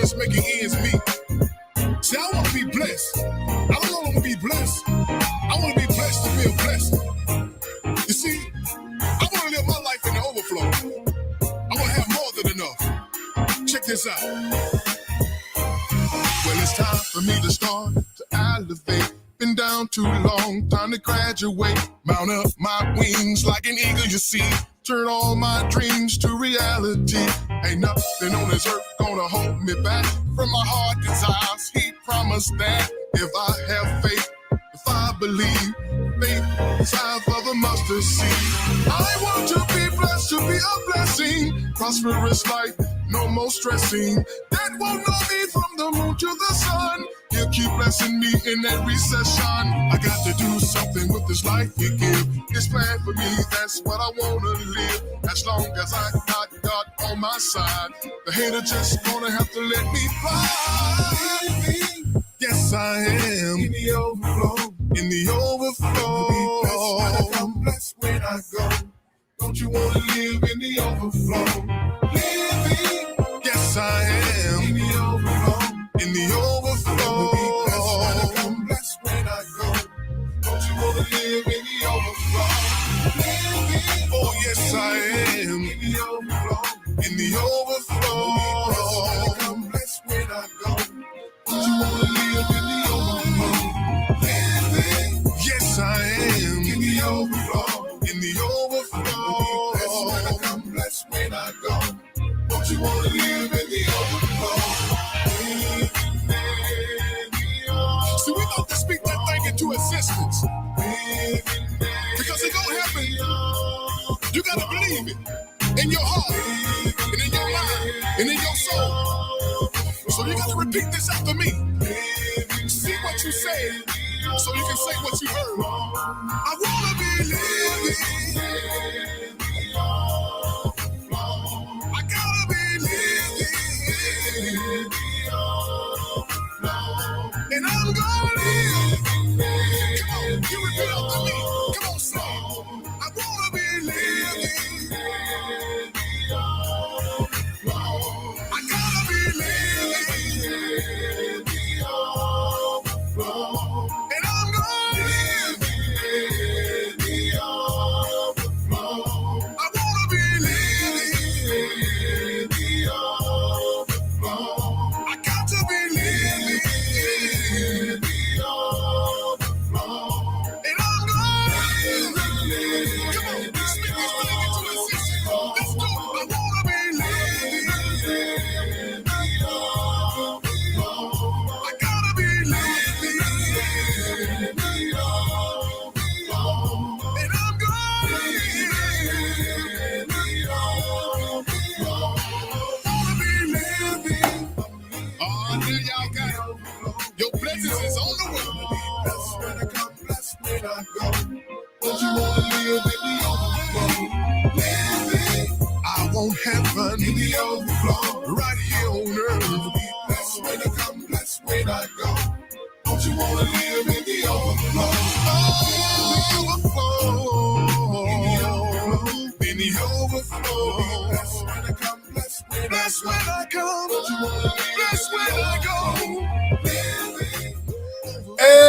just making ends meet. See, I want to be blessed. I don't want to be blessed. I want to be blessed to feel blessed. You see, I want to live my life in the overflow. I want to have more than enough. Check this out. Well, it's time for me to start to elevate. Been down too long, time to graduate. Mount up my wings like an eagle, you see. Turn all my dreams to reality. Ain't nothing on this earth gonna hold me back from my heart desires. He promised that if I have faith, if I believe, faith the size of a mustard seed. I want to be blessed, to be a blessing. Prosperous life, no more stressing. That won't know me from the moon to the sun. He'll keep blessing me in every session. I got to do something with this life you give. It's planned for me, that's what I wanna live. As long as I got God on my side, the hater just gonna have to let me fly. Yes, I am in the overflow. In the overflow. I'm blessed when I go. Don't you wanna live in the overflow? Living. Yes, I am in the overflow. In the overflow. I'm blessed when I go. Don't you wanna live in the overflow? Living. Oh yes, I am in the overflow. In the overflow. I'm blessed when I go. Don't you wanna live in the overflow? Living. Yes, I am in the overflow. In the overflow. I'm blessed when I go. Don't you wanna live in the overflow? See, we got to speak that thing into existence. Because it gonna happen. You gotta believe it. In your heart, and in your mind, and in your soul. So you gotta repeat this after me. See what you said, so you can say what you heard. I wanna be living. I gotta be living. And I'm gonna live. Come on, you repeat after me. Come on, say. I wanna be living. I gotta be living. And I'm gonna live. I wanna be living. I got to be living. And I'm gonna live. Come on, speak this thing into existence. Let's go. I wanna be living. I gotta be living. And I'm gonna live. Wanna be living. Oh, there y'all got it. Your blessings is on the way. Blessed when I come, blessed when I go. Don't you wanna live in the overflow? Living. I want heaven in the overflow. Right here on earth. Blessed when I come, blessed when I go. Don't you wanna live in the overflow? Overflow. In the overflow. Blessed when I come, blessed when I go. Blessed when I come. Don't you wanna live? Blessed when I go. Living. Hey,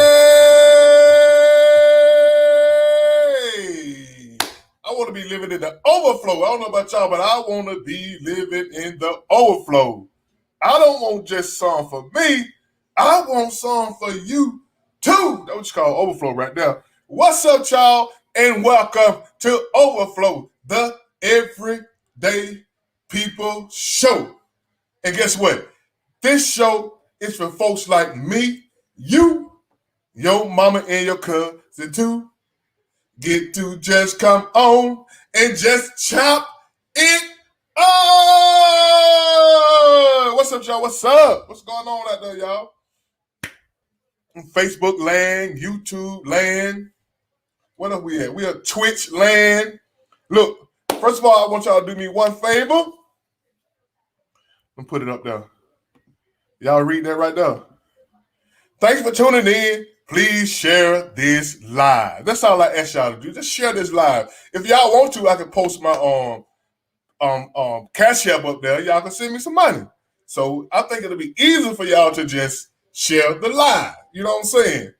I want to be living in the overflow. I don't know about y'all, but I want to be living in the overflow. I don't want just some for me. I want some for you too. That's what you call overflow right there. What's up, y'all? And welcome to Overflow, the Everyday People Show. And guess what? This show is for folks like me, you, your mama, and your cousin too. Get to just come on and just chop it up. What's up, y'all? What's up? What's going on out there, y'all? Facebook land, YouTube land. What are we at? We are Twitch land. Look, first of all, I want y'all to do me one favor. I'm gonna put it up there. Y'all read that right there. Thanks for tuning in. Please share this live. That's all I ask y'all to do. Just share this live. If y'all want to, I can post my Cash App up there. Y'all can send me some money. So I think it'll be easy for y'all to just share the live. You know what I'm saying?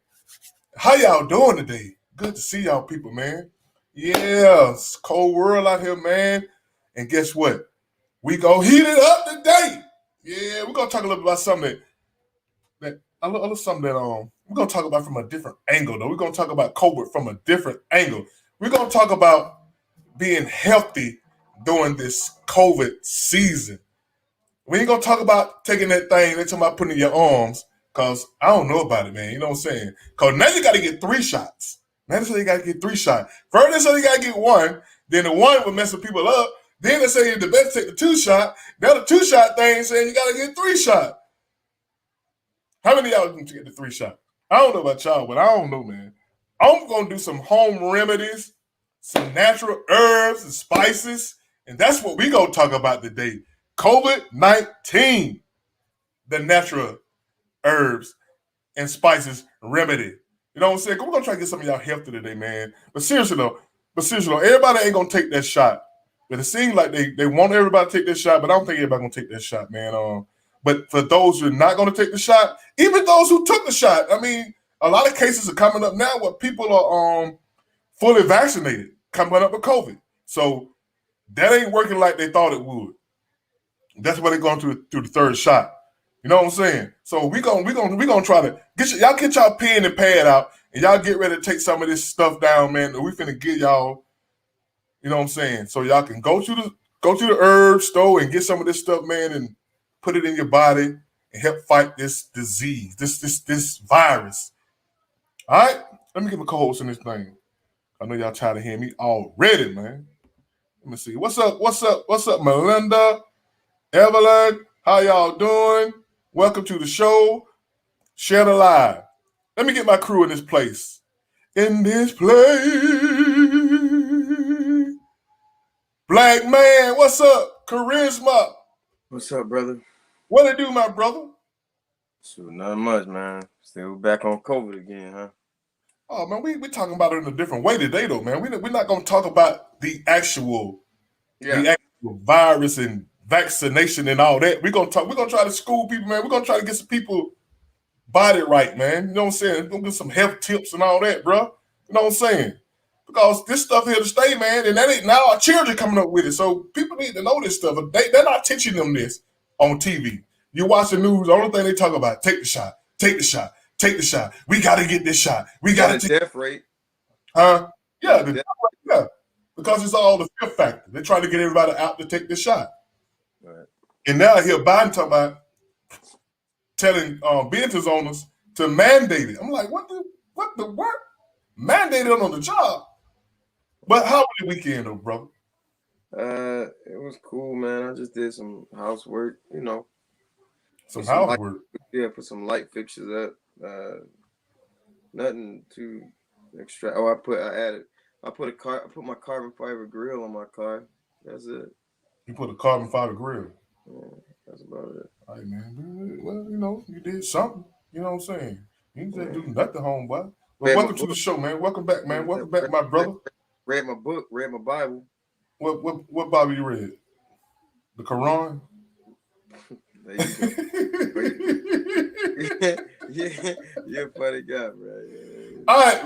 How y'all doing today? Good to see y'all people, man. Yeah, it's a cold world out here, man. And guess what? We gonna heat it up today. Yeah, we're gonna talk a little bit about something that we're gonna talk about from a different angle, though. We're gonna talk about COVID from a different angle. We're gonna talk about being healthy during this COVID season. We ain't gonna talk about taking that thing, they're talking about putting it in your arms, because I don't know about it, man. You know what I'm saying? Because now you gotta get 3 shots. Now they say you gotta get 3 shots. First they say you gotta get 1, then the 1 will mess people up. Then they say the best take the 2 shot. Now the 2 shot thing saying you gotta get 3 shots. How many of y'all can get the 3 shot? I don't know about y'all, but I don't know, man. I'm gonna do some home remedies, some natural herbs and spices, and that's what we gonna talk about today. COVID-19, the natural herbs and spices remedy. You know what I'm saying? We're gonna try to get some of y'all healthy today, man. But seriously though, everybody ain't gonna take that shot. But it seems like they want everybody to take this shot, but I don't think everybody gonna take that shot, man. But for those who are not gonna take the shot, even those who took the shot, I mean, a lot of cases are coming up now where people are fully vaccinated coming up with COVID. So that ain't working like they thought it would. That's why they're going through the 3rd shot. You know what I'm saying? So we gonna try to y'all get y'all pen and pad out and y'all get ready to take some of this stuff down, man. We finna get y'all. You know what I'm saying? So y'all can go to the herb store and get some of this stuff, man, and put it in your body and help fight this disease, this virus. All right? Let me get my co-host in this thing. I know y'all tired of hearing me already, man. Let me see. What's up, Melinda? Evelyn, how y'all doing? Welcome to the show. Share the live. Let me get my crew in this place. In this place. Black man, what's up? Charisma. What's up, brother? What it do, my brother? So not much, man. Still back on COVID again, huh? Oh man, we talking about it in a different way today, though, man. We're not gonna talk about the actual virus and vaccination and all that. We're gonna try to school people, man. We're gonna try to get some people body right, man. You know what I'm saying? We're gonna get some health tips and all that, bro. You know what I'm saying? Because this stuff here to stay, man, and that ain't now our children coming up with it. So people need to know this stuff. They're not teaching them this on TV. You watch the news, the only thing they talk about, take the shot, take the shot, take the shot. We gotta get this shot. We gotta take death rate. Huh? Yeah, yeah. Because it's all the fear factor. They're trying to get everybody out to take the shot. Right. And now I hear Biden talking about telling business owners to mandate it. I'm like, what the what? Mandate it on the job. But how was your weekend, though, brother? It was cool, man. I just did some housework, you know. Some housework? Yeah, put some light fixtures up. Nothing too extra. Oh, I put my carbon fiber grill on my car. That's it. You put a carbon fiber grill? Yeah, that's about it. All right, man. Well, you know, you did something. You know what I'm saying? You didn't do nothing, homeboy. Well, welcome to the show, man. Welcome back, man. Welcome back, my brother. Read my book, read my Bible. What Bible you read? The Quran? There you go. Yeah, you're a funny guy, bro. Yeah. All right,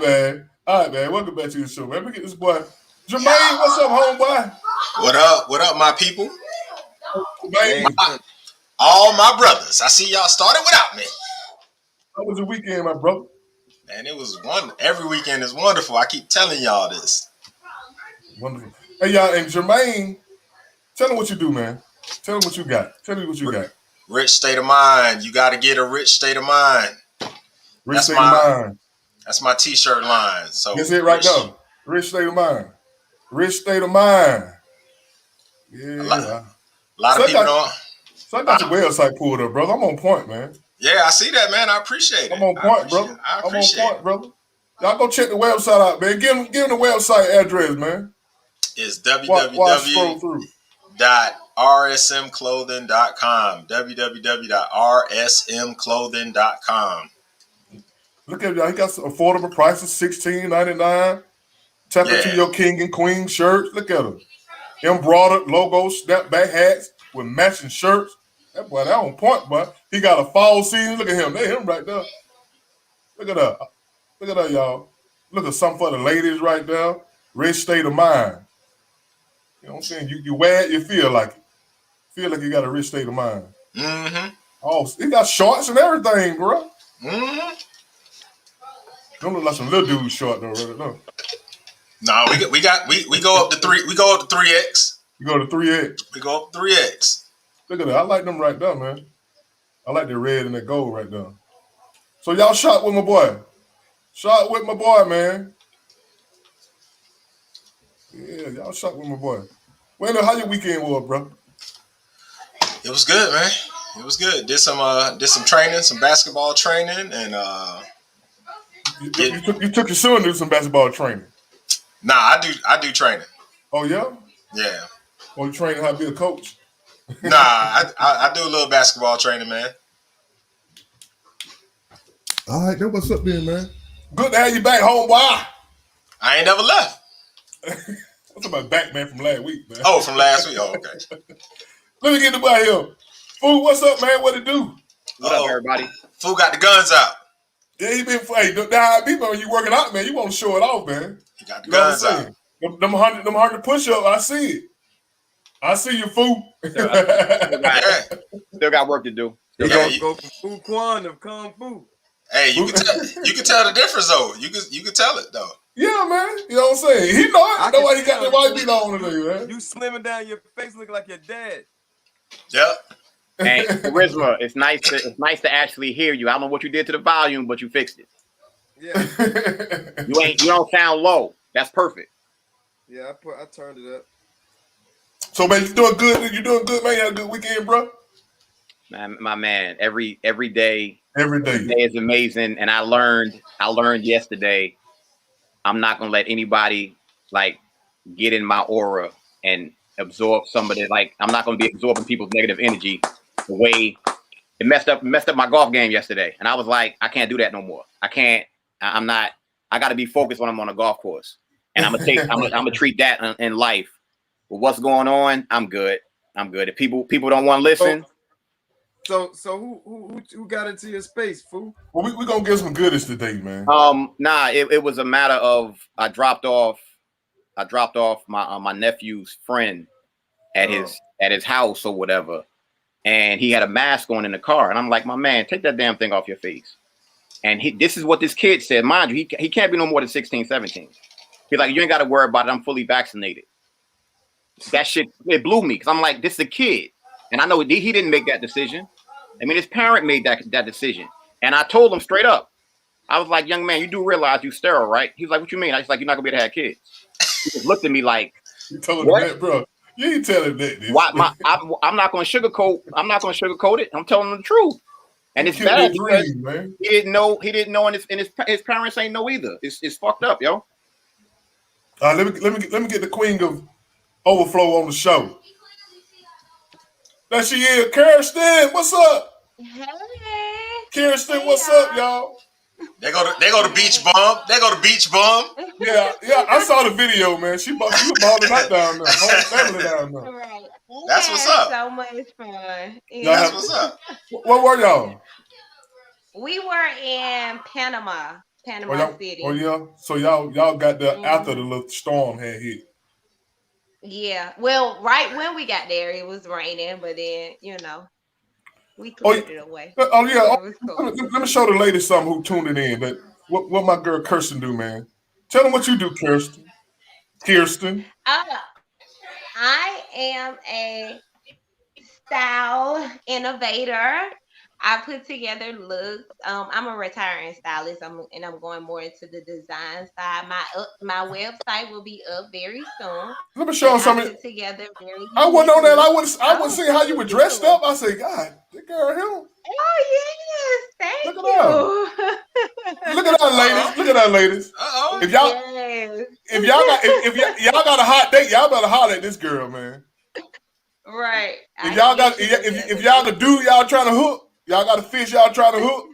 man. Welcome back to the show, man. Let me get this boy. Jermaine, what's up, homeboy? What up, my people? Jermaine. All my brothers. I see y'all started without me. How was your weekend, my brother? Man, it was every weekend is wonderful. I keep telling y'all this. Wonderful. Hey, y'all, and Jermaine, tell him what you do, man. Tell him what you got. Tell me what you got. Rich state of mind. You got to get a rich state of mind. Rich state of mind. That's my t-shirt line. So that's it right there. Rich state of mind. Rich state of mind. Yeah. A lot of people don't. So I got your website pulled up, brother. I'm on point, man. Yeah, I see that, man. I appreciate it. I'm on point, brother. I'm on point, brother. Y'all go check the website out, man. Give them the website address, man. It's www.rsmclothing.com. www.rsmclothing.com. Look at y'all. He got some affordable prices, $16.99. Tap into your king and queen shirts. Look at them. Embroidered logos, snapback hats with matching shirts. That boy, that on point, boy. He got a fall season. Look at him. They him right there. Look at that. Look at that, y'all. Look at something for the ladies right there. Rich state of mind. You know what I'm saying? You wear it, you feel like it. Feel like you got a rich state of mind. Mm-hmm. Oh, he got shorts and everything, bro. Mm-hmm. Don't look like some little dude short though, really. No. No, we go up to 3X. You go to 3X. We go up 3X. Look at that. I like them right there, man. I like the red and the gold right there. So y'all shot with my boy. Shot with my boy, man. Yeah, y'all shot with my boy. Well, how your weekend was, bro? It was good, man. It was good. Did some training, some basketball training, and You took your son to do some basketball training. Nah, I do training. Oh yeah? Yeah. Oh, you training how to be a coach? Nah, I do a little basketball training, man. All right, then what's up then, man? Good to have you back home, boy. I ain't never left. What's about back, man, from last week, man? Oh, from last week? Oh, okay. Let me get the boy here. Fool, what's up, man? What it do? What up, everybody? Fool got the guns out. Yeah, he been hey, now people when you working out, man, you want to show it off, man. He got the You know guns what I'm out. saying? Them 100 push-ups, I see it. I see you, fool. Still Yeah. got work to do. Yeah, Go from Fu Quan to Kung Fu. Hey, you can tell the difference though. You can tell it though. Yeah, man. You know what I'm saying? He know it. I Know why can he got tell. that white beat on today, man. You slimming down, your face look like your dad. Yep. Hey, Charisma, it's nice to actually hear you. I don't know what you did to the volume, but you fixed it. Yeah, You don't sound low. That's perfect. yeah. I turned it up. So, man, you doing good? You doing good, man? You had a good weekend, bro? Man, my man, every day Every day. is amazing. And I learned yesterday, I'm not gonna let anybody like get in my aura and absorb some of it. Like I'm not gonna be absorbing people's negative energy the way it messed up my golf game yesterday. And I was like, I can't do that no more. I can't. I'm not. I got to be focused when I'm on a golf course. And I'm gonna treat that in life. With what's going on, I'm good. If people don't want to listen. So who got into your space, fool? Well, we gonna get some goodies today, man. Nah, it was a matter of I dropped off my nephew's friend at his house or whatever, and he had a mask on in the car, and I'm like, my man, take that damn thing off your face. And this is what this kid said. Mind you, he can't be no more than 16, 17. He's like, you ain't got to worry about it. I'm fully vaccinated. That shit, it blew me because I'm like, this is a kid, and I know he didn't make that decision. I mean, his parent made that decision, and I told him straight up. I was like, young man, you do realize you sterile, right? He was like, what you mean? I was like, you're not gonna be able to have kids. He just looked at me like, you telling him that, bro? You ain't telling that. Why? I'm not gonna sugarcoat. I'm not gonna sugarcoat it. I'm telling him the truth, and it's bad because man. he didn't know, and his parents ain't know either. It's fucked up, yo. Let me get the queen of overflow on the show. There she is, Kirsten. What's up? Hey. Kirsten, what's up, y'all? They go to Beach Bum. Yeah, I saw the video, man. She was balling out down there. Whole family down there. Right. That's what's up. So much fun. That's what's up. Where were y'all? We were in Panama City. Oh yeah. So y'all got there after the little storm had hit. Yeah. Well, right when we got there, it was raining, but then we cleared it away. Oh yeah. It was cool. Let me show the ladies something who tuned in. But what my girl Kirsten do, man? Tell them what you do, Kirsten. I am a style innovator. I put together looks. I'm a retiring stylist. I'm going more into the design side. My website will be up very soon. Let me show them something. Put together very. I wasn't on that. I would see how you were dressed up. I say, God, that girl here. Oh yes, thank Look you. Look at that, ladies. Look at that, ladies. Uh-oh. If y'all got a hot date, y'all better holler at this girl, man. Right. If y'all could do y'all trying to hook. Y'all got a fish y'all trying to hook.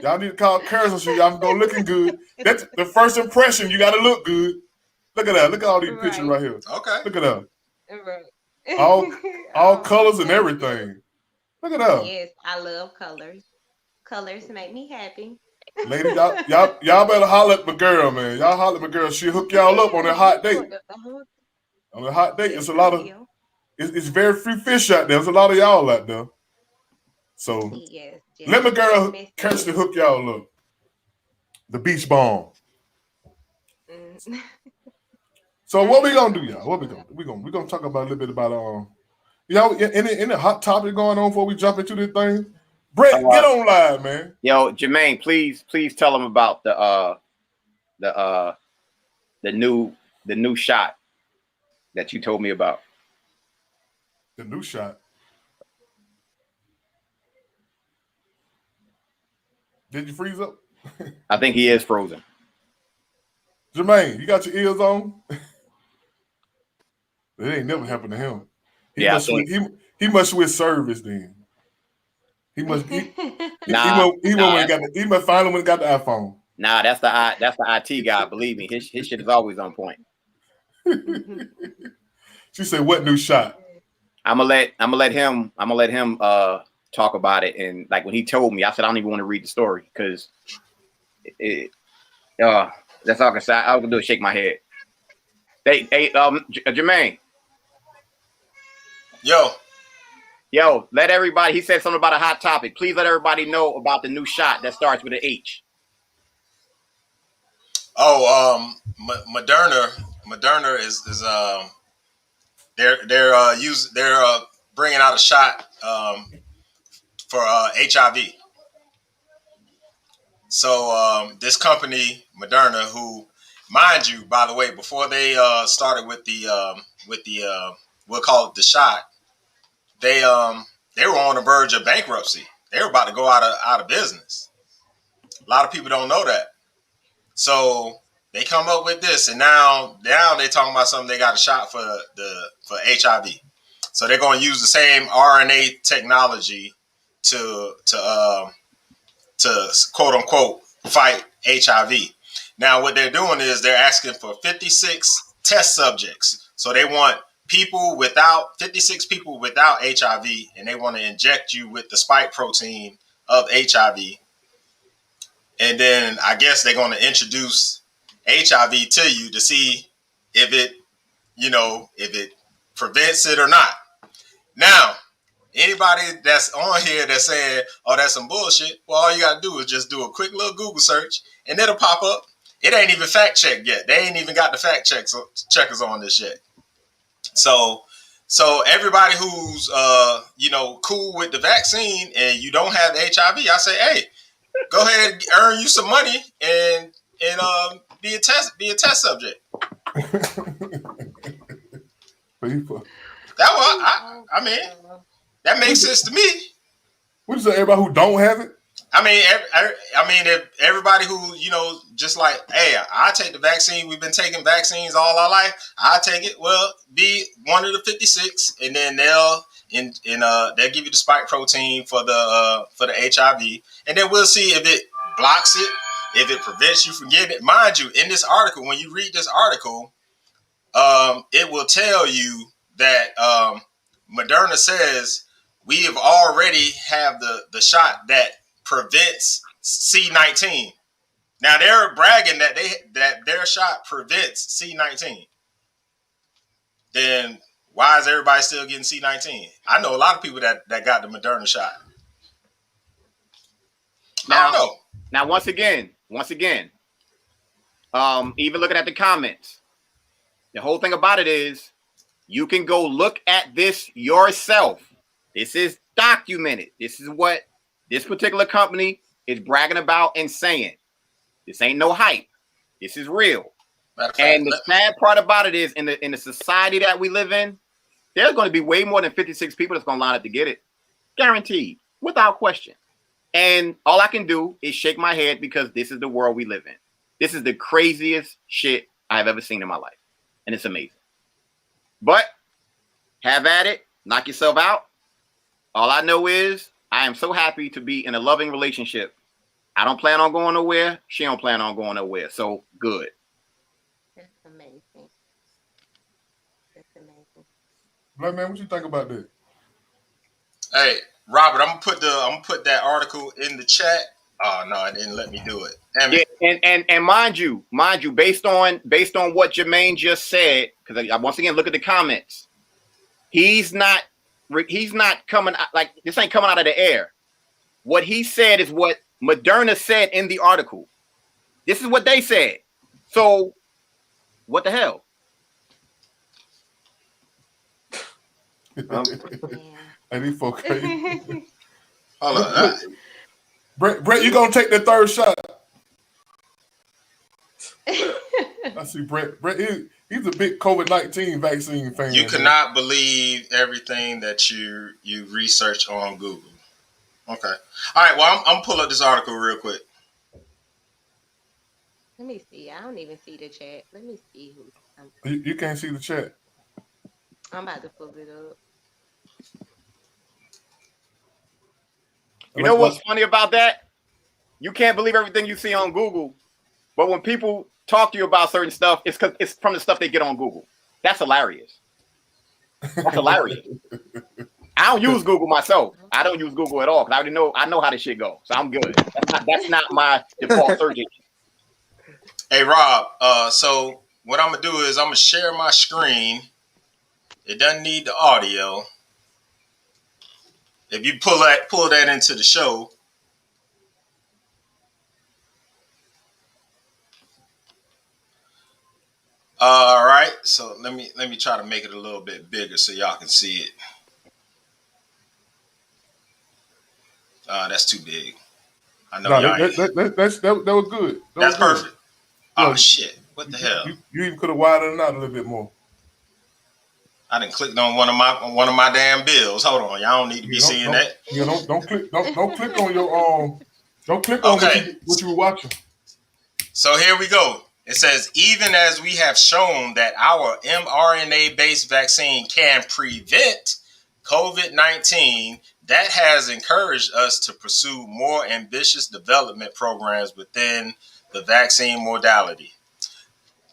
Y'all need to call Kirsten so y'all can go looking good. That's the first impression. You got to look good. Look at that. Look at all these pictures right here. Okay. Look at that. Right. All colors and everything. Look at her. Yes, I love colors. Colors make me happy. Lady, y'all better holler at my girl, man. Y'all holler at my girl. She'll hook y'all up on Yeah, that you hot date. know the whole. On a hot date, Yes, it's a I lot of will. it's very few fish out there. There's a lot of y'all out there. So Yes, let my just girl message Kirsty me. hook y'all up. The beach bomb. Mm. So I what we am gonna do, going y'all? What we to. gonna do? We gonna talk about a little bit about y'all any hot topic going on before we jump into this thing. Brett, get on live, man. Yo, Jermaine, please tell them about the the new shot that you told me about. The new shot. Did you freeze up? I think he is frozen. Jermaine, you got your ears on? It ain't never happened to him. He Yeah, I must think. switch. He must switch service then. He must. Nah, He went when he got. He must finally when he got the iPhone. nah, that's the IT guy. Believe me, his shit is always on point. She said, "What new shot?" I'm gonna let him talk about it. And like when he told me, I said I don't even want to read the story because that's all I can say. All I can do is shake my head. Jermaine, yo, let everybody. He said something about a hot topic. Please let everybody know about the new shot that starts with an H. Oh, Moderna is they're bringing out a shot for HIV. So this company Moderna, who, mind you, by the way, before they started with the we'll call it the shot, they were on the verge of bankruptcy. They were about to go out of business. A lot of people don't know that. So they come up with this, and now they're talking about something. They got a shot for HIV. So they're going to use the same RNA technology to quote unquote fight HIV. Now what they're doing is they're asking for 56 test subjects. So they want 56 people without HIV, and they want to inject you with the spike protein of HIV. And then I guess they're going to introduce HIV to you to see if it prevents it or not. Now, anybody that's on here that's saying, "Oh, that's some bullshit," well, all you got to do is just do a quick little Google search, and it'll pop up. It ain't even fact checked yet. They ain't even got the fact checkers on this yet. So everybody who's cool with the vaccine and you don't have HIV, I say, hey, go ahead and earn you some money and be a test subject. People. I mean, that makes sense to me. What you say? Everybody who don't have it? I mean, if everybody who just like, hey, I take the vaccine. We've been taking vaccines all our life. I take it. Well, be one of the 56, and then they'll give you the spike protein for the HIV, and then we'll see if it blocks it, if it prevents you from getting it. Mind you, in this article, when you read this article, it will tell you that Moderna says we have already have the shot that prevents C19. Now they're bragging that their shot prevents C19. Then why is everybody still getting C19? I know a lot of people that got the Moderna shot. I don't know. Now, once again, even looking at the comments, the whole thing about it is you can go look at this yourself. This is documented. This is what this particular company is bragging about and saying. This ain't no hype. This is real. And the sad part about it is in the society that we live in, there's going to be way more than 56 people that's going to line up to get it. Guaranteed, without question. And all I can do is shake my head because this is the world we live in. This is the craziest shit I've ever seen in my life. And it's amazing. But have at it. Knock yourself out. All I know is I am so happy to be in a loving relationship. I don't plan on going nowhere. She don't plan on going nowhere. So good. That's amazing. That's amazing. Black man, what you think about that? Hey, Robert, I'm gonna put that article in the chat. Oh no, it didn't let me do it. Damn it. Yeah, and mind you, based on what Jermaine just said, because I once again look at the comments. He's not coming like this ain't coming out of the air. What he said is what Moderna said in the article. This is what they said. So, what the hell? And these folks crazy. Hold on. Brett, you gonna take the third shot? I see Brett. Brett, he's a big COVID-19 vaccine fan. You cannot believe everything that you research on Google. Okay. All right. Well, I'm pull up this article real quick. Let me see. I don't even see the chat. Let me see who. You can't see the chat. I'm about to pull it up. You know what's funny about that? You can't believe everything you see on Google, but when people talk to you about certain stuff, it's because it's from the stuff they get on Google. That's hilarious. That's hilarious. I don't use Google myself. I don't use Google at all because I know how this shit goes. So I'm good. That's not my default search engine. Hey Rob, so what I'm gonna do is I'm gonna share my screen. It doesn't need the audio. If you pull that into the show. All right, so let me try to make it a little bit bigger so y'all can see it. That's too big. I know y'all. That was good. That's perfect. Good. Oh shit! What the hell? You even could have widened it out a little bit more. I didn't click on one of my damn bills. Hold on, y'all don't need to be seeing that. Yeah, don't click on your don't click on what you were watching. So here we go. It says, even as we have shown that our mRNA-based vaccine can prevent COVID-19, that has encouraged us to pursue more ambitious development programs within the vaccine modality.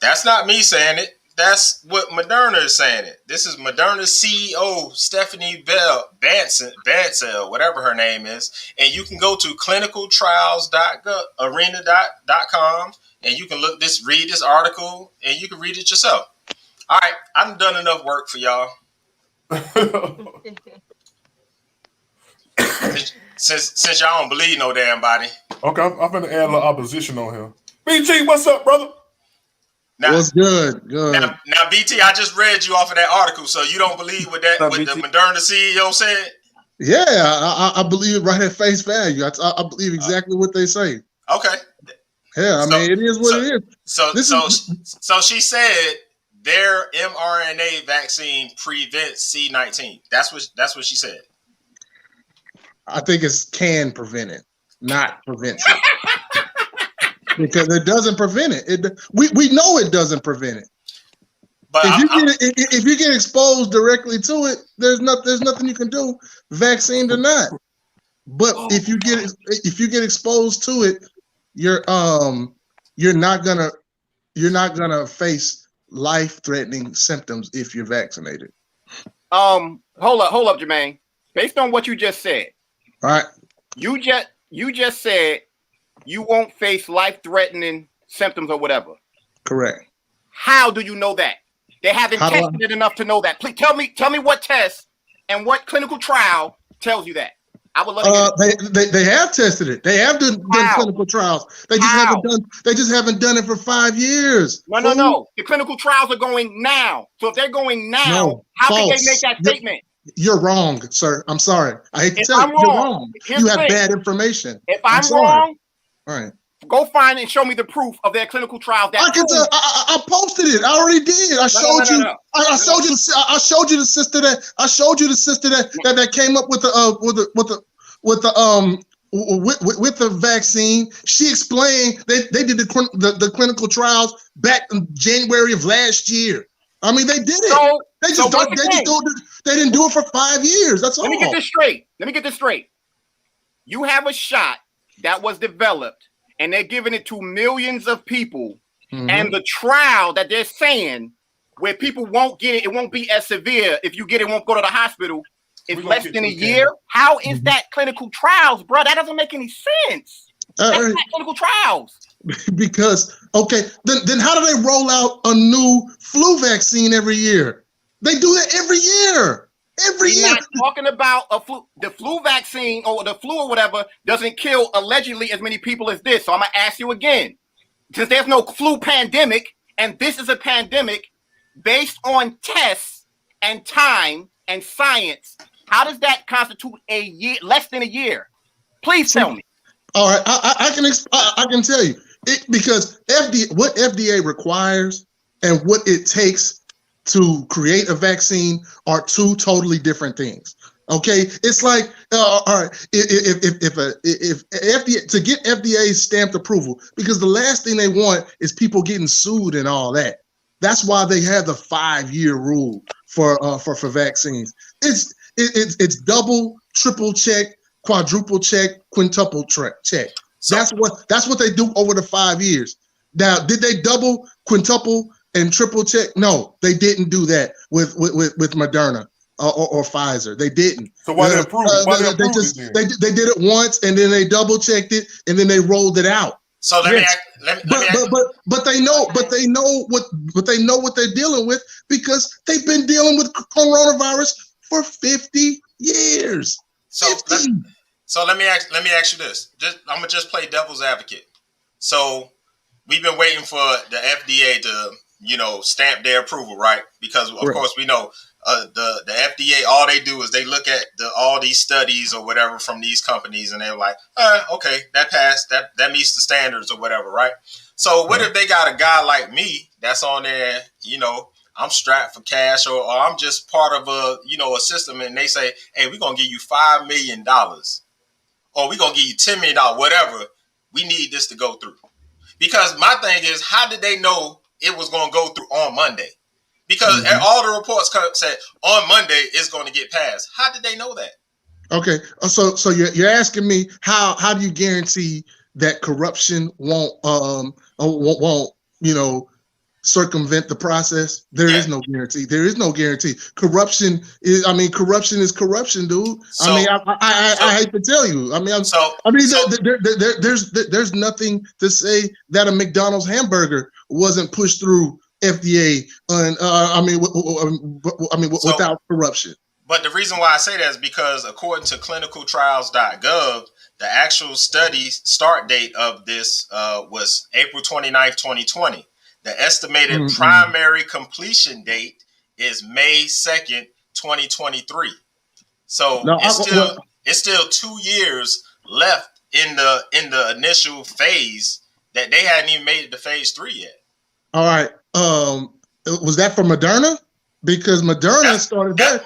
That's not me saying it. That's what Moderna is saying it. This is Moderna's CEO, Stephanie Bancel, whatever her name is. And you can go to clinicaltrials.arena.com and you can read this article and you can read it yourself. All right, I've done enough work for y'all. since y'all don't believe no damn body. Okay, I'm gonna add a little opposition on him. BG, what's up, brother? Now, what's good? Good. Now, BT, I just read you off of that article, so you don't believe what the Moderna CEO said? Yeah, I believe it right at face value. I believe exactly what they say. Okay. Yeah, I mean, it is what it is. So she said their mRNA vaccine prevents C-19. That's what she said. I think it can prevent it, not prevent it. Because it doesn't prevent it. We know it doesn't prevent it. But if you get exposed directly to it, there's nothing you can do, vaccine or not. But if you get exposed to it, you're not gonna face life-threatening symptoms if you're vaccinated. Hold up, Jermaine. Based on what you just said, all right? You just said you won't face life-threatening symptoms or whatever. Correct. How do you know that? They haven't tested it enough to know that. Please tell me what test and what clinical trial tells you that. I would love to they have tested it. They have done clinical trials. They just haven't done it for 5 years. No. The clinical trials are going now. So if they're going now, how can they make that statement? You're wrong, sir. I'm sorry. I hate to tell you, you're wrong. You have bad information. If I'm wrong, all right. Go find and show me the proof of their clinical trials. I can tell. I posted it. I already did. I showed you. I showed you the sister that came up with the vaccine. She explained they did the clinical trials back in January of last year. I mean, they did it. They didn't do it for 5 years. That's all. Let me get this straight. You have a shot that was developed, and they're giving it to millions of people. Mm-hmm. And the trial that they're saying where people won't get it, it won't be as severe. If you get it, won't go to the hospital. is less than a year. How is that clinical trials, bro? That doesn't make any sense. That's not clinical trials. Because then how do they roll out a new flu vaccine every year? They do that every year. We're not talking about the flu vaccine or the flu or whatever doesn't kill allegedly as many people as this. So I'm gonna ask you again, since there's no flu pandemic and this is a pandemic based on tests and time and science, how does that constitute a year, less than a year? Please tell me. All right, I can tell you because what FDA requires and what it takes to create a vaccine are two totally different things. Okay, it's like all right, if FDA to get FDA stamped approval, because the last thing they want is people getting sued and all that. That's why they have the 5-year rule for vaccines. It's double, triple check, quadruple check, quintuple check. So, that's what they do over the 5 years. Now, did they double, quintuple, and triple check? No, they didn't do that with Moderna or Pfizer. They didn't. So why they approved it? They did it once and then they double checked it and then they rolled it out. So let me but they know what they're dealing with because they've been dealing with coronavirus for 50 years. So let me ask you this. I'm gonna just play devil's advocate. So we've been waiting for the FDA to, stamp their approval, right? Because of course we know the FDA, all they do is they look at all these studies or whatever from these companies, and they're like, okay, that passed, that meets the standards or whatever, right? So what if they got a guy like me that's on there, I'm strapped for cash, or I'm just part of a system, and they say, hey, we're gonna give you $5 million, or we're gonna give you $10 million, whatever. We need this to go through. Because my thing is, how did they know it was gonna go through on Monday? Because all the reports said on Monday it's going to get passed. How did they know that? Okay, so you're asking me how do you guarantee that corruption won't circumvent the process? There is no guarantee. There is no guarantee. Corruption is corruption, dude. So, I hate to tell you. There's nothing to say that a McDonald's hamburger wasn't pushed through FDA without corruption. But the reason why I say that is because according to clinicaltrials.gov, the actual study start date of this was April 29th, 2020. The estimated primary completion date is May 2nd, 2023. So it's still 2 years left in the initial phase that they hadn't even made it to phase 3 yet. All right. Was that for Moderna? Because Moderna started that.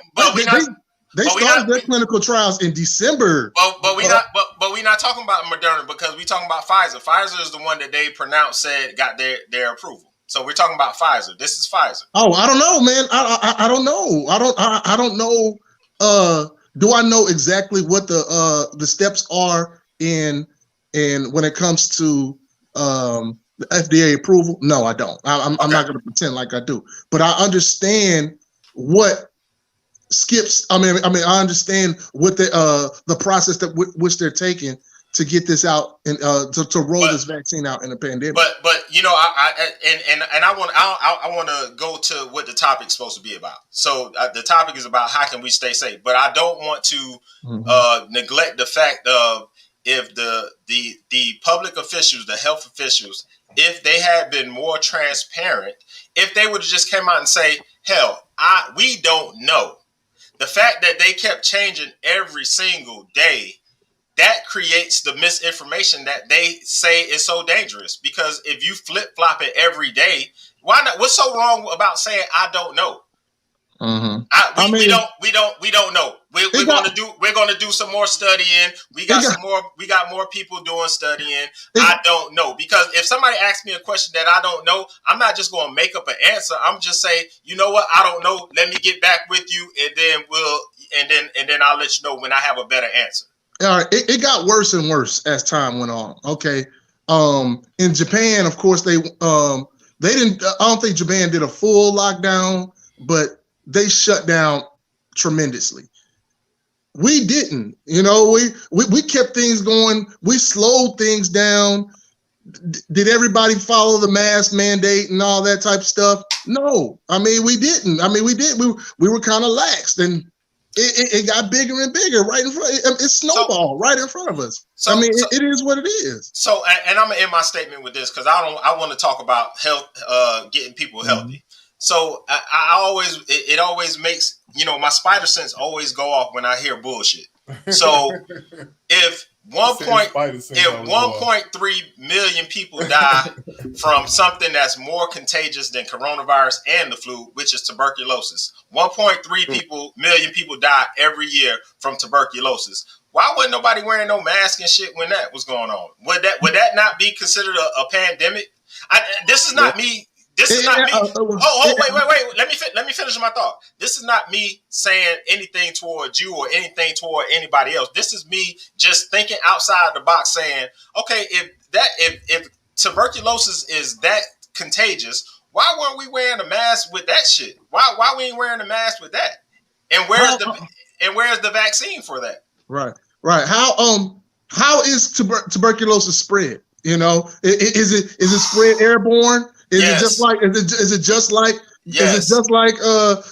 They started their clinical trials in December. But we're not talking about Moderna because we're talking about Pfizer. Pfizer is the one that they got their approval. So we're talking about Pfizer. This is Pfizer. Oh, I don't know, man. I don't know. I don't know. Do I know exactly what the steps are in when it comes to the FDA approval? No, I don't. I'm not going to pretend like I do. But I understand what skips. I I understand what the process which they're taking to get this out and to roll this vaccine out in a pandemic. But I want to go to what the topic's supposed to be about. So the topic is about how can we stay safe. But I don't want to neglect the fact of if the public officials, the health officials, if they had been more transparent, if they would have just came out and say, hell, we don't know. The fact that they kept changing every single day, that creates the misinformation that they say is so dangerous. Because if you flip-flop it every day, why not? What's so wrong about saying I don't know? We don't know. We're gonna do some more studying. We got more people doing studying. I don't know, because if somebody asks me a question that I don't know, I'm not just gonna make up an answer. I'm just saying, you know what, I don't know. Let me get back with you, and then I'll let you know when I have a better answer. All right, it got worse and worse as time went on. Okay, in Japan, of course, they didn't. I don't think Japan did a full lockdown, but they shut down tremendously. We didn't. You know, we kept things going. We slowed things down. Did everybody follow the mask mandate and all that type of stuff? No. I mean, we didn't. I mean, we did. We were kind of laxed, and it got bigger and bigger right in front. It snowballed right in front of us. I mean, it is what it is. So, and I'm gonna end my statement with this because I want to talk about health, getting people healthy. So it always makes, my spider sense always go off when I hear bullshit. So if 1.3 million people die from something that's more contagious than coronavirus and the flu, which is tuberculosis, 1.3 million people die every year from tuberculosis. Why wasn't nobody wearing no mask and shit when that was going on? Would that not be considered a pandemic? This is not me. This is not me. Wait. Let me finish my thought. This is not me saying anything towards you or anything toward anybody else. This is me just thinking outside the box, saying, okay, if tuberculosis is that contagious, why weren't we wearing a mask with that shit? Why we ain't wearing a mask with that? And where's the vaccine for that? Right. How is tuberculosis spread? Is it spread airborne? Is it just like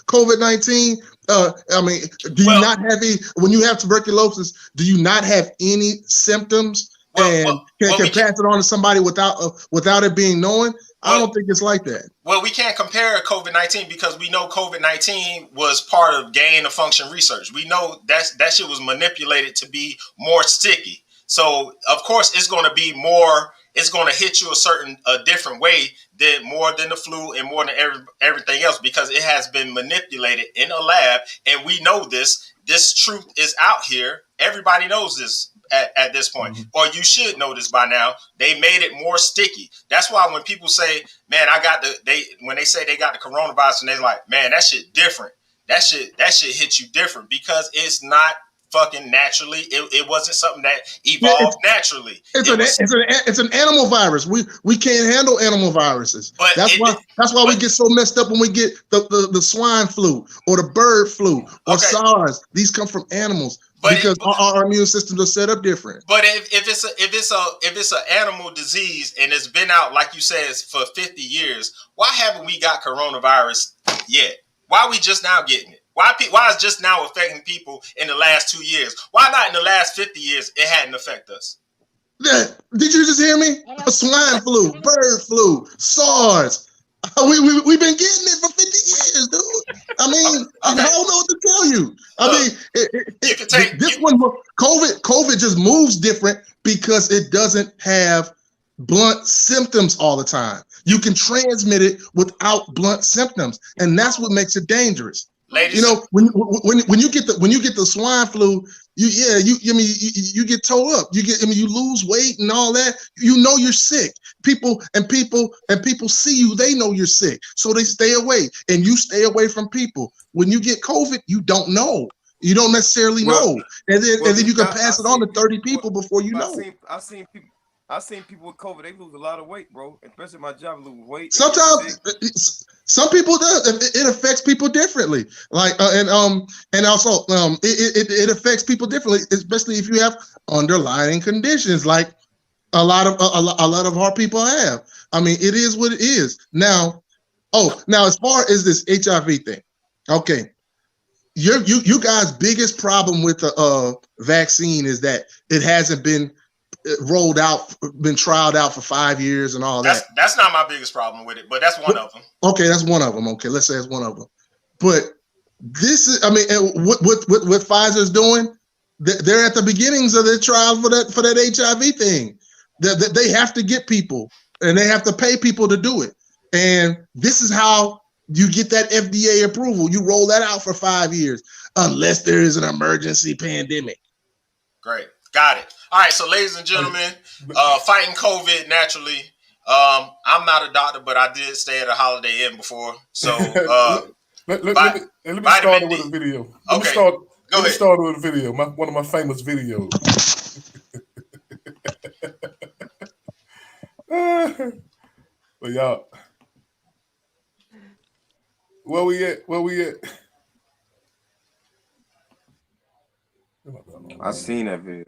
COVID-19? I mean, do you not have when you have tuberculosis? Do you not have any symptoms and can pass it on to somebody without it being known? I don't think it's like that. Well, we can't compare COVID-19 because we know COVID-19 was part of gain of function research. We know that shit was manipulated to be more sticky. So of course it's going to be more. It's going to hit you a different way more than the flu and more than everything else, because it has been manipulated in a lab, and we know this. This truth is out here. Everybody knows this at this point, or you should know this by now. They made it more sticky. That's why when people say, "Man, when they say they got the coronavirus," and they're like, "Man, that shit different. That shit hit you different," because it's not fucking naturally. It wasn't something that evolved naturally. It's an animal virus. We can't handle animal viruses. But that's why we get so messed up when we get the swine flu or the bird flu or SARS. These come from animals because our immune systems are set up different. But if it's an animal disease and it's been out, like you said, for 50 years, why haven't we got coronavirus yet? Why are we just now getting it? Why is just now affecting people in the last 2 years? Why not in the last 50 years it hadn't affected us? Did you just hear me? A swine flu, bird flu, SARS. We've been getting it for 50 years, dude. I mean, I don't know what to tell you. COVID just moves different because it doesn't have blunt symptoms all the time. You can transmit it without blunt symptoms, and that's what makes it dangerous. Ladies, when you get the swine flu, you get towed up. You lose weight and all that. You're sick. People see you. They know you're sick, so they stay away, and you stay away from people. When you get COVID, you don't know. You don't necessarily know, and then you can pass it on to 30 people before you know. I've seen people with COVID, they lose a lot of weight, bro. Especially my job, lose weight. Sometimes some people do. It affects people differently. And also it affects people differently, especially if you have underlying conditions like a lot of our people have. I mean, it is what it is. Now as far as this HIV thing, okay. You guys' biggest problem with the vaccine is that it hasn't been rolled out, been trialed out for 5 years and all that. That's not my biggest problem with it, but that's one of them. Okay, that's one of them. Okay, let's say it's one of them. But this is, I mean, what Pfizer's doing, they're at the beginnings of their trial for that HIV thing. They have to get people and they have to pay people to do it. And this is how you get that FDA approval. You roll that out for 5 years, unless there is an emergency pandemic. Great. Got it. All right, so ladies and gentlemen, fighting COVID naturally. I'm not a doctor, but I did stay at a Holiday Inn before. So let me start with a video. Let me start with a video. One of my famous videos. But y'all, where we at? I've seen that video.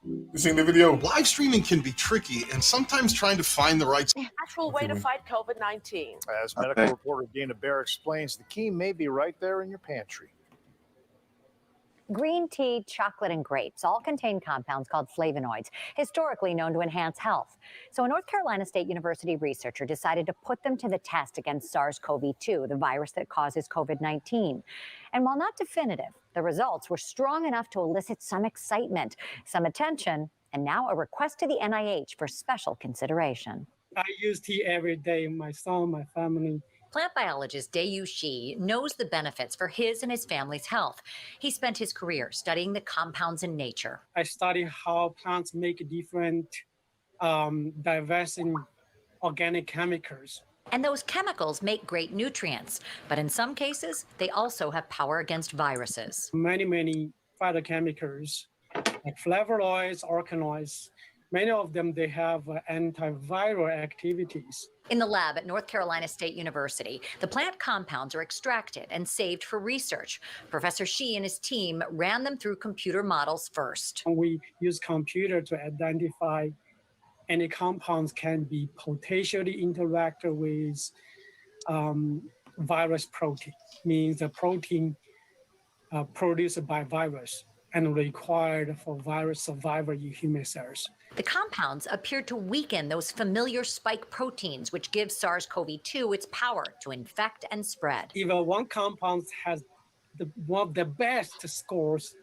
You seen the video? Live streaming can be tricky, and sometimes trying to find the right natural way to fight COVID-19. As medical reporter Dana Bear explains, the key may be right there in your pantry. Green tea, chocolate, and grapes all contain compounds called flavonoids, historically known to enhance health. So a North Carolina State University researcher decided to put them to the test against SARS-CoV-2, the virus that causes COVID-19. And while not definitive, the results were strong enough to elicit some excitement, some attention, and now a request to the NIH for special consideration. I use tea every day, my son, my family. Plant biologist Dayu Shi knows the benefits for his and his family's health. He spent his career studying the compounds in nature. I study how plants make different diverse and organic chemicals. And those chemicals make great nutrients, but in some cases, they also have power against viruses. Many phytochemicals, like flavonoids, organoids, many of them, they have antiviral activities. In the lab at North Carolina State University, the plant compounds are extracted and saved for research. Professor Shi and his team ran them through computer models first. We use computer to identify any compounds can be potentially interact with virus protein, means the protein produced by virus and required for virus survival in human cells. The compounds appear to weaken those familiar spike proteins, which give SARS-CoV-2 its power to infect and spread. Even one compound has one of the best scores.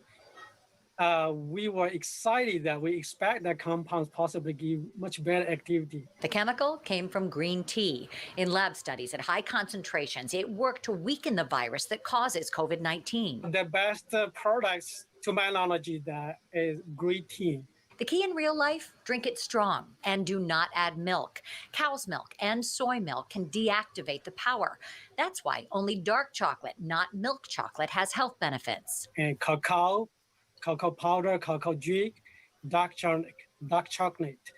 We were excited that we expect that compounds possibly give much better activity. The chemical came from green tea. In lab studies at high concentrations, it worked to weaken the virus that causes COVID-19. The best products, to my knowledge, that is green tea. The key in real life, drink it strong and do not add milk. Cow's milk and soy milk can deactivate the power. That's why only dark chocolate, not milk chocolate, has health benefits. And cacao powder, cacao drink, dark chocolate.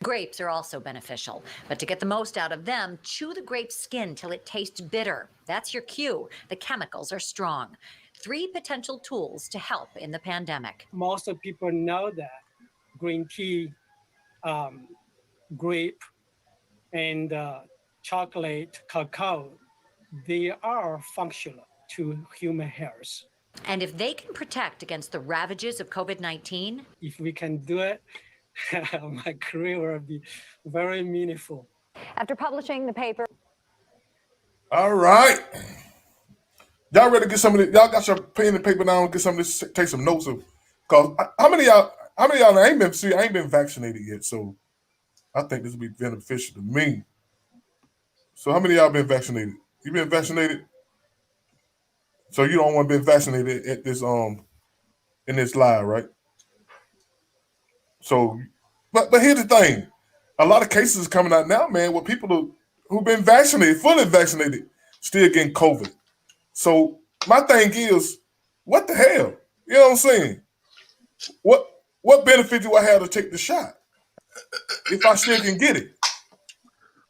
Grapes are also beneficial, but to get the most out of them, chew the grape skin till it tastes bitter. That's your cue. The chemicals are strong. 3 potential tools to help in the pandemic. Most of people know that green tea, grape, and chocolate, cacao, they are functional to human health. And if they can protect against the ravages of COVID-19, if we can do it, my career will be very meaningful. After publishing the paper. All right. Y'all ready to get some of this? Y'all got your pen and paper down, get some of this, take some notes of, because how many of y'all I ain't been vaccinated yet, so I think this will be beneficial to me. So how many of y'all been vaccinated? You been vaccinated? So you don't want to be vaccinated at this in this live, right? So, but here's the thing: a lot of cases coming out now, man, with people who've been vaccinated, fully vaccinated, still getting COVID. So my thing is, what the hell? You know what I'm saying? What benefit do I have to take the shot if I still can get it?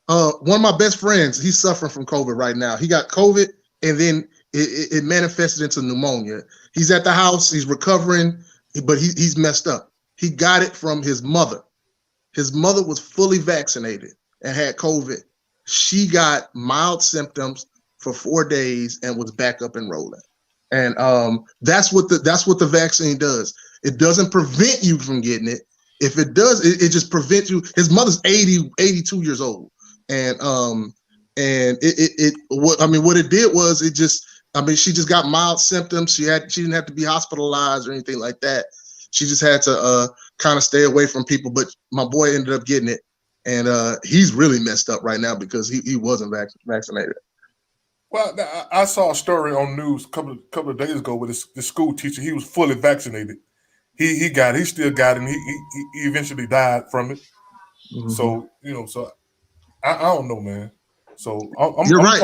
One of my best friends, he's suffering from COVID right now. He got COVID, and then it manifested into pneumonia. He's at the house, he's recovering, but he's messed up. He got it from his mother. His mother was fully vaccinated and had COVID. She got mild symptoms for 4 days and was back up and rolling. And that's what the vaccine does. It doesn't prevent you from getting it. If it does, it just prevents you. His mother's 82 years old. And what it did was she just got mild symptoms. She didn't have to be hospitalized or anything like that. She just had to kind of stay away from people. But my boy ended up getting it, and he's really messed up right now because he wasn't vaccinated. Well, I saw a story on news a couple of days ago with this school teacher. He was fully vaccinated. He still got it. And he eventually died from it. Mm-hmm. So I don't know, man. So you're right.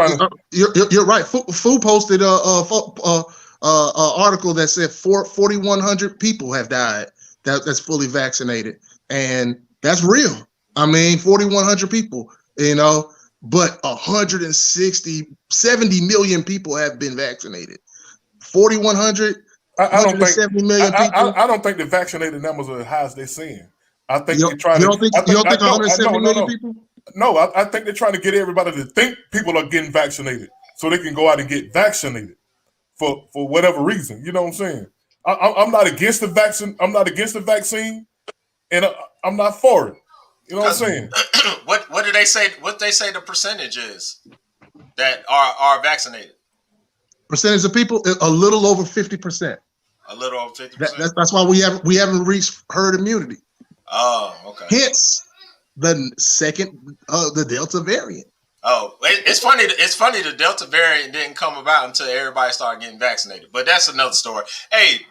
You're right. Fu posted a article that said 4,100 people have died that's fully vaccinated, and that's real. I mean, 4,100 people, but 70 million people have been vaccinated. 4,100 I don't think 170 million people. I don't think the vaccinated numbers are as high as they're saying. I think You they're trying don't think 170 million no. people? No, I think they're trying to get everybody to think people are getting vaccinated so they can go out and get vaccinated for whatever reason. You know what I'm saying? I'm not against the vaccine. I'm not against the vaccine, and I'm not for it. You know what I'm saying? What do they say? What they say the percentage is that are vaccinated? Percentage of people, a little over 50%. A little over 50%. That's why we haven't reached herd immunity. Oh, okay. Hence the second the Delta variant. Oh, it's funny. It's funny the Delta variant didn't come about until everybody started getting vaccinated. But that's another story. Hey,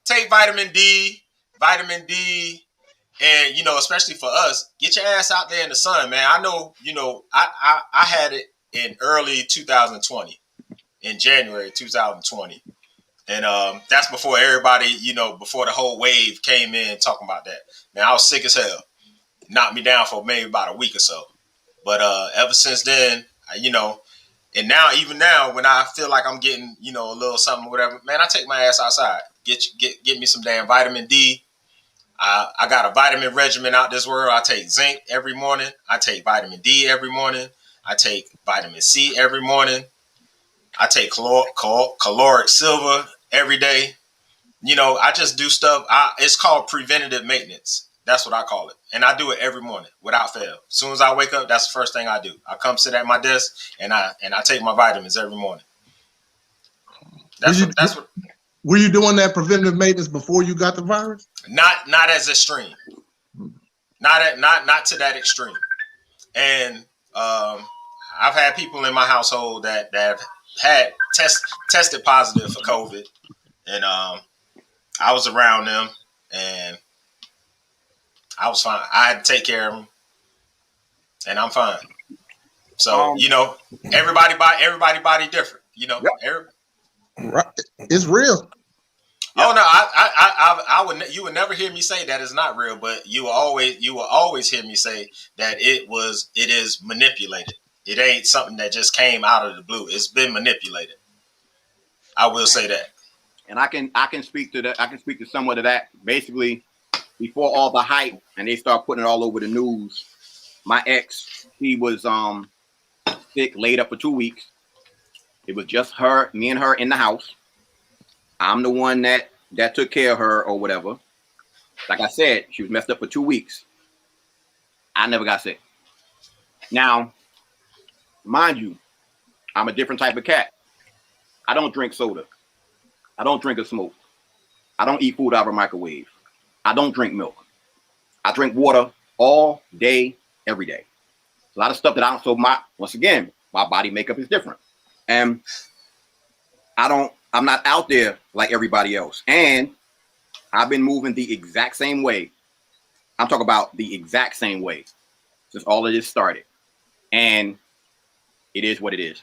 take vitamin D, and especially for us, get your ass out there in the sun, man. I know, I had it in early 2020, in January 2020, and that's before everybody, before the whole wave came in talking about that. Man, I was sick as hell. Knocked me down for maybe about a week or so. But ever since then, and now, even now, when I feel like I'm getting, a little something, whatever, man, I take my ass outside. Get me some damn vitamin D. I got a vitamin regimen out this world. I take zinc every morning. I take vitamin D every morning. I take vitamin C every morning. I take caloric silver every day. I just do stuff. It's called preventative maintenance. That's what I call it. And I do it every morning without fail. As soon as I wake up, that's the first thing I do. I come sit at my desk and I take my vitamins every morning. That's what. Were you doing that preventative maintenance before you got the virus? Not as extreme. Not to that extreme. And I've had people in my household that have had tested positive for COVID, and I was around them, and I was fine. I had to take care of them, and I'm fine. So everybody body different. Right. It's real. Oh no, I would. You would never hear me say that it's not real, but you will always hear me say that it is manipulated. It ain't something that just came out of the blue. It's been manipulated. I will say that. And I can speak to that. I can speak to somewhat of that. Basically, before all the hype and they start putting it all over the news, my ex, he was sick, laid up for 2 weeks. It was just me and her in the house. I'm the one that took care of her or whatever. Like I said, she was messed up for 2 weeks. I never got sick. Now, mind you, I'm a different type of cat. I don't drink soda. I don't drink or smoke. I don't eat food out of a microwave. I don't drink milk. I drink water all day, every day. A lot of stuff that I don't. So once again, my body makeup is different, and I'm not out there like everybody else. And I've been moving the exact same way. I'm talking about the exact same way since all of this started, and it is what it is.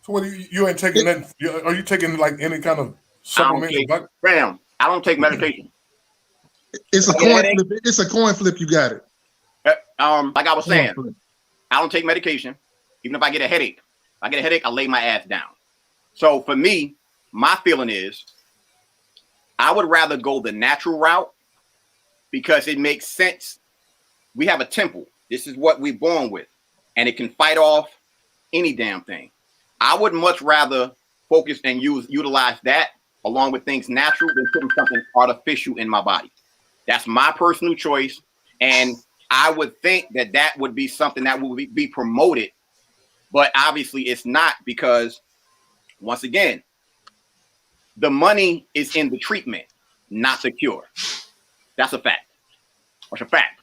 So what you ain't taking that? Are you taking like any kind of supplement? I don't take medication. It's a coin flip. It's a coin flip. You got it. Like I was saying, I don't take medication. Even if I get a headache, I lay my ass down. So for me, my feeling is I would rather go the natural route because it makes sense. We have a temple. This is what we're born with, and it can fight off any damn thing. I would much rather focus and utilize that along with things natural than putting something artificial in my body. That's my personal choice, and I would think that would be something that will be promoted, but obviously it's not because, once again, the money is in the treatment, not the cure. That's a fact. That's a fact.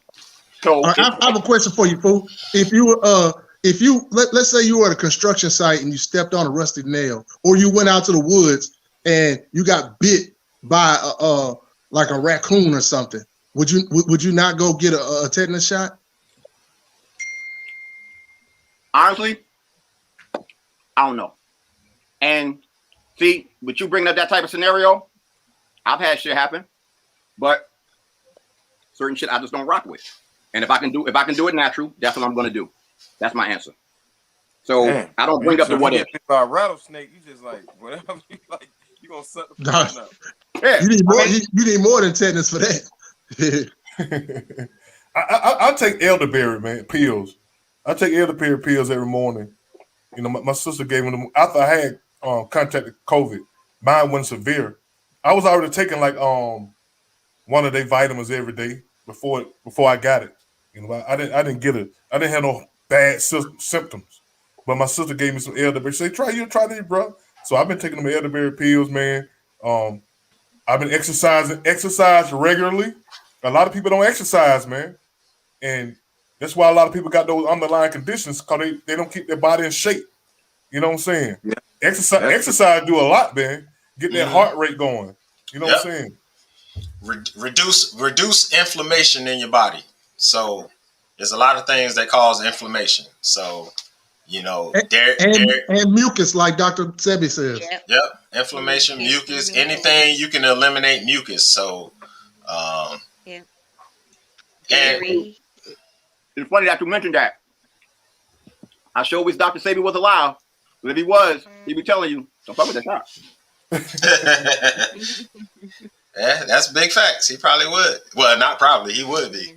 So I have a question for you, fool. If you let's say you were at a construction site and you stepped on a rusty nail, or you went out to the woods and you got bit by like a raccoon or something, would you not go get a tetanus shot? Honestly, I don't know. And see, with you bringing up that type of scenario, I've had shit happen, but certain shit I just don't rock with. And if I can do it natural, that's what I'm gonna do. That's my answer. So I don't bring up the what if. About rattlesnake, you just like whatever you like. You gonna suck the Nah. phone up. Yeah, You need more. I mean, You need more than tetanus for that. I take elderberry, man, pills. I take elderberry pills every morning. You know, my sister gave me them after I had contacted COVID. Mine wasn't severe. I was already taking like one of their vitamins every day before I got it. You know, I didn't get it. I didn't have no bad symptoms. But my sister gave me some elderberry. She said, try these, bro. So I've been taking them elderberry pills, man. I've been exercise regularly. A lot of people don't exercise, man. And that's why a lot of people got those underlying conditions because they don't keep their body in shape. You know what I'm saying? Yeah. Exercise do a lot, man. Get that heart rate going. You know what I'm saying? Reduce inflammation in your body. So there's a lot of things that cause inflammation. So, you know, and mucus, like Dr. Sebi says. Yep. Inflammation, mucus, anything you can eliminate mucus. So, yeah. And it's funny that you mentioned that. I sure wish Dr. Sebi was alive. But if he was, he'd be telling you, don't fuck with that shot. Yeah, that's big facts. He probably would. Well, not probably. He would be.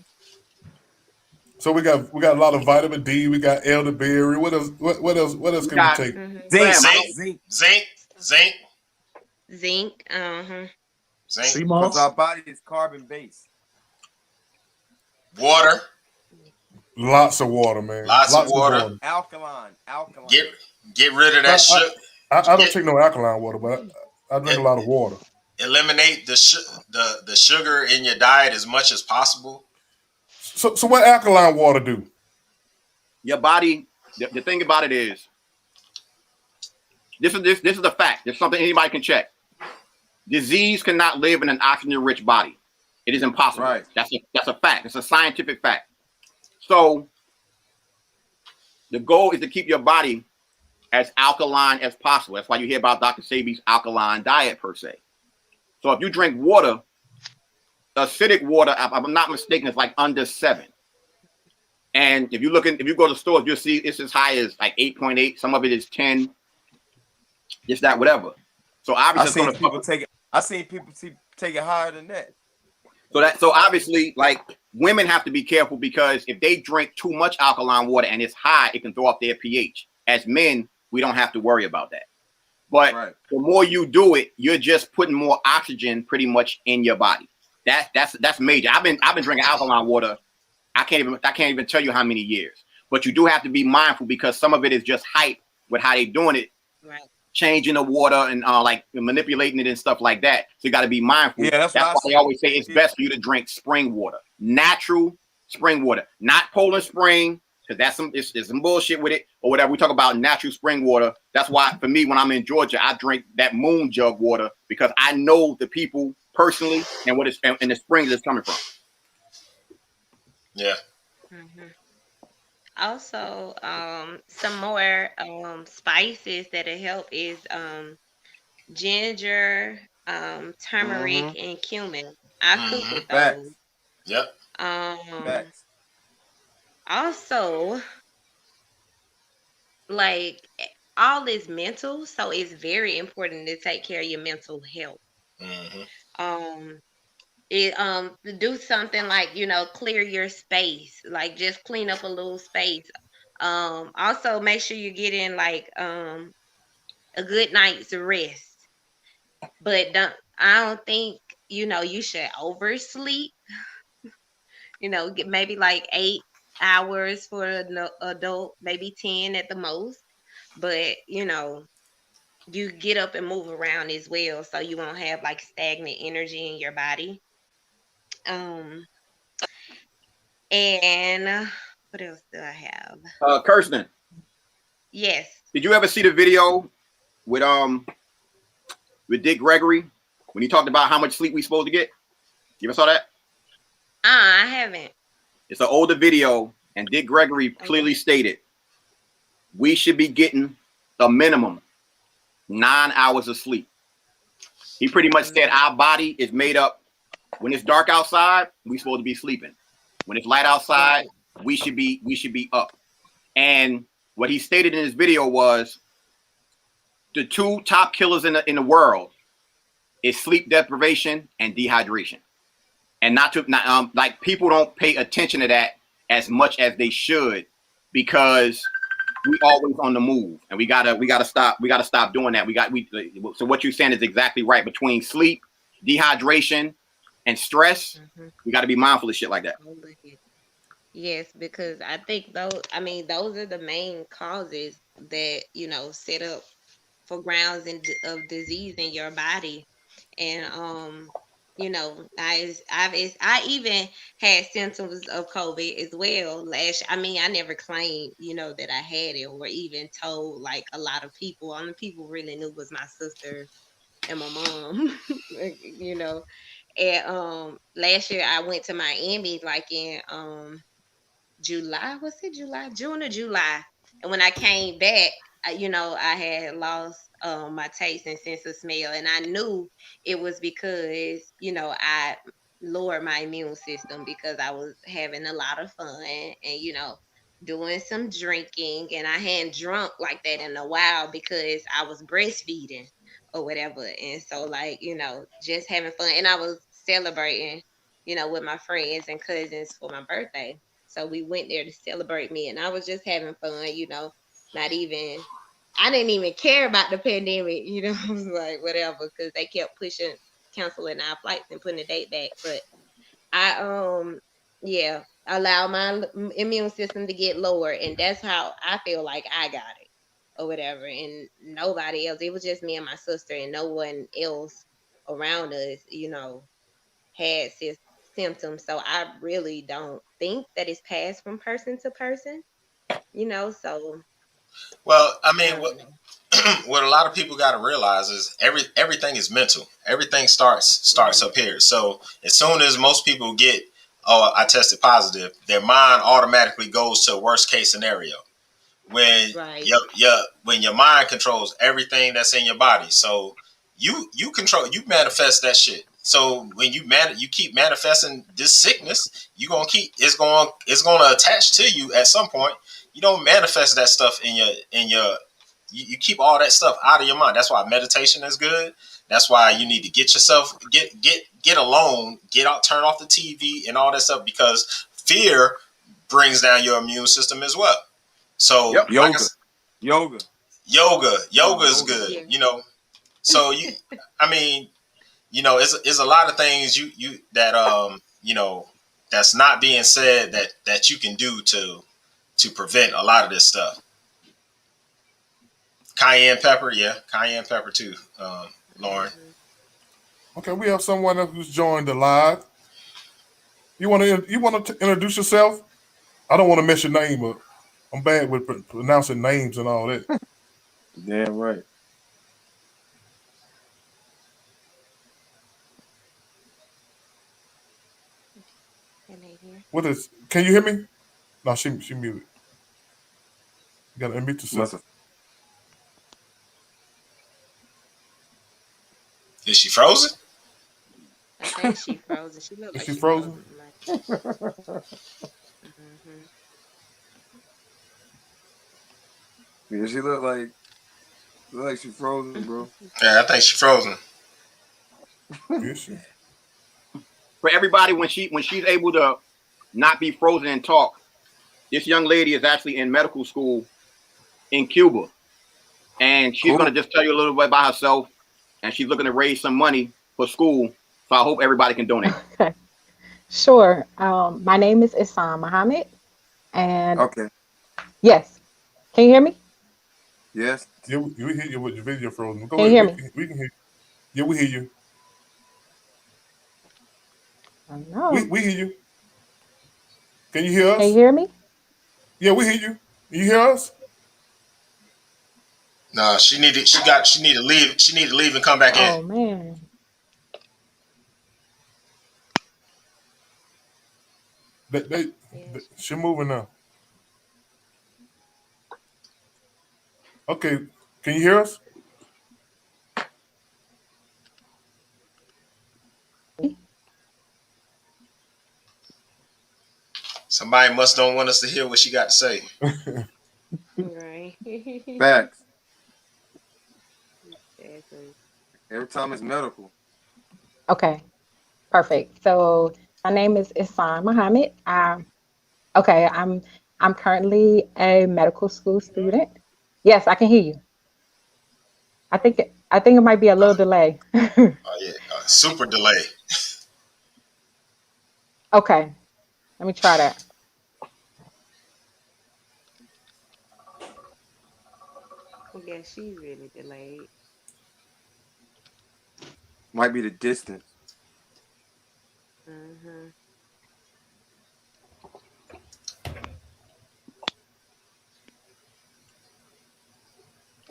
So we got a lot of vitamin D. We got elderberry. What else? What else can we take? Zinc. Zinc. Zinc. Because our body is carbon based. Water. Lots of water, man. Lots of water. Alkaline. Get rid of that sugar. I don't take no alkaline water, but I drink a lot of water. Eliminate the sugar in your diet as much as possible. So what alkaline water do? Your body. The thing about it is, this is a fact. It's something anybody can check. Disease cannot live in an oxygen-rich body. It is impossible. Right. That's a fact. It's a scientific fact. So the goal is to keep your body as alkaline as possible. That's why you hear about Dr. Sebi's alkaline diet per se. So if you drink water, acidic water, if I'm not mistaken, it's like under 7. And if you go to the stores, you'll see it's as high as like 8.8. Some of it is 10. Just that, whatever. So obviously, I've seen people take it higher than that. So obviously, like, women have to be careful because if they drink too much alkaline water and it's high, it can throw off their pH. As men, we don't have to worry about that. But the more you do it, you're just putting more oxygen pretty much in your body. That's major. I've been drinking alkaline water. I can't even tell you how many years. But you do have to be mindful because some of it is just hype with how they doing it. Right. Changing the water and like manipulating it and stuff like that. So you got to be mindful. Yeah, that's why they always say it's best for you to drink spring water, natural spring water, not Poland Spring, because there's some bullshit with it or whatever. We talk about natural spring water. That's why for me, when I'm in Georgia, I drink that moon jug water because I know the people personally and what it's and the springs it's coming from. Yeah. Mm-hmm. Also, some more spices that'll help is ginger, turmeric, and cumin. I cook with those. Yep. Also, like, all is mental, so it's very important to take care of your mental health. To do something like, clear your space, like just clean up a little space. Also make sure you get in like a good night's rest, but I don't think you should oversleep. Get maybe like 8 hours for an adult, maybe 10 at the most, but you get up and move around as well, so you won't have like stagnant energy in your body. And what else do I have? Kirsten. Yes. Did you ever see the video with Dick Gregory when he talked about how much sleep we supposed to get? You ever saw that? I haven't. It's an older video, and Dick Gregory clearly stated we should be getting a minimum 9 hours of sleep. He pretty much said our body is made up. When it's dark outside, we supposed to be sleeping. When it's light outside, we should be up. And what he stated in his video was the 2 top killers in the world is sleep deprivation and dehydration. And not like people don't pay attention to that as much as they should, because we always on the move, and we gotta stop doing that. So what you're saying is exactly right. Between sleep, dehydration, and stress, we got to be mindful of shit like that. Yes, because I think those are the main causes that, set up for grounds of disease in your body. And I even had symptoms of COVID as well I never claimed, that I had it, or even told like a lot of people. Only people really knew was my sister and my mom. And last year I went to Miami like in July. Was it July? June or July? And when I came back, I had lost my taste and sense of smell, and I knew it was because I lowered my immune system because I was having a lot of fun and doing some drinking, and I hadn't drunk like that in a while because I was breastfeeding or whatever, and so like just having fun, and I was celebrating with my friends and cousins for my birthday. So we went there to celebrate me, and I was just having fun, not even, I didn't even care about the pandemic, I was like, whatever, because they kept canceling our flights and putting the date back. But I, yeah, allow my immune system to get lower, and that's how I feel like I got it or whatever. And nobody else, it was just me and my sister, and no one else around us, had symptoms. So I really don't think that it's passed from person to person, so Well, I I mean, don't know. what a lot of people got to realize is everything is mental. Everything starts up here. So as soon as most people get, oh, I tested positive, their mind automatically goes to a worst case scenario. When Right. when your mind controls everything that's in your body, so you manifest that shit. So when you keep manifesting this sickness, it's gonna attach to you at some point. You don't manifest that stuff in your you keep all that stuff out of your mind. That's why meditation is good. That's why you need to get yourself get alone, get out, turn off the TV and all that stuff, because fear brings down your immune system as well. So Yep. like Yoga. yoga is good. Yeah. So I mean, it's a lot of things you that that's not being said that you can do to prevent a lot of this stuff. Cayenne pepper, yeah, cayenne pepper too, Lauren. Okay, we have someone else who's joined the live. You want to introduce yourself? I don't want to mess your name up. I'm bad with pronouncing names and all that. Damn right. Can they hear? What is? Can you hear me? No, she muted. You gotta unmute yourself. Is she frozen? I think she frozen. She looked Is like she she frozen? Mm-hmm. Yeah, she look like she frozen, bro. Yeah, I think she frozen. Is she? For everybody, when she's able to not be frozen and talk, this young lady is actually in medical school in Cuba, and she's Cool. going to just tell you a little bit about herself, and she's looking to raise some money for school. So I hope everybody can donate. Okay, sure. My name is Isam Muhammad, and Okay. yes, can you hear me? Yes. Yeah, we hear you with your video frozen. Go Can you ahead. hear me? We can hear you. Yeah, we hear you. I don't know. We hear you. Can you hear Can you us? hear me? Yeah, we hear you. You hear us? No, she need to leave. She need to leave and come back in. Oh man. She moving now. Okay, can you hear us? Somebody must don't want us to hear what she got to say. Right. Facts. Exactly. Every time it's medical. Okay, perfect. So my name is Isan Muhammad. Okay, I'm currently a medical school student. Yes, I can hear you. I think it might be a little delay. Yeah, super delay. Okay, let me try that. Yeah, she's really delayed. Might be the distance. Mm-hmm.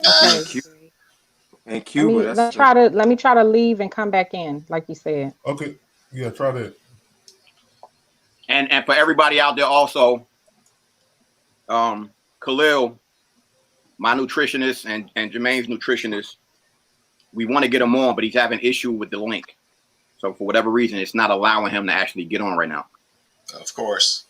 Okay, In let Cuba, me that's let me try to leave and come back in, like you said. Okay. Yeah, try that. And for everybody out there also, Khalil, my nutritionist and Jermaine's nutritionist, we want to get him on, but he's having issue with the link. So for whatever reason, it's not allowing him to actually get on right now. Of course.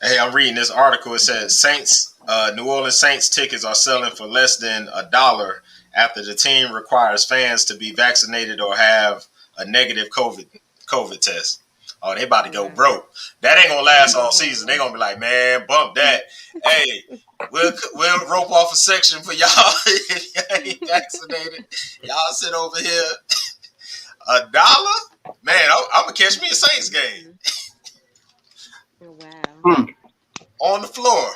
Hey, I'm reading this article. It says New Orleans Saints tickets are selling for less than $1 after the team requires fans to be vaccinated or have a negative COVID test. Oh, they about to go broke. That ain't gonna last all season. They gonna be like, man, bump that. Hey, we'll rope off a section for y'all if y'all ain't vaccinated. Y'all sit over here. $1? Man, I'm gonna catch me a Saints game. Oh, wow. On the floor.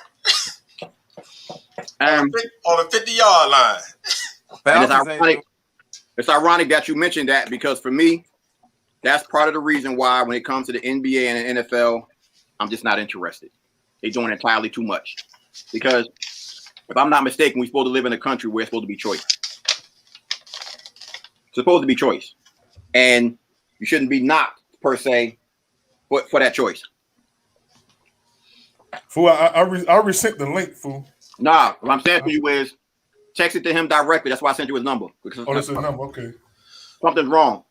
On the 50-yard line. And it's ironic that you mentioned that, because for me, that's part of the reason why when it comes to the NBA and the NFL, I'm just not interested. They're doing entirely too much. Because if I'm not mistaken, we're supposed to live in a country where it's supposed to be choice. It's supposed to be choice. And you shouldn't be knocked, per se, for that choice. Fool, I resent the link, fool. Nah, what I'm saying to you is text it to him directly. That's why I sent you his number. Because that's his number, okay. Something's wrong.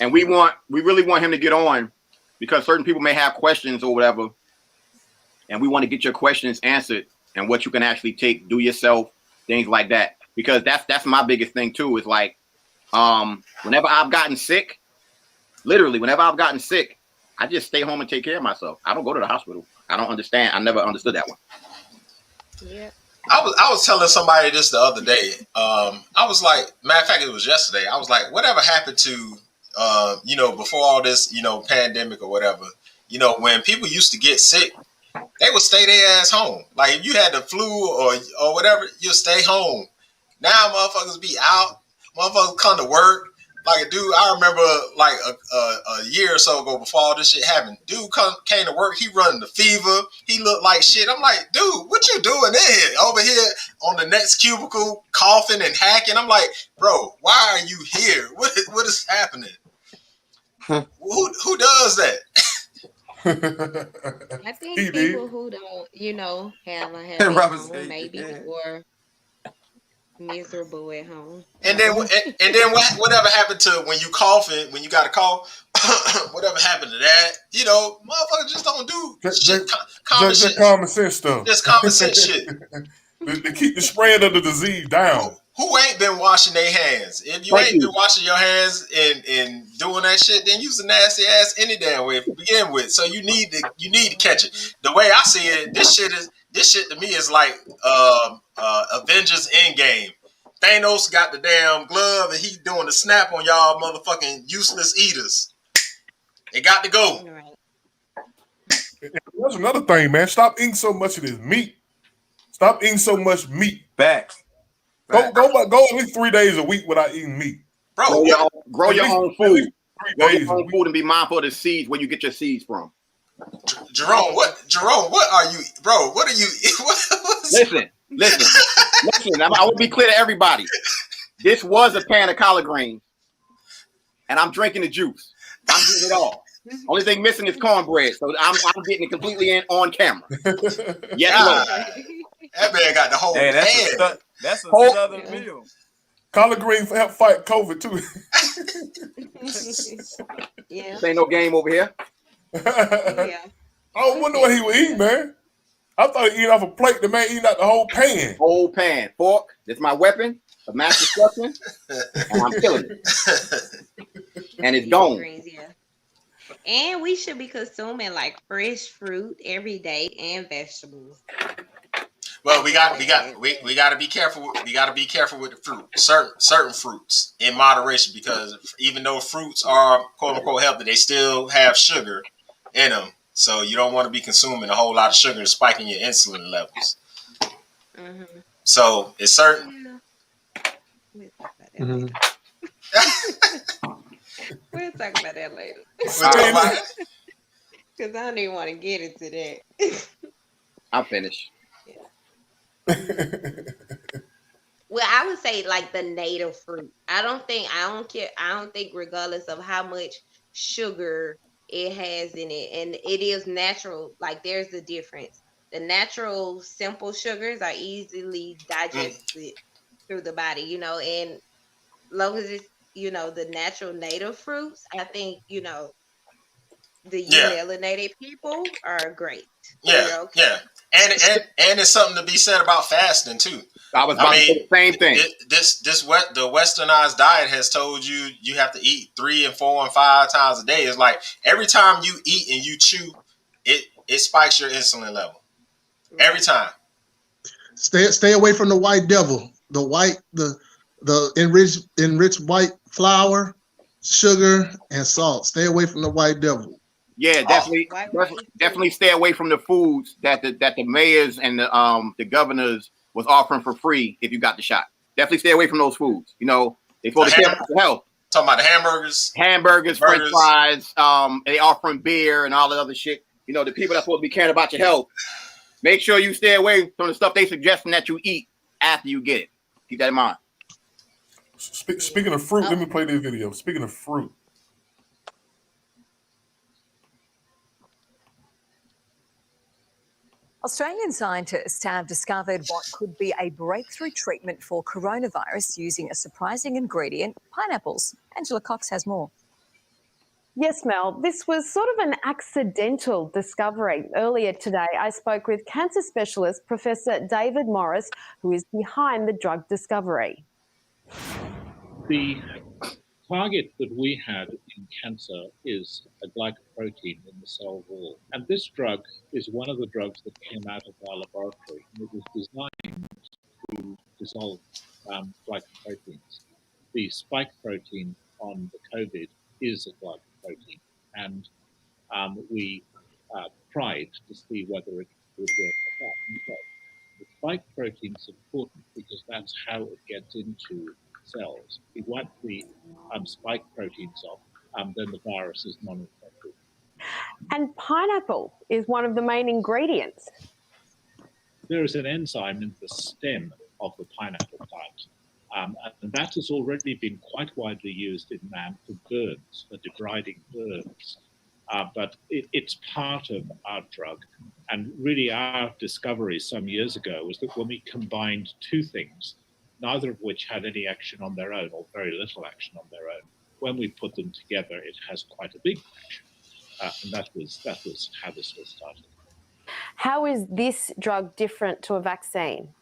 And we really want him to get on, because certain people may have questions or whatever, and we want to get your questions answered and what you can actually take, do yourself, things like that. Because that's my biggest thing too, is like, whenever I've gotten sick, literally, whenever I've gotten sick, I just stay home and take care of myself. I don't go to the hospital. I don't understand. I never understood that one. Yeah. I was telling somebody this the other day. I was like, matter of fact, it was yesterday. I was like, whatever happened to, before all this, pandemic or whatever, when people used to get sick, they would stay their ass home. Like if you had the flu or whatever, you'll stay home. Now motherfuckers be out. Motherfuckers come to work. Like a dude, I remember like a year or so ago before all this shit happened. Dude came to work. He running the fever. He looked like shit. I'm like, dude, what you doing in here? Over here on the next cubicle, coughing and hacking. I'm like, bro, why are you here? What is happening? Who does that? I think people who don't, have a happy home, maybe, or miserable at home. And then whatever happened to when you coughing, when you got a cough, whatever happened to that? Motherfuckers just don't do common sense stuff. Just common sense shit. To keep the spread of the disease down. Who ain't been washing their hands? If you ain't been washing your hands and doing that shit, then you's a nasty ass any damn way to begin with. So you need to catch it. The way I see it, this shit to me is like Avengers Endgame. Thanos got the damn glove and he doing the snap on y'all motherfucking useless eaters. It got to go. That's another thing, man. Stop eating so much of this meat. Stop eating so much meat. Facts. Go at least 3 days a week without eating meat. Bro, grow your own food. Grow your own food and be mindful of the seeds, where you get your seeds from. Jerome, what are you, bro? What are you? Listen. I will be clear to everybody. This was a pan of collard greens, and I'm drinking the juice. I'm getting it all. Only thing missing is cornbread, so I'm getting it completely on camera. Yes, Lord. That man got the whole pan. That's a southern meal. Collard greens help fight COVID too. Yeah. This ain't no game over here. Yeah. I wonder what he would eat, man. I thought he eat off a plate. The man eating out the whole pan. Whole pan. Fork. That's my weapon. of mass destruction, and I'm killing it. And it's gone. Greens, yeah. And we should be consuming like fresh fruit every day and vegetables. Well, we got to be careful. We got to be careful with the fruit. Certain fruits in moderation, because even though fruits are quote unquote healthy, they still have sugar in them. So you don't want to be consuming a whole lot of sugar and spiking your insulin levels. Mm-hmm. So it's certain. We'll talk about that later. We'll talk about that later. Because I don't even want to get into that. I'm finished. Well, I would say like the native fruit. I don't think regardless of how much sugar it has in it, and it is natural, like there's a difference. The natural simple sugars are easily digested through the body, and long as it's, the natural native fruits, I think, the melanated people are great. Yeah, okay. Yeah. And it's something to be said about fasting too. I mean, say the same thing. The westernized diet has told you have to eat 3 and 4 and 5 times a day. It's like every time you eat and you chew, it spikes your insulin level. Every time. Stay away from the white devil. The enriched white flour, sugar, and salt. Stay away from the white devil. Yeah, definitely stay away from the foods that the mayors and the governors was offering for free if you got the shot. Definitely stay away from those foods. They supposed to care about your health. Talking about the hamburgers, French fries. They offering beer and all that other shit. The people that's supposed to be caring about your health. Make sure you stay away from the stuff they suggesting that you eat after you get it. Keep that in mind. Speaking of fruit, let me play this video. Speaking of fruit. Australian scientists have discovered what could be a breakthrough treatment for coronavirus using a surprising ingredient, pineapples. Angela Cox has more. Yes, Mel, this was sort of an accidental discovery. Earlier today, I spoke with cancer specialist Professor David Morris, who is behind the drug discovery. The target that we had in cancer is a glycoprotein in the cell wall. And this drug is one of the drugs that came out of our laboratory. And it was designed to dissolve glycoproteins. The spike protein on the COVID is a glycoprotein. And we tried to see whether it would work or not. The spike protein is important because that's how it gets into cells. If you wipe the spike proteins off, then the virus is non-infected. And pineapple is one of the main ingredients. There is an enzyme in the stem of the pineapple plant, and that has already been quite widely used in man for burns, for debriding burns. But it's part of our drug. And really our discovery some years ago was that when we combined two things, neither of which had any action on their own, or very little action on their own, when we put them together, it has quite a big action. And that was how this was started. How is this drug different to a vaccine?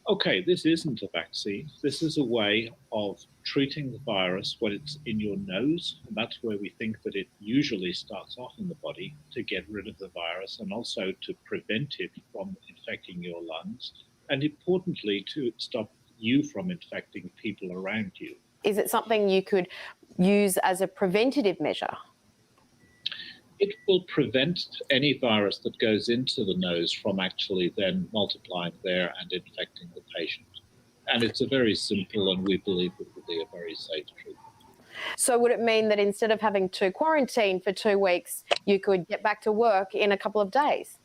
Okay, this isn't a vaccine. This is a way of treating the virus when it's in your nose. And that's where we think that it usually starts off in the body, to get rid of the virus and also to prevent it from infecting your lungs. And importantly, to stop you from infecting people around you. Is it something you could use as a preventative measure? It will prevent any virus that goes into the nose from actually then multiplying there and infecting the patient. And it's a very simple, and we believe it will be a very safe treatment. So would it mean that instead of having to quarantine for 2 weeks, you could get back to work in a couple of days?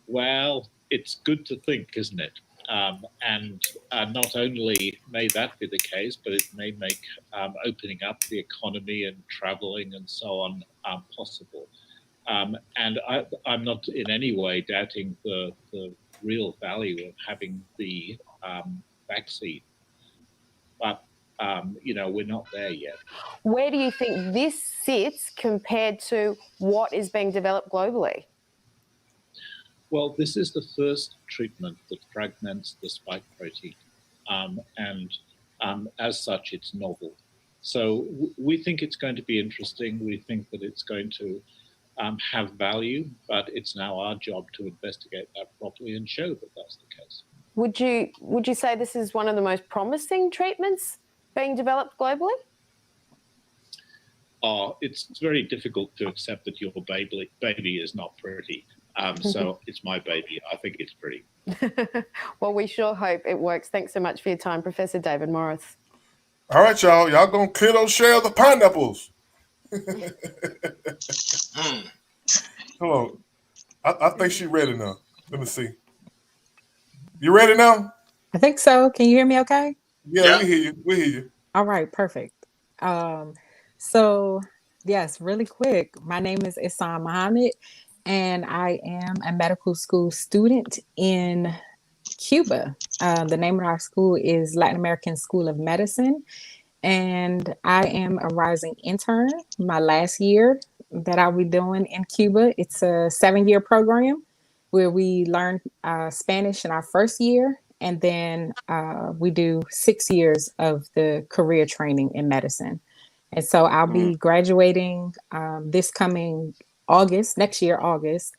Well, it's good to think, isn't it? And not only may that be the case, but it may make opening up the economy and traveling and so on possible. And I'm not in any way doubting the real value of having the vaccine. But, we're not there yet. Where do you think this sits compared to what is being developed globally? Well, this is the first treatment that fragments the spike protein. and as such, it's novel. So we think it's going to be interesting. We think that it's going to have value, but it's now our job to investigate that properly and show that that's the case. Would you say this is one of the most promising treatments being developed globally? It's very difficult to accept that your baby is not pretty. So it's my baby. I think it's pretty. Well, we sure hope it works. Thanks so much for your time, Professor David Morris. All right, y'all. Y'all gonna clear those shells of pineapples. Hold on. I think she's ready now. Let me see. You ready now? I think so. Can you hear me okay? Yeah, we hear you. We hear you. All right, perfect. So yes, really quick. My name is Ihsan Muhammad, and I am a medical school student in Cuba. The name of our school is Latin American School of Medicine, and I am a rising intern. My last year that I'll be doing in Cuba, it's a 7-year program where we learn Spanish in our first year, and then we do 6 years of the career training in medicine. And so I'll be graduating this coming August, next year, August,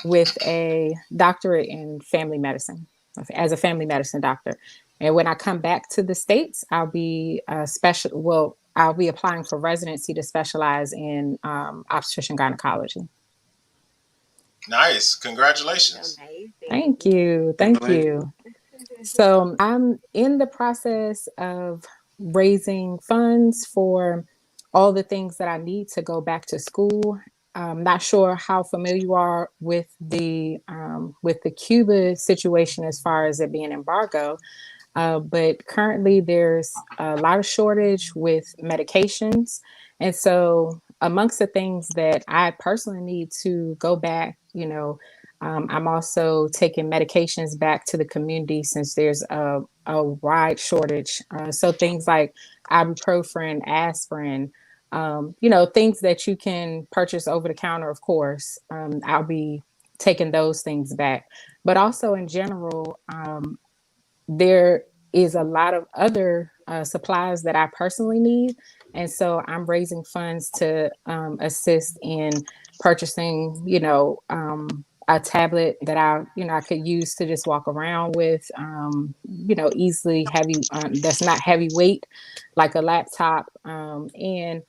with a doctorate in family medicine, as a family medicine doctor. And when I come back to the States, I'll be I'll be applying for residency to specialize in obstetrician gynecology. Nice. Congratulations. Thank you. Thank you. So I'm in the process of raising funds for all the things that I need to go back to school. I'm not sure how familiar you are with the Cuba situation as far as it being embargo, but currently there's a lot of shortage with medications. And so amongst the things that I personally need to go back, I'm also taking medications back to the community since there's a wide shortage. So things like ibuprofen, aspirin, things that you can purchase over the counter, of course. I'll be taking those things back. But also in general, there is a lot of other supplies that I personally need. And so I'm raising funds to assist in purchasing, a tablet that I could use to just walk around with, easily heavy, that's not heavyweight, like a laptop. And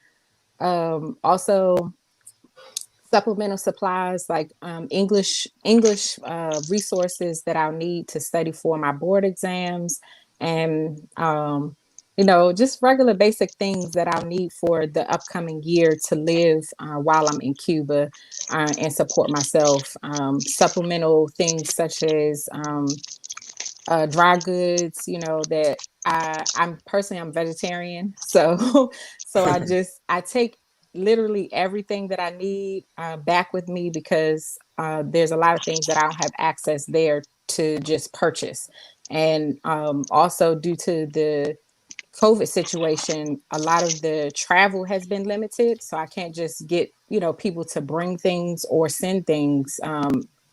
also supplemental supplies like English resources that I'll need to study for my board exams, and just regular basic things that I'll need for the upcoming year to live while I'm in Cuba and support myself. Supplemental things such as dry goods, that I'm vegetarian, so I take literally everything that I need back with me because there's a lot of things that I don't have access there to just purchase. And also due to the COVID situation, a lot of the travel has been limited. So I can't just get, people to bring things or send things.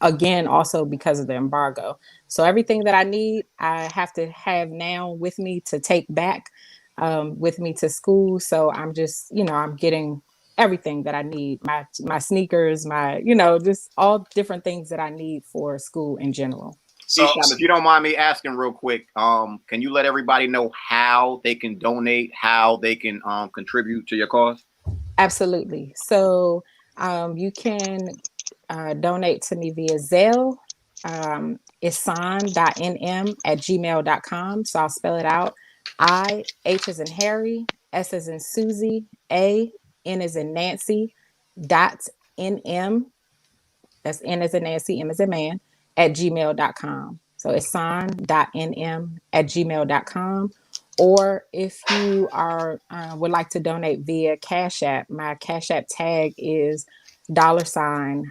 Again, also because of the embargo. So everything that I need, I have to have now with me to take back with me to school. So I'm just, I'm getting everything that I need, my sneakers, just all different things that I need for school in general. So if you don't mind me asking real quick, can you let everybody know how they can donate, how they can contribute to your cause? Absolutely. So you can donate to me via Zelle, ihsan.nm@gmail.com. So I'll spell it out. I, H as in Harry, S as in Susie, A, N as in Nancy, .nm, that's N as in Nancy, M as in man, @gmail.com. So ihsan.nm@gmail.com. Or if you would like to donate via Cash App, my Cash App tag is $IHSAN,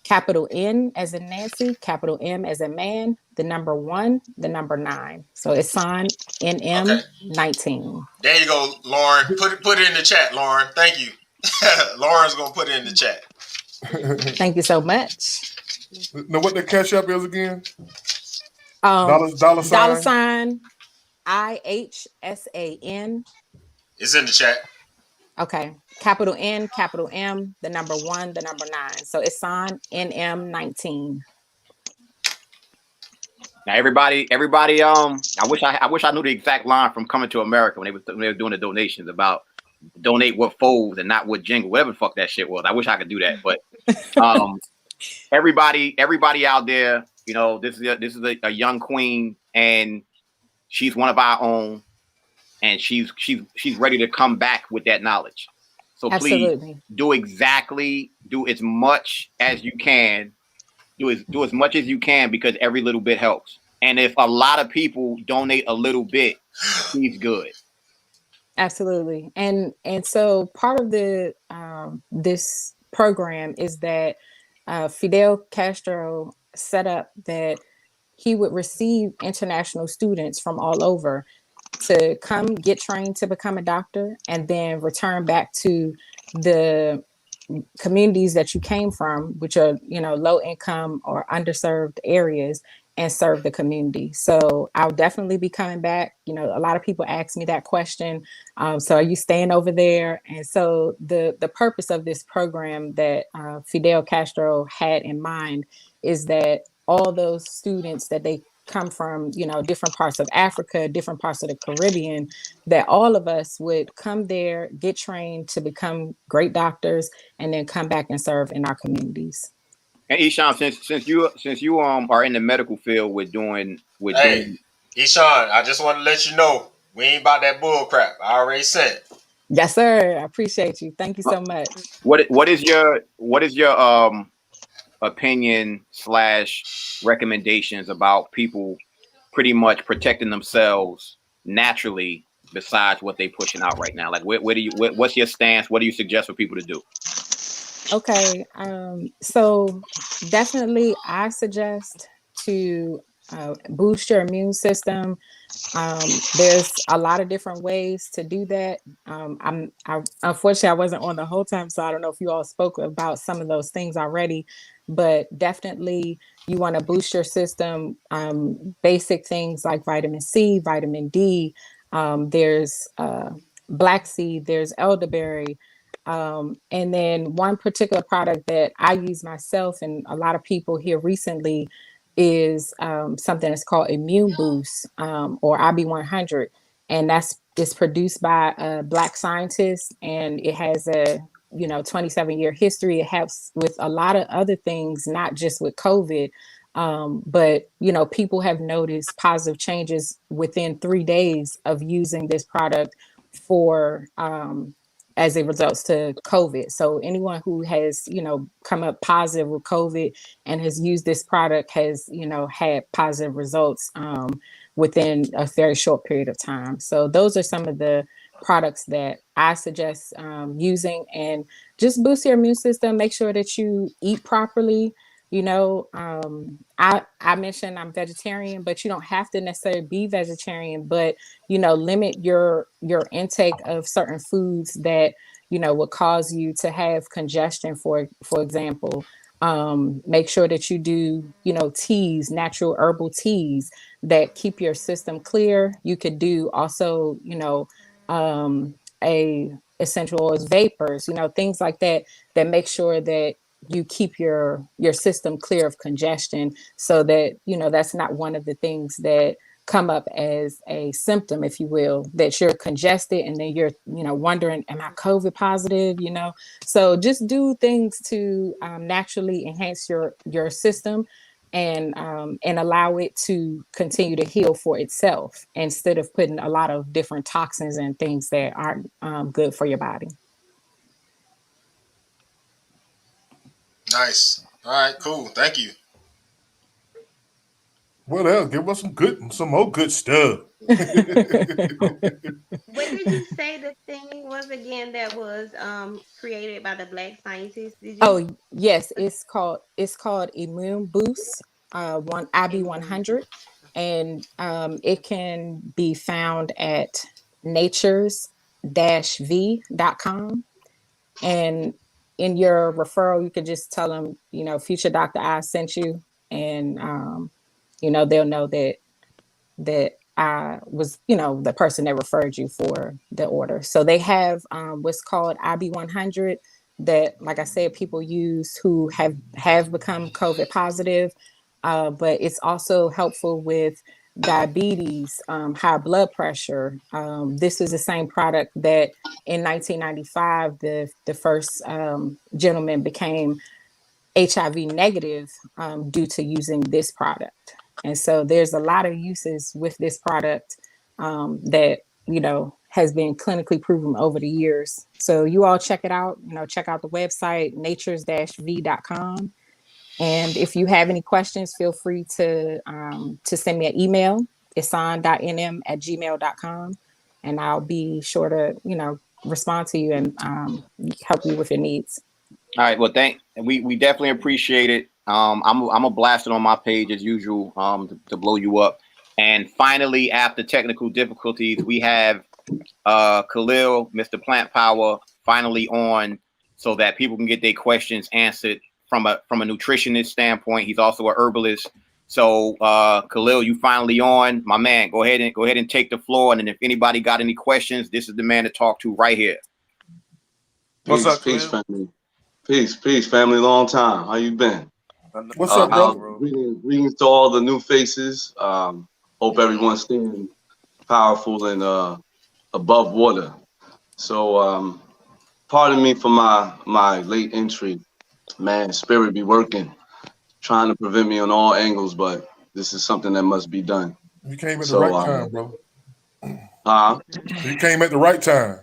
capital N as in Nancy, capital M as in man, the number 1, the number 9. So it's Ihsan NM 19. There you go, Lauren. Put it in the chat, Lauren. Thank you. Lauren's gonna put it in the chat. Thank you so much. Now what the Cash App is again? Dollar sign. $sign IHSAN. It's in the chat. Okay. Capital N, capital M, the number 1, the number 9. So it's on NM19. Now everybody, I wish I knew the exact line from Coming to America when they were doing the donations about donate with folds and not with jingle, whatever the fuck that shit was. I wish I could do that, but everybody out there, you know, this is a young queen, and she's one of our own, and she's ready to come back with that knowledge. So Absolutely. please do as much as you can. Do as much as you can, because every little bit helps. And if a lot of people donate a little bit, he's good. Absolutely. And so part of the this program is that Fidel Castro set up that he would receive international students from all over to come get trained to become a doctor, and then return back to the communities that you came from, which are, you know, low income or underserved areas, and serve the community. So I'll definitely be coming back. You know, a lot of people ask me that question. So are you staying over there? And so the purpose of this program that Fidel Castro had in mind is that all those students that they come from, you know, different parts of Africa, different parts of the Caribbean, that all of us would come there, get trained to become great doctors, and then come back and serve in our communities. And Ishan, since you are in the medical field Ishan, I just want to let you know we ain't about that bull crap. I already said. Yes, sir. I appreciate you. Thank you so much. What is your opinion / recommendations about people pretty much protecting themselves naturally besides what they pushing out right now? Like what's your stance? What do you suggest for people to do? Okay. So definitely I suggest to boost your immune system. There's a lot of different ways to do that. Unfortunately, I wasn't on the whole time, so I don't know if you all spoke about some of those things already, but definitely you want to boost your system. Basic things like vitamin C, vitamin D. There's black seed, there's elderberry. And then one particular product that I use myself and a lot of people here recently is something that's called Immune Boost, or IB100, and it's produced by a Black scientist, and it has a 27-year history. It helps with a lot of other things, not just with COVID, but people have noticed positive changes within 3 days of using this product for as it results to COVID. So anyone who has, come up positive with COVID and has used this product has, had positive results within a very short period of time. So those are some of the products that I suggest using, and just boost your immune system. Make sure that you eat properly. I mentioned I'm vegetarian, but you don't have to necessarily be vegetarian, but limit your intake of certain foods that would cause you to have congestion, for example. Make sure that you do teas, natural herbal teas that keep your system clear. You could do also a essential oils, vapors, things like that make sure that you keep your system clear of congestion, so that that's not one of the things that come up as a symptom, if you will, that you're congested and then you're wondering, am I COVID positive? So just do things to naturally enhance your system and allow it to continue to heal for itself, instead of putting a lot of different toxins and things that aren't good for your body. Nice. All right, cool. Thank you. What else? Give us some more good stuff. What did you say the thing was again that was created by the Black scientists? Oh yes, it's called Immune Boost, one IB100, and it can be found at natures-v.com. And in your referral, you could just tell them, Future Dr. I sent you, and they'll know that I was, the person that referred you for the order. So they have what's called IB100 that, like I said, people use who have become COVID positive, but it's also helpful with diabetes, high blood pressure. This is the same product that in 1995, the first gentleman became HIV negative due to using this product. And so there's a lot of uses with this product that, has been clinically proven over the years. So you all check it out, check out the website, natures-v.com. And if you have any questions, feel free to send me an email, isan.nm@gmail.com. And I'll be sure to, respond to you and help you with your needs. All right. Well, we definitely appreciate it. I'm gonna blast it on my page as usual to blow you up. And finally, after technical difficulties, we have Khalil, Mr. Plant Power, finally on so that people can get their questions answered from a nutritionist standpoint. He's also a herbalist. So Khalil, you finally on, my man. Go ahead and take the floor. And then if anybody got any questions, this is the man to talk to right here. What's up, peace, family? Peace, family. Long time. How you been? What's up, bro? Greetings to all the new faces. Hope everyone's staying powerful and above water. So, pardon me for my late entry. Man, spirit be working, trying to prevent me on all angles, but this is something that must be done. You came at the right time, bro. You came at the right time.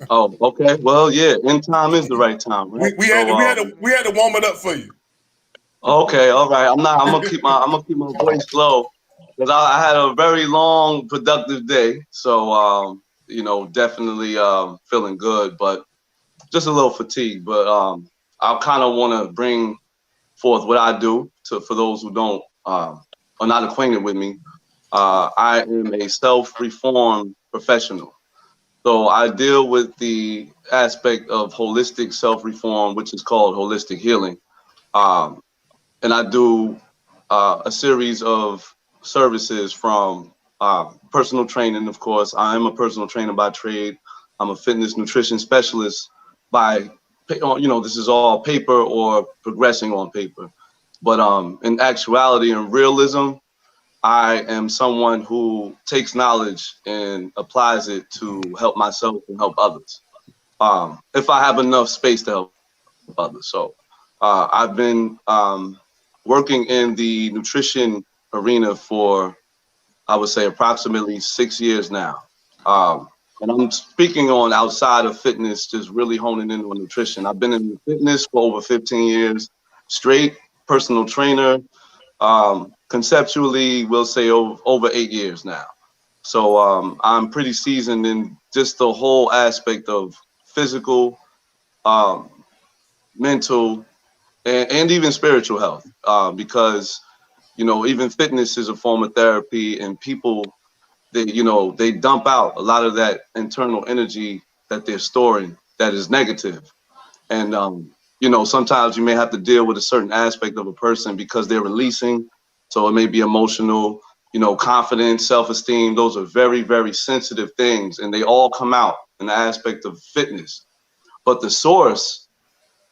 Oh, okay. Well, yeah. End time is the right time, right? We had to warm it up for you. Okay, all right. I'm gonna keep my voice low because I had a very long, productive day. So definitely feeling good, but just a little fatigued. But I kind of want to bring forth what I do for those who don't are not acquainted with me. I am a self-reform professional. So I deal with the aspect of holistic self-reform, which is called holistic healing. And I do a series of services from personal training, of course. I am a personal trainer by trade. I'm a fitness nutrition specialist by, this is all paper or progressing on paper. But in actuality and realism, I am someone who takes knowledge and applies it to help myself and help others. If I have enough space to help others. So I've been working in the nutrition arena for, I would say, approximately 6 years now. And I'm speaking on outside of fitness, just really honing in on nutrition. I've been in fitness for over 15 years, straight personal trainer. Conceptually, we'll say over 8 years now. So I'm pretty seasoned in just the whole aspect of physical, mental, and even spiritual health, because even fitness is a form of therapy, and people they dump out a lot of that internal energy that they're storing that is negative. And sometimes you may have to deal with a certain aspect of a person because they're releasing. So it may be emotional, confidence, self-esteem. Those are very, very sensitive things, and they all come out in the aspect of fitness. But the source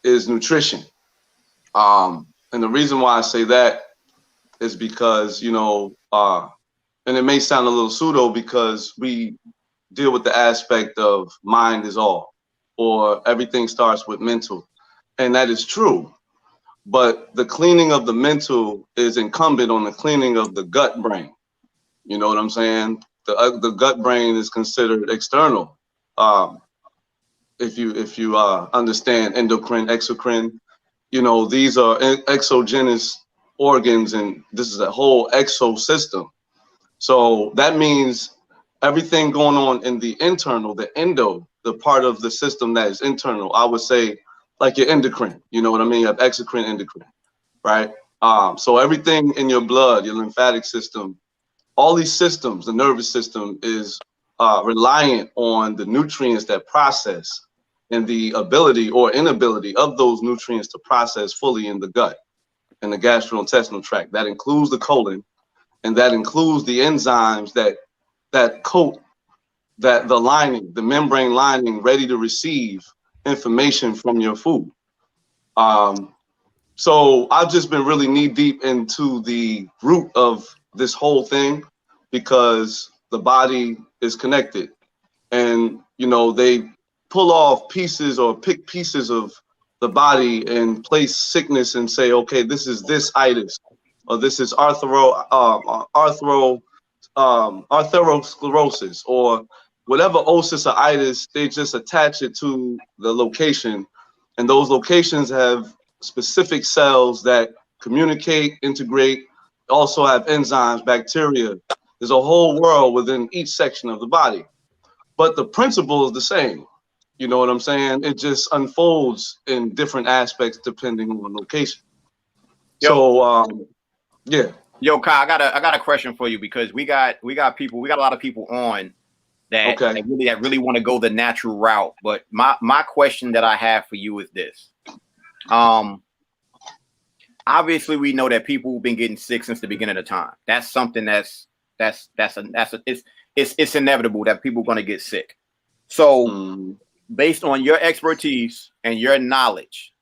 is nutrition. And the reason why I say that is because, and it may sound a little pseudo because we deal with the aspect of mind is all, or everything starts with mental. And that is true. But the cleaning of the mental is incumbent on the cleaning of the gut brain. You know what I'm saying? The gut brain is considered external. If you understand endocrine, exocrine, these are exogenous organs, and this is a whole exosystem. So that means everything going on in the internal, the endo, the part of the system that is internal, I would say, like your endocrine, you know what I mean? You have exocrine, endocrine, right? So everything in your blood, your lymphatic system, all these systems, the nervous system is reliant on the nutrients that process and the ability or inability of those nutrients to process fully in the gut and the gastrointestinal tract. That includes the colon, and that includes the enzymes that coat the lining, the membrane lining, ready to receive information from your food. So I've just been really knee deep into the root of this whole thing, because the body is connected, and they pull off pieces or pick pieces of the body and place sickness and say, okay, this is this itis, or this is arteriosclerosis, or whatever osis or itis. They just attach it to the location, and those locations have specific cells that communicate, integrate, also have enzymes, bacteria. There's a whole world within each section of the body, but the principle is the same. You know what I'm saying? It just unfolds in different aspects depending on the location. Yeah. Yo, Kai, I got a question for you, because we got a lot of people on that really want to go the natural route. But my question that I have for you is this. Obviously we know that people have been getting sick since the beginning of time. That's something it's inevitable that people are going to get sick. So based on your expertise and your knowledge,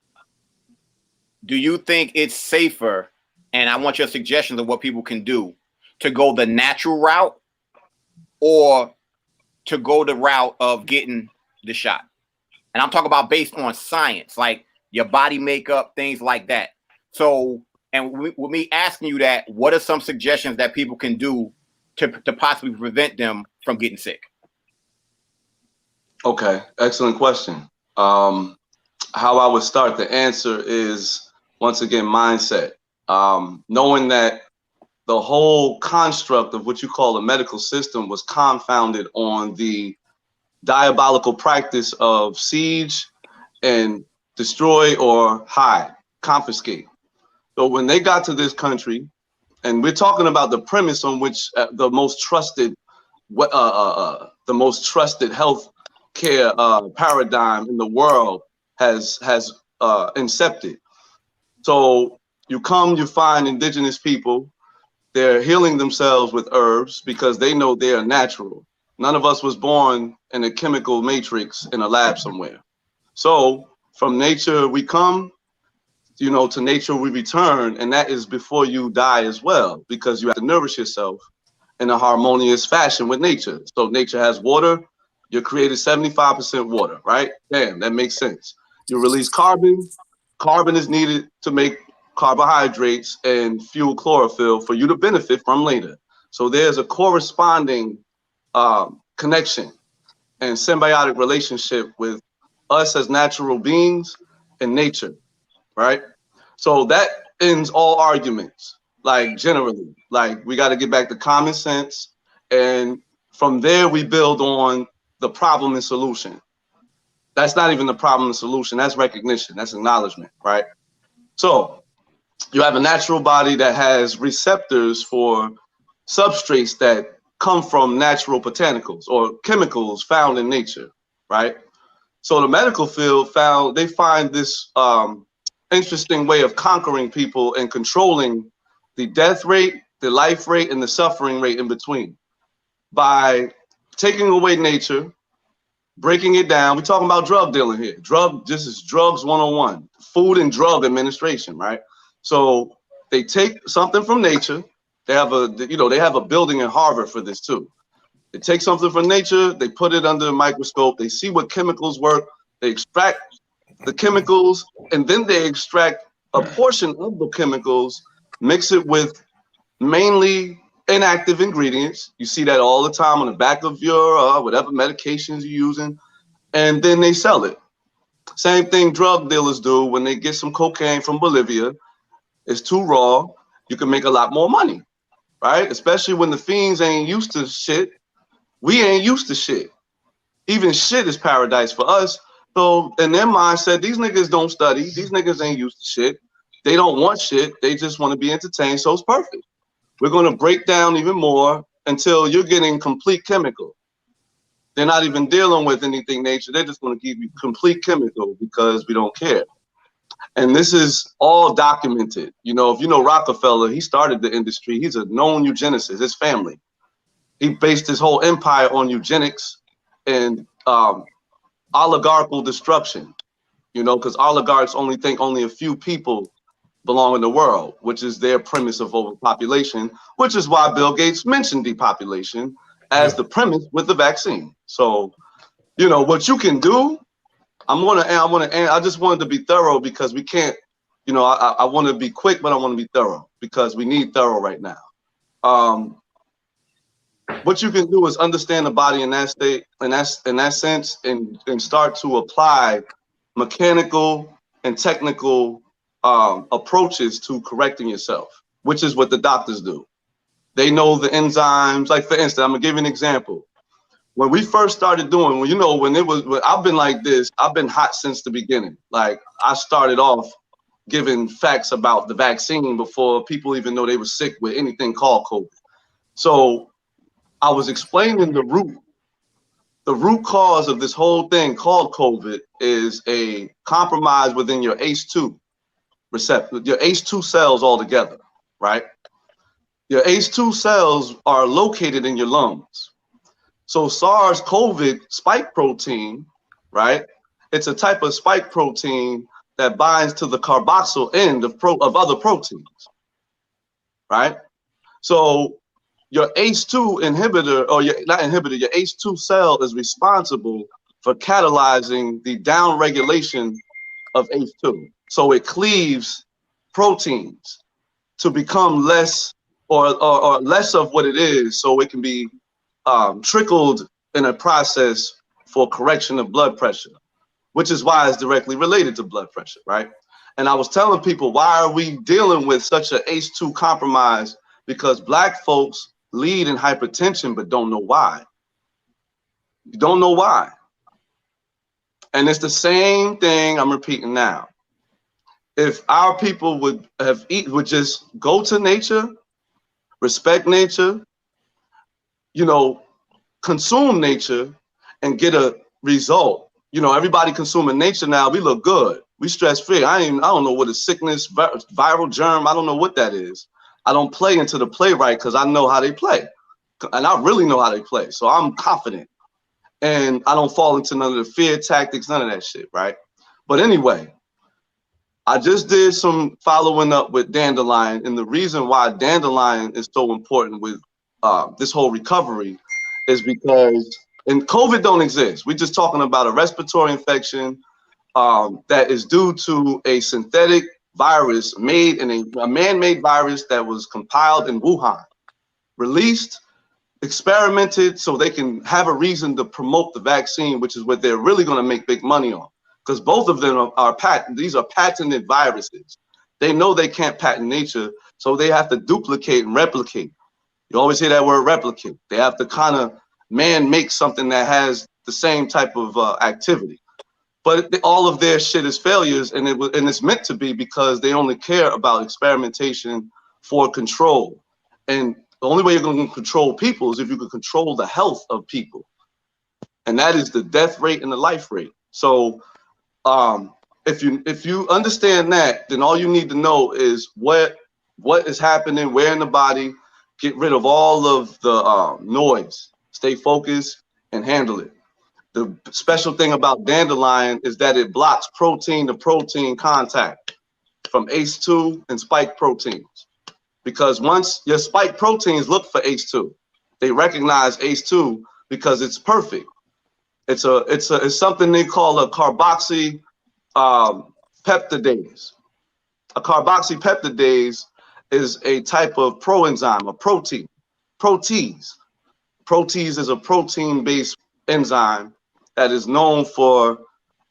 do you think it's safer, and I want your suggestions of what people can do, to go the natural route or to go the route of getting the shot? And I'm talking about based on science, like your body makeup, things like that. So, and with me asking you that, what are some suggestions that people can do to possibly prevent them from getting sick? Okay, excellent question. How I would start the answer is, once again, mindset. Knowing that the whole construct of what you call the medical system was confounded on the diabolical practice of siege and destroy or hide, confiscate. So when they got to this country, and we're talking about the premise on which the most trusted health care paradigm in the world has incepted. So you find indigenous people, they're healing themselves with herbs because they know they are natural. None of us was born in a chemical matrix in a lab somewhere. So from nature we come, to nature we return, and that is before you die as well, because you have to nourish yourself in a harmonious fashion with nature. So nature has water, you're created 75% water, right? Damn, that makes sense. You release carbon. Carbon is needed to make carbohydrates and fuel chlorophyll for you to benefit from later. So there's a corresponding connection and symbiotic relationship with us as natural beings and nature, right? So that ends all arguments, like generally. Like, we got to get back to common sense, and from there we build on the problem and solution. That's not even the problem and solution, that's recognition, that's acknowledgement, right? So you have a natural body that has receptors for substrates that come from natural botanicals or chemicals found in nature, right? So the medical field they find this interesting way of conquering people and controlling the death rate, the life rate, and the suffering rate in between by taking away nature, breaking it down. We're talking about drug dealing here. This is drugs 101, food and drug administration, right? So they take something from nature. They have a building in Harvard for this too. They take something from nature, they put it under a microscope, they see what chemicals work, they extract the chemicals, and then they extract a portion of the chemicals, mix it with mainly inactive ingredients. You see that all the time on the back of your whatever medications you're using, and then they sell it. Same thing drug dealers do when they get some cocaine from Bolivia. It's too raw. You can make a lot more money, right? Especially when the fiends ain't used to shit. We ain't used to shit. Even shit is paradise for us. So in their mindset, these niggas don't study. These niggas ain't used to shit. They don't want shit. They just want to be entertained. So it's perfect. We're going to break down even more until you're getting complete chemical. They're not even dealing with anything nature. They're just going to give you complete chemical because we don't care. And this is all documented. You know, if you know Rockefeller, he started the industry. He's a known eugenicist, his family. He based his whole empire on eugenics and oligarchical destruction, you know, because oligarchs only think only a few people belong in the world, which is their premise of overpopulation, which is why Bill Gates mentioned depopulation as the premise with the vaccine. So, you know, what you can do, I just wanted to be thorough because we can't, you know, I want to be quick, but I want to be thorough because we need thorough right now. What you can do is understand the body in that state, in that sense, and start to apply mechanical and technical approaches to correcting yourself, which is what the doctors do. They know the enzymes. Like, for instance, I'm gonna give you an example. When we first started doing, when I've been like this, I've been hot since the beginning. Like, I started off giving facts about the vaccine before people even know they were sick with anything called COVID. So I was explaining the root cause of this whole thing called COVID is a compromise within your ACE2 receptor, your ACE2 cells altogether, right? Your ACE2 cells are located in your lungs. So SARS-CoV spike protein, right? It's a type of spike protein that binds to the carboxyl end of other proteins, right? So your ACE2 inhibitor, or your ACE2 cell is responsible for catalyzing the downregulation of ACE2. So it cleaves proteins to become less or less of what it is, so it can be trickled in a process for correction of blood pressure, which is why it's directly related to blood pressure, right? And I was telling people, why are we dealing with such an ACE2 compromise? Because Black folks lead in hypertension, but don't know why. You don't know why. And it's the same thing I'm repeating now. If our people would just go to nature, respect nature, you know, consume nature and get a result. You know, everybody consuming nature now, we look good. We stress free. I don't know what a sickness, viral germ, I don't know what that is. I don't play into the play right because I know how they play. And I really know how they play. So I'm confident. And I don't fall into none of the fear tactics, none of that shit, right? But anyway, I just did some following up with Dandelion. And the reason why Dandelion is so important with this whole recovery is because, and COVID don't exist. We're just talking about a respiratory infection that is due to a synthetic virus made in a man-made virus that was compiled in Wuhan, released, experimented so they can have a reason to promote the vaccine, which is what they're really going to make big money on, because both of them are patent. These are patented viruses. They know they can't patent nature, so they have to duplicate and replicate. You always hear that word replicate. They have to kind of make something that has the same type of activity. But all of their shit is failures, and it's meant to be because they only care about experimentation for control. And the only way you're going to control people is if you can control the health of people. And that is the death rate and the life rate. So if you understand that, then all you need to know is what is happening, where in the body, get rid of all of the noise, stay focused, and handle it. The special thing about Dandelion is that it blocks protein to protein contact from ACE2 and spike proteins. Because once your spike proteins look for ACE2, they recognize ACE2 because it's perfect. It's something they call a carboxy peptidase. A carboxy peptidase is a type of proenzyme, a protein. Protease. Protease is a protein-based enzyme that is known for,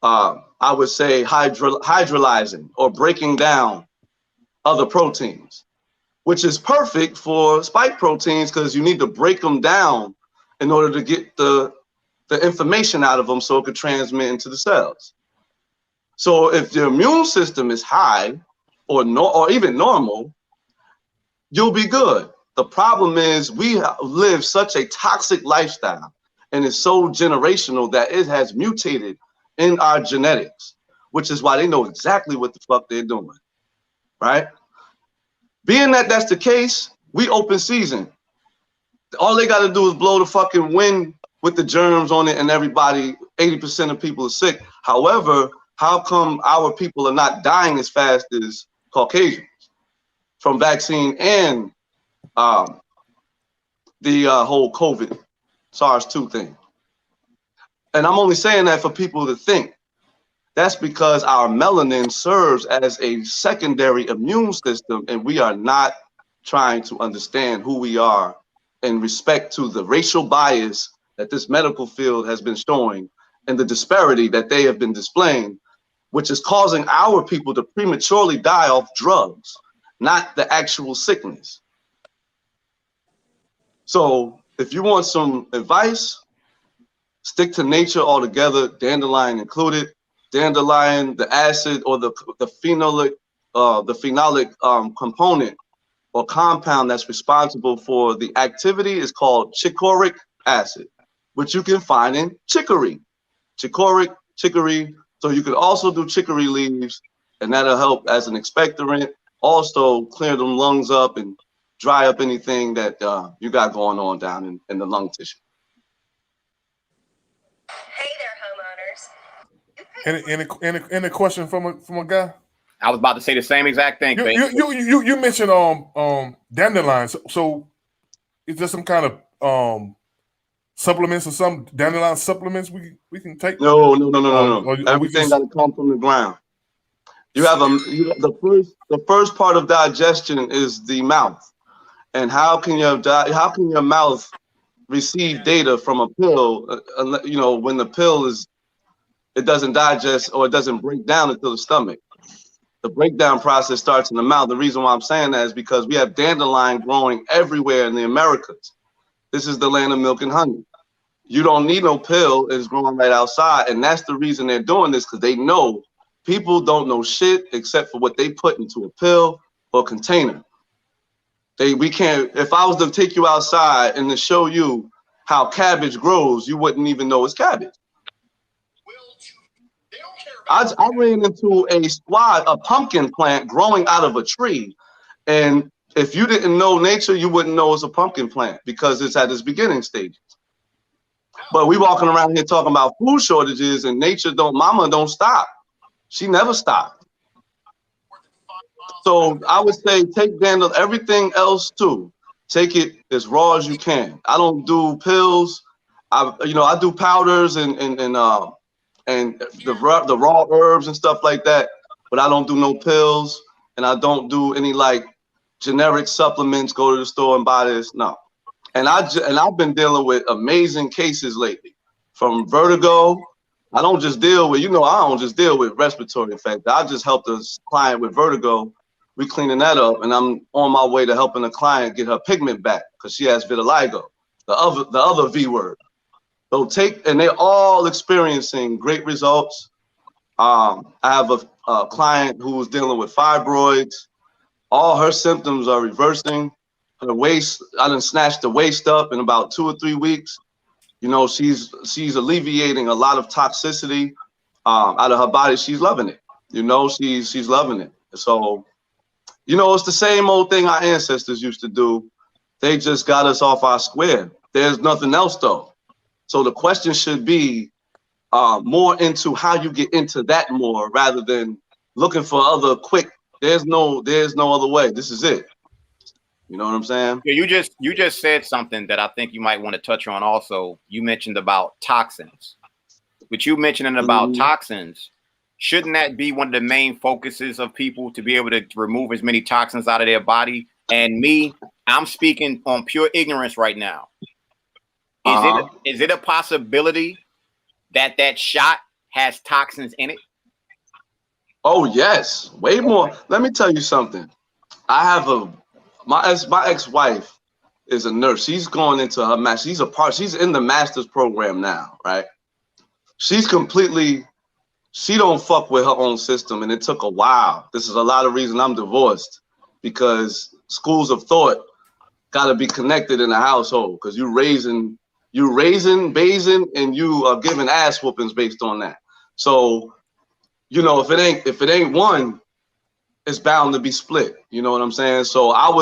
I would say, hydrolyzing or breaking down other proteins, which is perfect for spike proteins because you need to break them down in order to get the information out of them so it could transmit into the cells. So if your immune system is high or even normal, you'll be good. The problem is we live such a toxic lifestyle and it's so generational that it has mutated in our genetics, which is why they know exactly what the fuck they're doing, right? Being that that's the case, we open season. All they got to do is blow the fucking wind with the germs on it, and everybody, 80% of people are sick. However, how come our people are not dying as fast as Caucasians from vaccine and the whole COVID SARS-2 thing? And I'm only saying that for people to think. That's because our melanin serves as a secondary immune system, and we are not trying to understand who we are in respect to the racial bias that this medical field has been showing and the disparity that they have been displaying, which is causing our people to prematurely die off drugs, not the actual sickness. So if you want some advice, stick to nature altogether, dandelion included. Dandelion, the acid or the phenolic component or compound that's responsible for the activity is called chicoraic acid, which you can find in chicory. Chicory. So you could also do chicory leaves, and that'll help as an expectorant. Also clear them lungs up and dry up anything that you got going on down in the lung tissue. Hey there, homeowners. Any question from a guy? I was about to say the same exact thing. You mentioned dandelions. So is there some kind of supplements or some dandelion supplements we can take? No. Everything got to come from the ground. The first part of digestion is the mouth, and how can your mouth receive data from a pill? When the pill it doesn't digest or it doesn't break down until the stomach. The breakdown process starts in the mouth. The reason why I'm saying that is because we have dandelion growing everywhere in the Americas. This is the land of milk and honey. You don't need no pill. It's growing right outside. And that's the reason they're doing this, because they know people don't know shit except for what they put into a pill or container. If I was to take you outside and to show you how cabbage grows, you wouldn't even know it's cabbage. I ran into a pumpkin plant growing out of a tree. And if you didn't know nature, you wouldn't know it's a pumpkin plant because it's at its beginning stages. But we walking around here talking about food shortages, and mama don't stop. She never stopped. So I would say take everything else too. Take it as raw as you can. I don't do pills. I do powders and the raw herbs and stuff like that, but I don't do no pills, and I don't do any generic supplements. Go to the store and buy this. No, and I've been dealing with amazing cases lately, from vertigo. I don't just deal with respiratory infection. I just helped a client with vertigo. We cleaning that up, and I'm on my way to helping a client get her pigment back because she has vitiligo, the other V word. So and they're all experiencing great results. I have a client who's dealing with fibroids. All her symptoms are reversing. Her waist, I done snatched the waist up in about 2 or 3 weeks. She's alleviating a lot of toxicity out of her body. She's loving it. She's loving it. So, it's the same old thing our ancestors used to do. They just got us off our square. There's nothing else though. So the question should be more into how you get into that more rather than looking for other quick. There's no other way. This is it. You know what I'm saying? Yeah, you just said something that I think you might want to touch on also. You mentioned about toxins. But you mentioning about toxins, shouldn't that be one of the main focuses of people to be able to remove as many toxins out of their body? And I'm speaking on pure ignorance right now. Is it a possibility that shot has toxins in it? Oh yes, way more. Let me tell you something. I have my ex-wife is a nurse. She's going into her master. She's in the master's program now, right? She don't fuck with her own system, and it took a while. This is a lot of reason I'm divorced, because schools of thought got to be connected in the household, because you raising, basing, and you are giving ass whoopings based on that. So you know, if it ain't one, it's bound to be split. You know what I'm saying? So I'm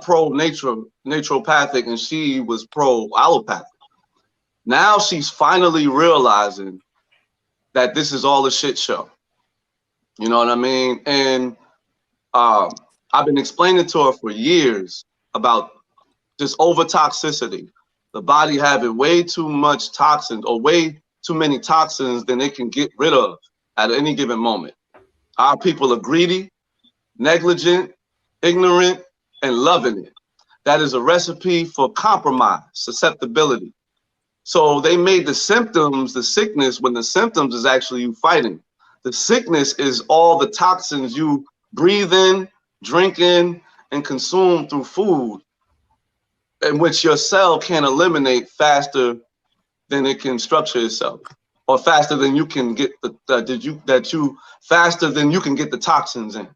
pro naturopathic, and she was pro allopathic. Now she's finally realizing that this is all a shit show. You know what I mean? And I've been explaining to her for years about just over toxicity, the body having way too much toxins or way too many toxins than it can get rid of at any given moment. Our people are greedy, negligent, ignorant, and loving it. That is a recipe for compromise, susceptibility. So they made the symptoms the sickness when the symptoms is actually you fighting. The sickness is all the toxins you breathe in, drink in, and consume through food, in which your cell can eliminate faster than it can structure itself, or faster than you can get faster than you can get the toxins in.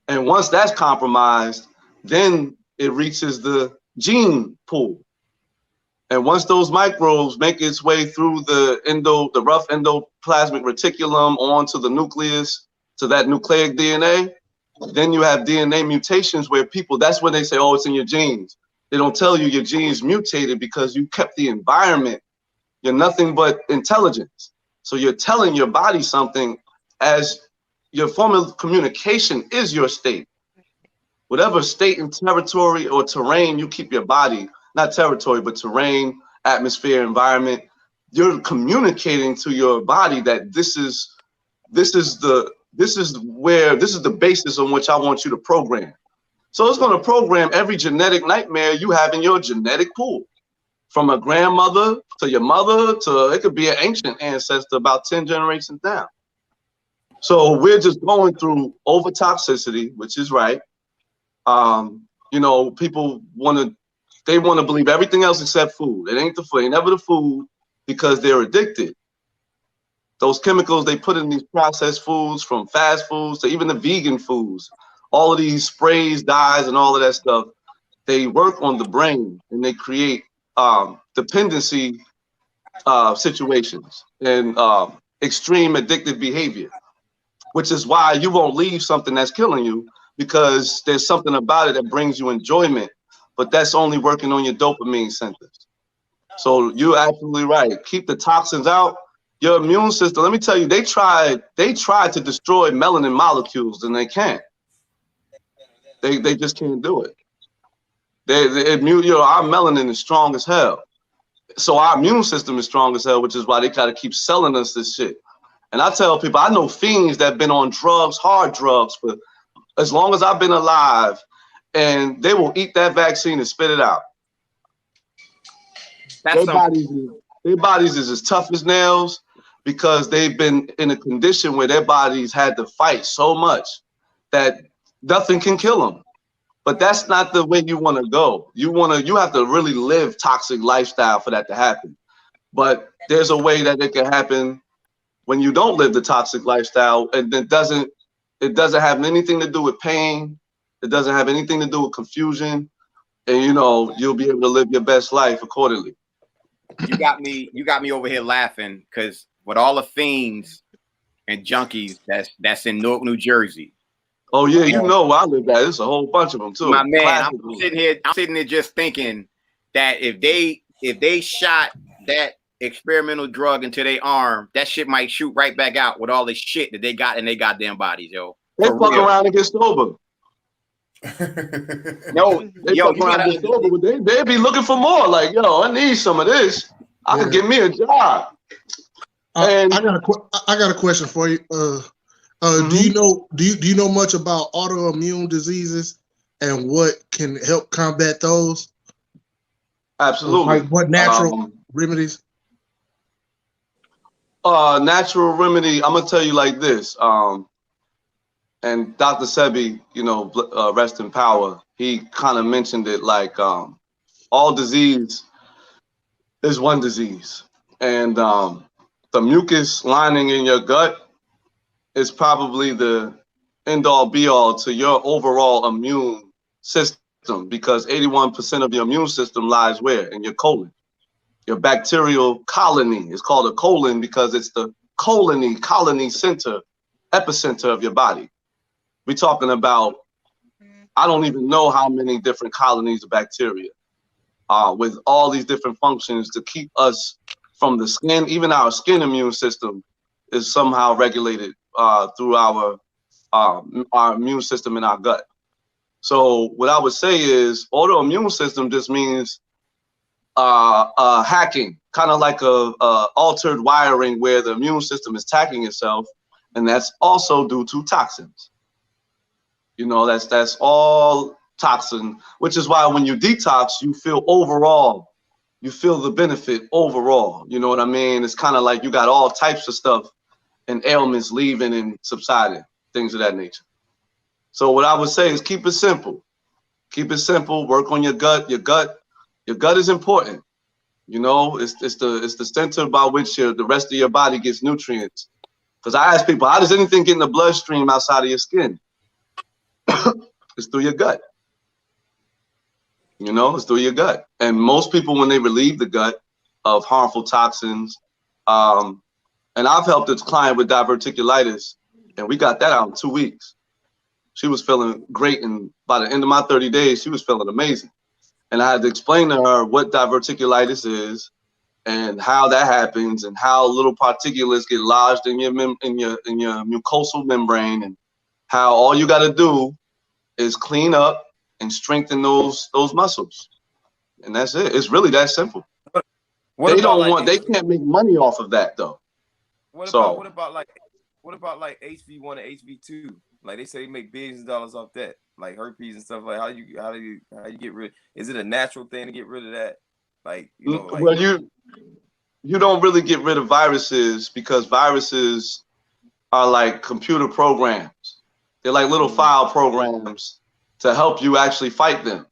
And once that's compromised, then it reaches the gene pool. And once those microbes make its way through the rough endoplasmic reticulum onto the nucleus, to that nucleic DNA, then you have DNA mutations where that's when they say, oh, it's in your genes. They don't tell you your genes mutated because you kept the environment. You're nothing but intelligence. So you're telling your body something, as your form of communication is your state. Whatever state and territory or terrain you keep your body, not territory, but terrain, atmosphere, environment, you're communicating to your body that this is the basis on which I want you to program. So it's going to program every genetic nightmare you have in your genetic pool, from a grandmother to your mother to it could be an ancient ancestor about 10 generations down. So we're just going through over toxicity, which is right. You know, people want to believe everything else except food. It ain't the food, ain't never the food, because they're addicted. Those chemicals they put in these processed foods, from fast foods to even the vegan foods, all of these sprays, dyes, and all of that stuff, they work on the brain and they create dependency situations and extreme addictive behavior, which is why you won't leave something that's killing you, because there's something about it that brings you enjoyment, but that's only working on your dopamine centers. So you're absolutely right. Keep the toxins out. Your immune system, let me tell you, they tried to destroy melanin molecules, and they can't. They just can't do it. Our melanin is strong as hell. So our immune system is strong as hell, which is why they gotta keep selling us this shit. And I tell people, I know fiends that have been on drugs, hard drugs, for as long as I've been alive, and they will eat that vaccine and spit it out. Their bodies is as tough as nails, because they've been in a condition where their bodies had to fight so much that nothing can kill them. But that's not the way you want to go. You have to really live toxic lifestyle for that to happen. But there's a way that it can happen when you don't live the toxic lifestyle, and it doesn't have anything to do with pain. It doesn't have anything to do with confusion, and you'll be able to live your best life accordingly. You got me over here laughing, because with all the fiends and junkies that's in Newark, New Jersey. Oh yeah, where I live at. There's a whole bunch of them too. My man, I'm sitting here just thinking that if they shot that experimental drug into their arm, that shit might shoot right back out with all the shit that they got in their goddamn bodies, yo. They fuck around and get sober. They be looking for more. Like, I need some of this. I could get me a job. I got a question for you. Do you know much about autoimmune diseases and what can help combat those? Absolutely. Like what natural remedies? Natural remedy. I'm gonna tell you like this. And Dr. Sebi, rest in power. He kind of mentioned it like all disease is one disease, and the mucus lining in your gut is probably the end-all be-all to your overall immune system, because 81% of your immune system lies where? In your colon. Your bacterial colony is called a colon because it's the colony center, epicenter of your body. We're talking about, I don't even know how many different colonies of bacteria with all these different functions to keep us from the skin. Even our skin immune system is somehow regulated through our immune system in our gut. So what I would say is autoimmune system just means hacking, kind of like a altered wiring where the immune system is attacking itself, and that's also due to toxins. You know, that's all toxin, which is why when you detox, you feel the benefit overall. You know what I mean? It's kind of like you got all types of stuff and ailments leaving and subsiding, things of that nature. So what I would say is keep it simple. Keep it simple. Work on your gut. Your gut is important. You know, it's the center by which the rest of your body gets nutrients. Because I ask people, how does anything get in the bloodstream outside of your skin? It's through your gut. You know, it's through your gut. And most people, when they relieve the gut of harmful toxins, and I've helped this client with diverticulitis, and we got that out in 2 weeks. She was feeling great, and by the end of my 30 days, she was feeling amazing. And I had to explain to her what diverticulitis is and how that happens and how little particulates get lodged in your mucosal membrane, and how all you got to do is clean up and strengthen those muscles. And that's it. It's really that simple. They can't make money off of that though. What about like HV1 and HV2? Like they say they make billions of dollars off that, like herpes and stuff. Like how do you get rid? Is it a natural thing to get rid of that? Like, you know, like, well, you don't really get rid of viruses, because viruses are like computer programs. They're like little file programs to help you actually fight them.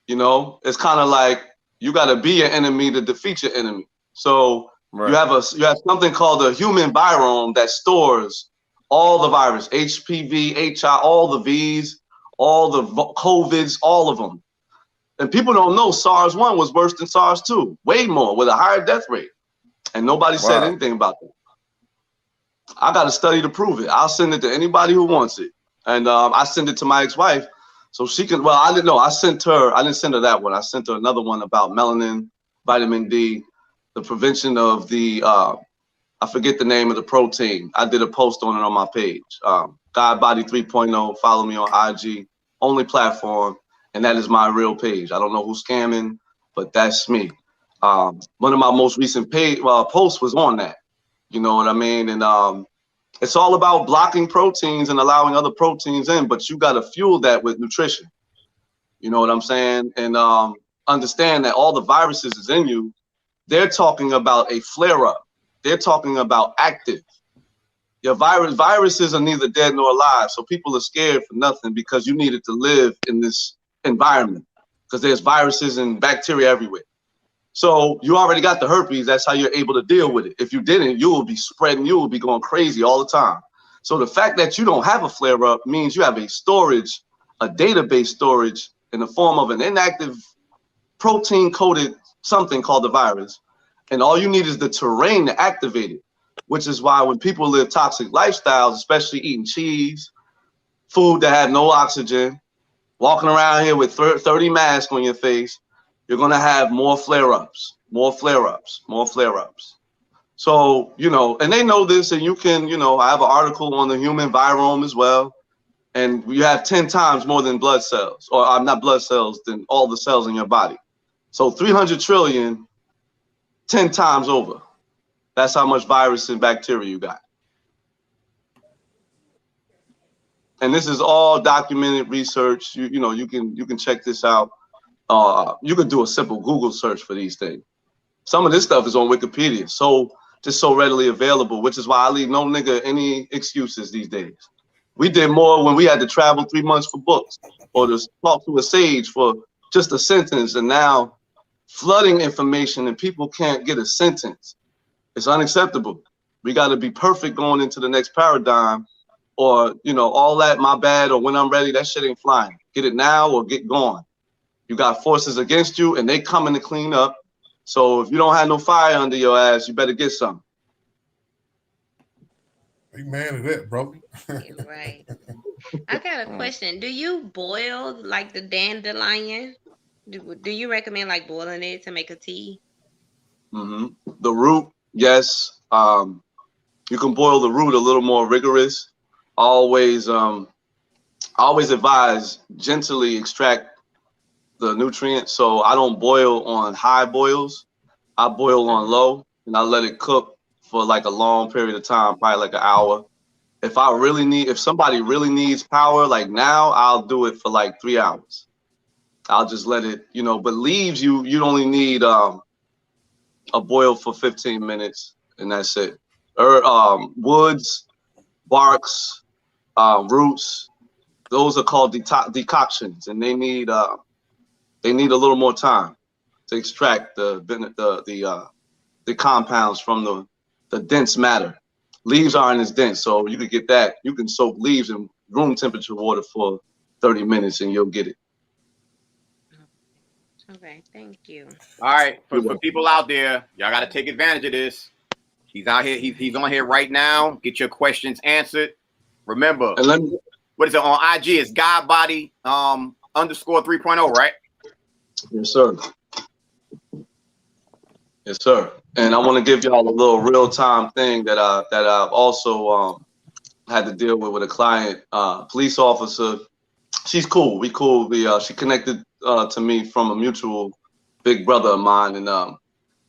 You know, it's kind of like you got to be an enemy to defeat your enemy. So you have something called a human virome that stores all the virus, HPV, HI, all the Vs, all the COVIDs, all of them. And people don't know SARS-1 was worse than SARS-2, way more, with a higher death rate. And nobody said anything about that. I got a study to prove it. I'll send it to anybody who wants it. And I send it to my ex-wife so she can, well, I didn't know. I didn't send her that one. I sent her another one about melanin, vitamin D, the prevention of the, I forget the name of the protein. I did a post on it on my page. God Body 3.0, follow me on IG, only platform. And that is my real page. I don't know who's scamming, but that's me. One of my most recent posts was on that. You know what I mean? And it's all about blocking proteins and allowing other proteins in, but you got to fuel that with nutrition. You know what I'm saying? And understand that all the viruses is in you. They're talking about a flare-up. They're talking about active. Your viruses are neither dead nor alive, so people are scared for nothing because you needed to live in this environment because there's viruses and bacteria everywhere. So you already got the herpes. That's how you're able to deal with it. If you didn't, you will be spreading. You will be going crazy all the time. So the fact that you don't have a flare-up means you have a storage, a database storage in the form of an inactive protein-coded something called the virus. And all you need is the terrain to activate it, which is why when people live toxic lifestyles, especially eating cheese, food that have no oxygen, walking around here with 30 masks on your face, you're going to have more flare-ups, more flare-ups, more flare-ups. So, you know, and they know this, and you can, you know, I have an article on the human virome as well. And you have 10 times more than blood cells, or not blood cells, than all the cells in your body. So 300 trillion, 10 times over. That's how much virus and bacteria you got. And this is all documented research. You know, you can check this out. You could do a simple Google search for these things. Some of this stuff is on Wikipedia, so just so readily available, which is why I leave no nigga any excuses these days. We did more when we had to travel 3 months for books or to talk to a sage for just a sentence, and now flooding information and people can't get a sentence. It's unacceptable. We got to be perfect going into the next paradigm, or, you know, all that, my bad, or when I'm ready, that shit ain't flying. Get it now or get gone. You got forces against you and they coming to clean up. So if you don't have no fire under your ass, you better get some. Amen to that, brother. Right. I got a question. Do you boil like the dandelion? Do you recommend like boiling it to make a tea? The root, yes. You can boil the root a little more rigorous. Always, I always advise gently extract the nutrients. So I don't boil on high boils. I boil on low, and I let it cook for like a long period of time, probably like an hour. If somebody really needs power, like now, I'll do it for like 3 hours. I'll just let it, but leaves you only need a boil for 15 minutes and that's it. Woods, barks, roots, those are called decoctions, and they need a little more time to extract the compounds from the dense matter. Leaves aren't as dense, so you could get that. You can soak leaves in room temperature water for 30 minutes and you'll get it. Okay, thank you. All right, for people out there, y'all got to take advantage of this. He's out here. He's on here right now. Get your questions answered. Remember, what is it on IG? It's Godbody _3.0, right? Yes, sir. Yes, sir. And I want to give y'all a little real time thing that I've also had to deal with a client, police officer. She's cool. We cool. She connected to me from a mutual big brother of mine, and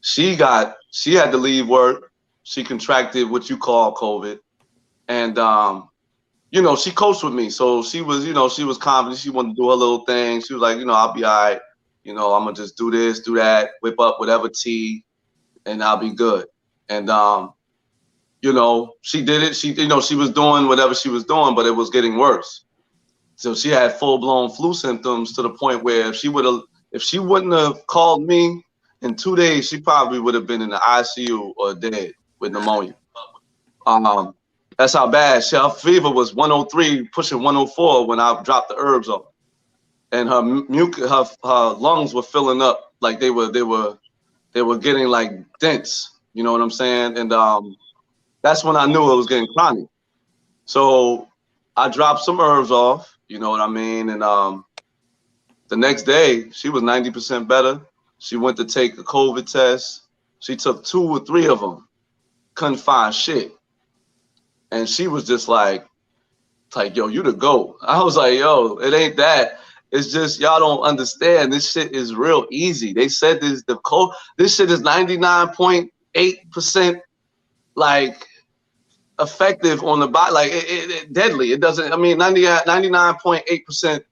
she had to leave work. She contracted what you call COVID, and she coached with me, so she was confident. She wanted to do her little thing. She was like, I'll be all right. I'm gonna just do this, do that, whip up whatever tea, and I'll be good. And she did it. She was doing whatever she was doing, but it was getting worse. So she had full-blown flu symptoms to the point where if she wouldn't have called me in 2 days, she probably would have been in the ICU or dead with pneumonia. That's how bad. Her fever was 103, pushing 104 when I dropped the herbs on her. And her lungs were filling up like they were getting like dense. You know what I'm saying? And that's when I knew it was getting chronic. So I dropped some herbs off. You know what I mean? And the next day, she was 90% better. She went to take a COVID test. She took 2 or 3 of them. Couldn't find shit. And she was just like, yo, you the GOAT. I was like, yo, it ain't that. It's just y'all don't understand. This shit is real easy. They said this shit is 99.8% like effective on the body, like it deadly. It doesn't. I mean, 99.8%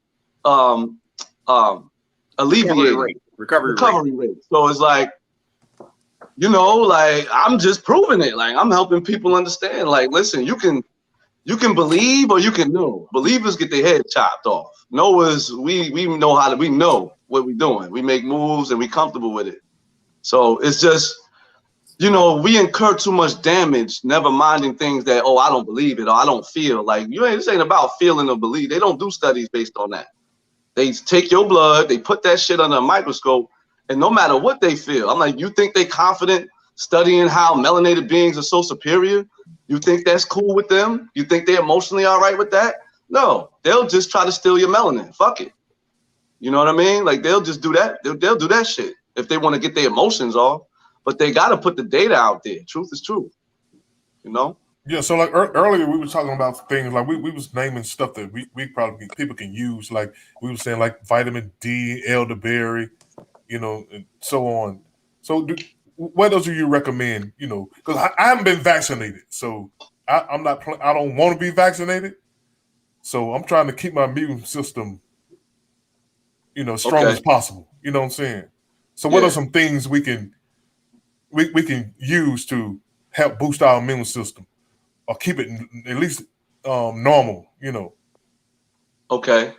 alleviated recovery rate. So it's like, like I'm just proving it. Like I'm helping people understand. Like, listen, you can believe or you can know. Believers get their head chopped off. Knowers, we know we know what we're doing. We make moves and we comfortable with it. So it's just, we incur too much damage, never minding things that, I don't believe it or I don't feel. Like, this ain't about feeling or believe. They don't do studies based on that. They take your blood, they put that shit under a microscope, and no matter what they feel, I'm like, you think they confident studying how melanated beings are so superior? You think that's cool with them? You think they're emotionally all right with that? No, they'll just try to steal your melanin. Fuck it. You know what I mean? Like, they'll just do that. They'll do that shit if they want to get their emotions off. But they got to put the data out there. Truth is truth. Yeah, so like earlier we were talking about things like we was naming stuff that we probably people can use. Like we were saying like vitamin D, elderberry, and so on. So what else do you recommend? Because I haven't been vaccinated, so I'm not. I don't want to be vaccinated, so I'm trying to keep my immune system, strong as possible. You know what I'm saying? So what are some things we can use to help boost our immune system? Or keep it at least normal, Okay.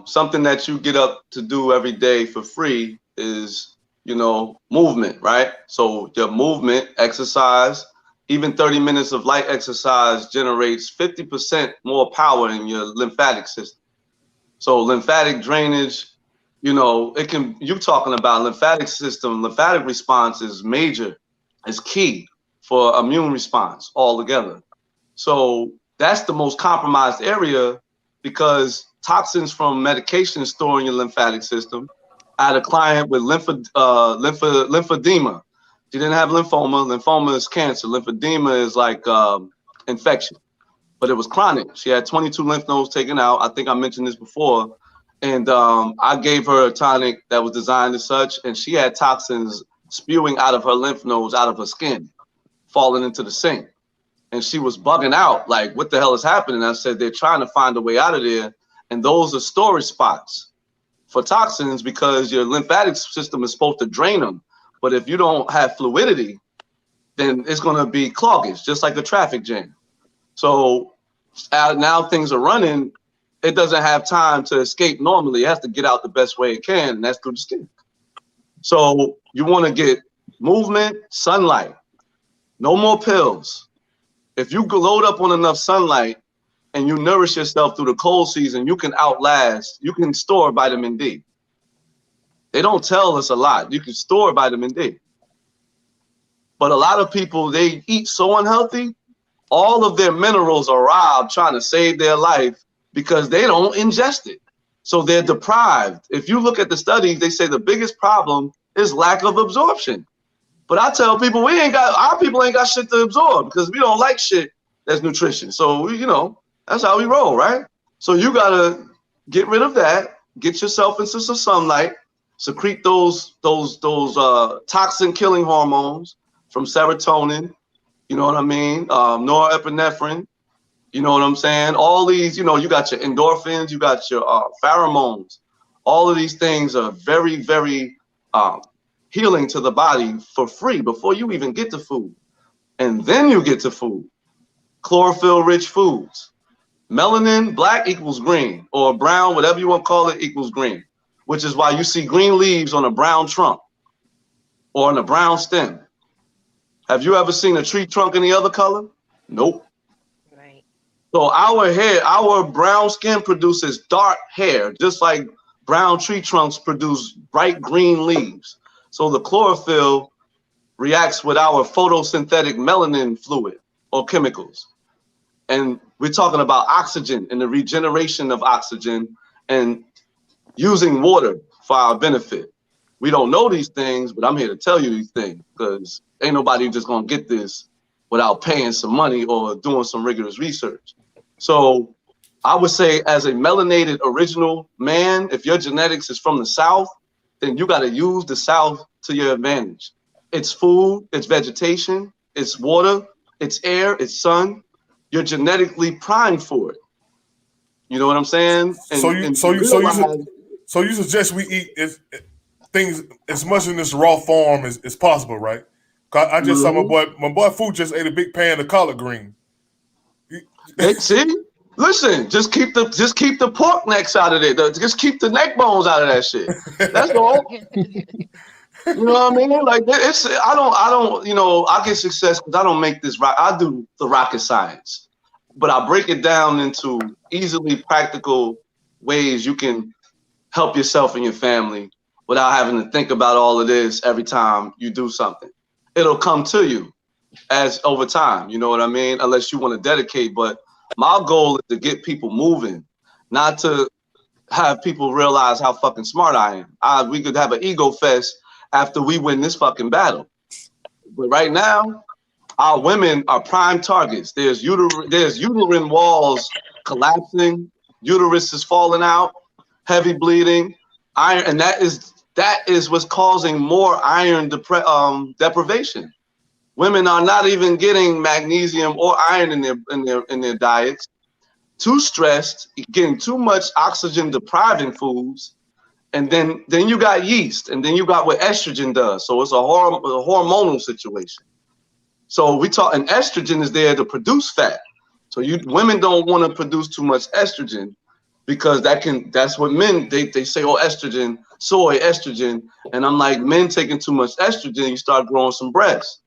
Something that you get up to do every day for free is, movement, right? So your movement, exercise, even 30 minutes of light exercise generates 50% more power in your lymphatic system. So lymphatic drainage, you're talking about lymphatic system, lymphatic response is major, is key for immune response altogether. So that's the most compromised area because toxins from medication store in your lymphatic system. I had a client with lymphedema. She didn't have lymphoma. Lymphoma is cancer. Lymphedema is like infection, but it was chronic. She had 22 lymph nodes taken out. I think I mentioned this before. And I gave her a tonic that was designed as such, and she had toxins spewing out of her lymph nodes, out of her skin, falling into the sink. And she was bugging out, like, what the hell is happening? I said, they're trying to find a way out of there. And those are storage spots for toxins because your lymphatic system is supposed to drain them. But if you don't have fluidity, then it's going to be cloggage, just like a traffic jam. So now things are running. It doesn't have time to escape normally. It has to get out the best way it can, and that's through the skin. So you want to get movement, sunlight, no more pills. If you load up on enough sunlight and you nourish yourself through the cold season, you can outlast, you can store vitamin D. They don't tell us a lot. You can store vitamin D. But a lot of people, they eat so unhealthy, all of their minerals are robbed trying to save their life because they don't ingest it. So they're deprived. If you look at the studies, they say the biggest problem is lack of absorption. But I tell people, our people ain't got shit to absorb because we don't like shit that's nutrition. So, that's how we roll, right? So you gotta get rid of that, get yourself into some sunlight, secrete those toxin killing hormones from serotonin, you know what I mean? Norepinephrine, you know what I'm saying? All these, you got your endorphins, you got your pheromones. All of these things are very, very healing to the body for free before you even get to food. And then you get to food. Chlorophyll-rich foods. Melanin, black equals green, or brown, whatever you want to call it, equals green, which is why you see green leaves on a brown trunk or on a brown stem. Have you ever seen a tree trunk any other color? Nope. Right. So our hair, our brown skin produces dark hair, just like brown tree trunks produce bright green leaves. So the chlorophyll reacts with our photosynthetic melanin fluid or chemicals. And we're talking about oxygen and the regeneration of oxygen and using water for our benefit. We don't know these things, but I'm here to tell you these things because ain't nobody just gonna get this without paying some money or doing some rigorous research. So I would say as a melanated original man, if your genetics is from the South, then you gotta use the South to your advantage. It's food, it's vegetation, it's water, it's air, it's sun. You're genetically primed for it. You know what I'm saying? So you suggest we eat things as much in this raw form as possible, right? I just saw my boy Food just ate a big pan of collard green. See, listen, just keep the pork necks out of it. Just keep the neck bones out of that shit. That's all. You know what I mean? Like I get success because I don't make this rock. I do the rocket science, but I break it down into easily practical ways you can help yourself and your family without having to think about all of this every time you do something. It'll come to you as over time, you know what I mean? Unless you want to dedicate. But my goal is to get people moving, not to have people realize how fucking smart I am. We could have an ego fest after we win this fucking battle. But right now, our women are prime targets. There's uterine walls collapsing, uterus is falling out, heavy bleeding, iron, and that is what's causing more iron deprivation. Women are not even getting magnesium or iron in their diets. Too stressed, getting too much oxygen depriving foods, and then you got yeast, and then you got what estrogen does. So it's a hormonal situation. So and estrogen is there to produce fat. So women don't want to produce too much estrogen because that's what men, they say, oh, estrogen, soy estrogen. And I'm like, men taking too much estrogen, you start growing some breasts.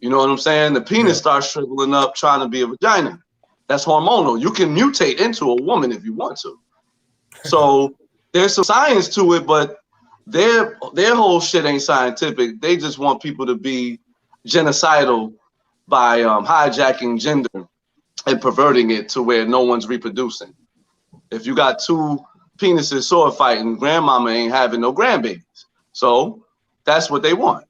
You know what I'm saying? The penis starts shriveling up trying to be a vagina. That's hormonal. You can mutate into a woman if you want to. So there's some science to it, but their whole shit ain't scientific. They just want people to be genocidal by hijacking gender and perverting it to where no one's reproducing. If you got two penises sword fighting, grandmama ain't having no grandbabies. So that's what they want.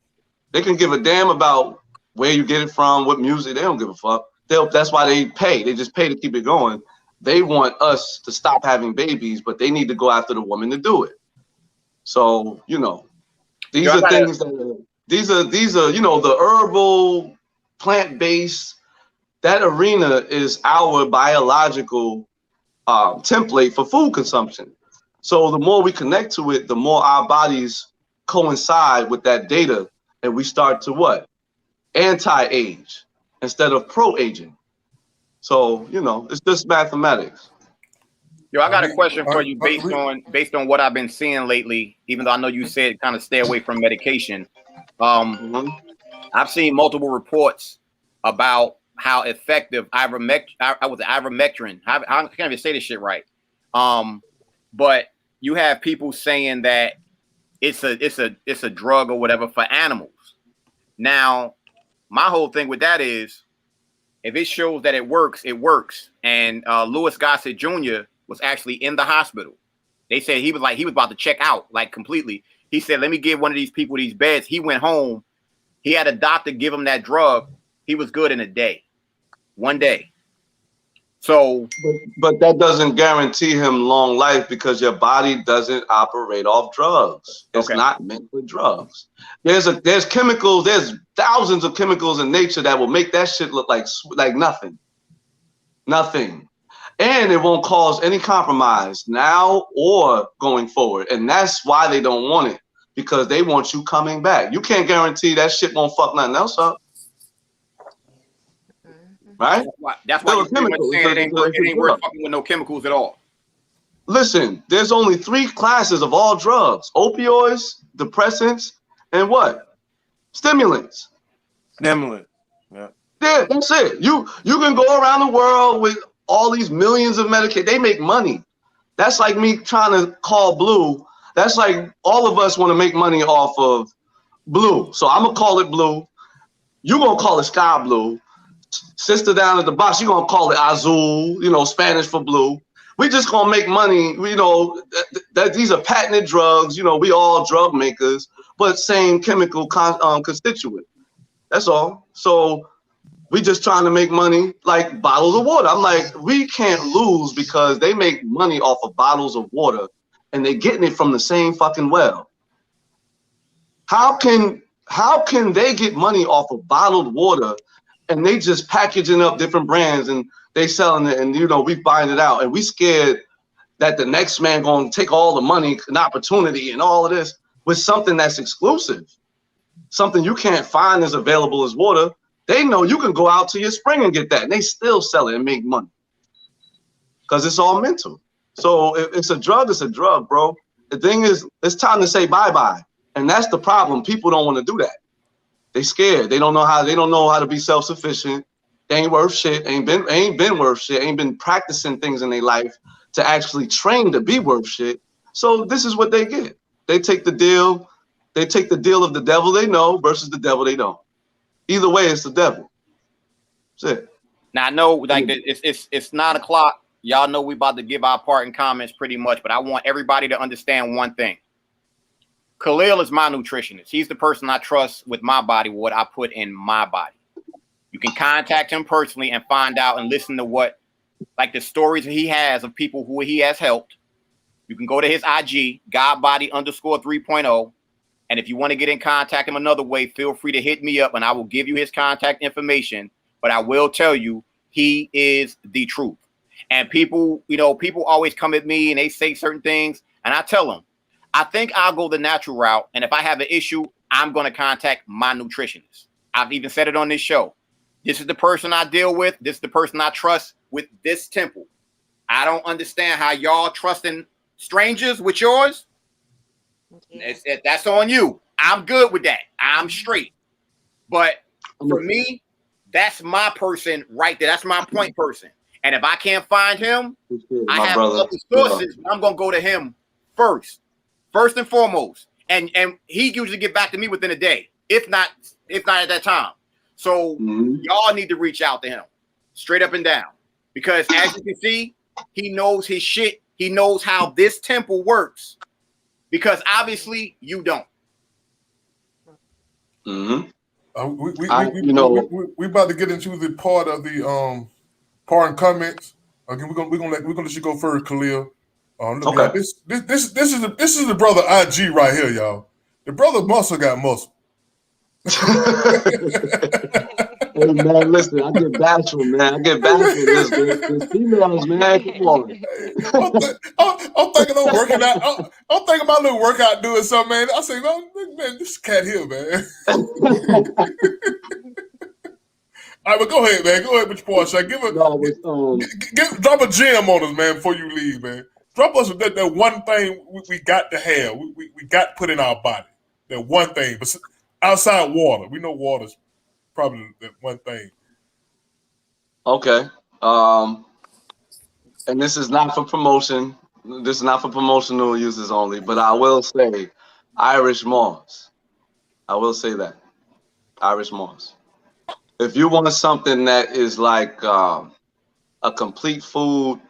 They can give a damn about where you get it from, what music. They don't give a fuck. That's why they pay. They just pay to keep it going. They want us to stop having babies, but they need to go after the woman to do it. So, you know, these are things that these are, you know, the herbal, plant-based, that arena is our biological template for food consumption. So the more we connect to it, the more our bodies coincide with that data, and we start to what? Anti-age instead of pro-aging. So, you know, it's just mathematics. Yo, I got a question for you based on what I've been seeing lately, even though I know you said kind of stay away from medication. I've seen multiple reports about how effective ivermectin. I can't even say this shit right. But you have people saying that it's a drug or whatever for animals. Now, my whole thing with that is, if it shows that it works, it works. And Louis Gossett Jr. was actually in the hospital. They said he was about to check out, like, completely. He said, let me give one of these people these beds. He went home. He had a doctor give him that drug. He was good in a day. One day. So, but that doesn't guarantee him long life because your body doesn't operate off drugs. It's not meant for drugs. There's chemicals. There's thousands of chemicals in nature that will make that shit look like nothing, and it won't cause any compromise now or going forward. And that's why they don't want it, because they want you coming back. You can't guarantee that shit won't fuck nothing else up. Right? That's why you're pretty much saying it ain't worth fucking with no chemicals at all. Listen, there's only 3 classes of all drugs: opioids, depressants, and what? Stimulants. Yeah. Yeah, that's it. You can go around the world with all these millions of medication. They make money. That's like me trying to call Blue. That's like all of us want to make money off of Blue. So I'm gonna call it Blue. You gonna call it Sky Blue. Sister down at the box, you're gonna call it Azul, you know, Spanish for blue. We just gonna make money, you know, that these are patented drugs, you know, we all drug makers, but same chemical constituent. That's all. So we just trying to make money like bottles of water. I'm like, we can't lose because they make money off of bottles of water and they're getting it from the same fucking well. How can they get money off of bottled water? And they just packaging up different brands and they selling it, and you know, we buying it out, and we scared that the next man gonna take all the money and opportunity and all of this with something that's exclusive, something you can't find as available as water. They know you can go out to your spring and get that, and they still sell it and make money because it's all mental. So if it's a drug, bro. The thing is, it's time to say bye-bye, and that's the problem. People don't want to do that. They scared. They don't know how to be self-sufficient. They ain't worth shit. Ain't been worth shit. Ain't been practicing things in their life to actually train to be worth shit. So this is what they get. They take the deal. They take the deal of the devil they know versus the devil they don't. Either way, it's the devil. That's it. Now I know, like, it's 9 o'clock. Y'all know we about to give our part in comments pretty much, but I want everybody to understand one thing. Khalil is my nutritionist. He's the person I trust with my body, what I put in my body. You can contact him personally and find out and listen to what, like, the stories he has of people who he has helped. You can go to his IG, Godbody_3.0. And if you want to get in contact him another way, feel free to hit me up and I will give you his contact information. But I will tell you, he is the truth. And people, you know, people always come at me and they say certain things, and I tell them, I think I'll go the natural route. And if I have an issue, I'm going to contact my nutritionist. I've even said it on this show. This is the person I deal with. This is the person I trust with this temple. I don't understand how y'all trusting strangers with yours. That's on you. I'm good with that. I'm straight. But for me, that's my person right there. That's my point person. And if I can't find him, I have other sources. I'm going to go to him first and foremost. And he usually get back to me within a day, if not at that time. So y'all need to reach out to him straight up and down. because as you can see, he knows his shit. He knows how this temple works, because obviously you don't. Mm-hmm. We about to get into the part of the part and comments. Again, we're gonna let you go first, Khalil. Look, Okay. y'all, this is the brother IG right here, y'all. The brother muscle got muscle. Hey man, listen, I get bashful, man. I get bashful. There's females, man. Come on. I'm thinking I'm working out. I'm thinking my little workout doing something, man. I say, man, this cat here, man. All right, but go ahead, man. Go ahead with your part, Shaq. Drop a gem on us, man, before you leave, man. Drop us that one thing we got to have. We got to put in our body. That one thing, but outside water, we know water's probably that one thing. Okay. And this is not for promotion. This is not for promotional uses only, but I will say Irish moss. I will say that. Irish moss. If you want something that is like a complete food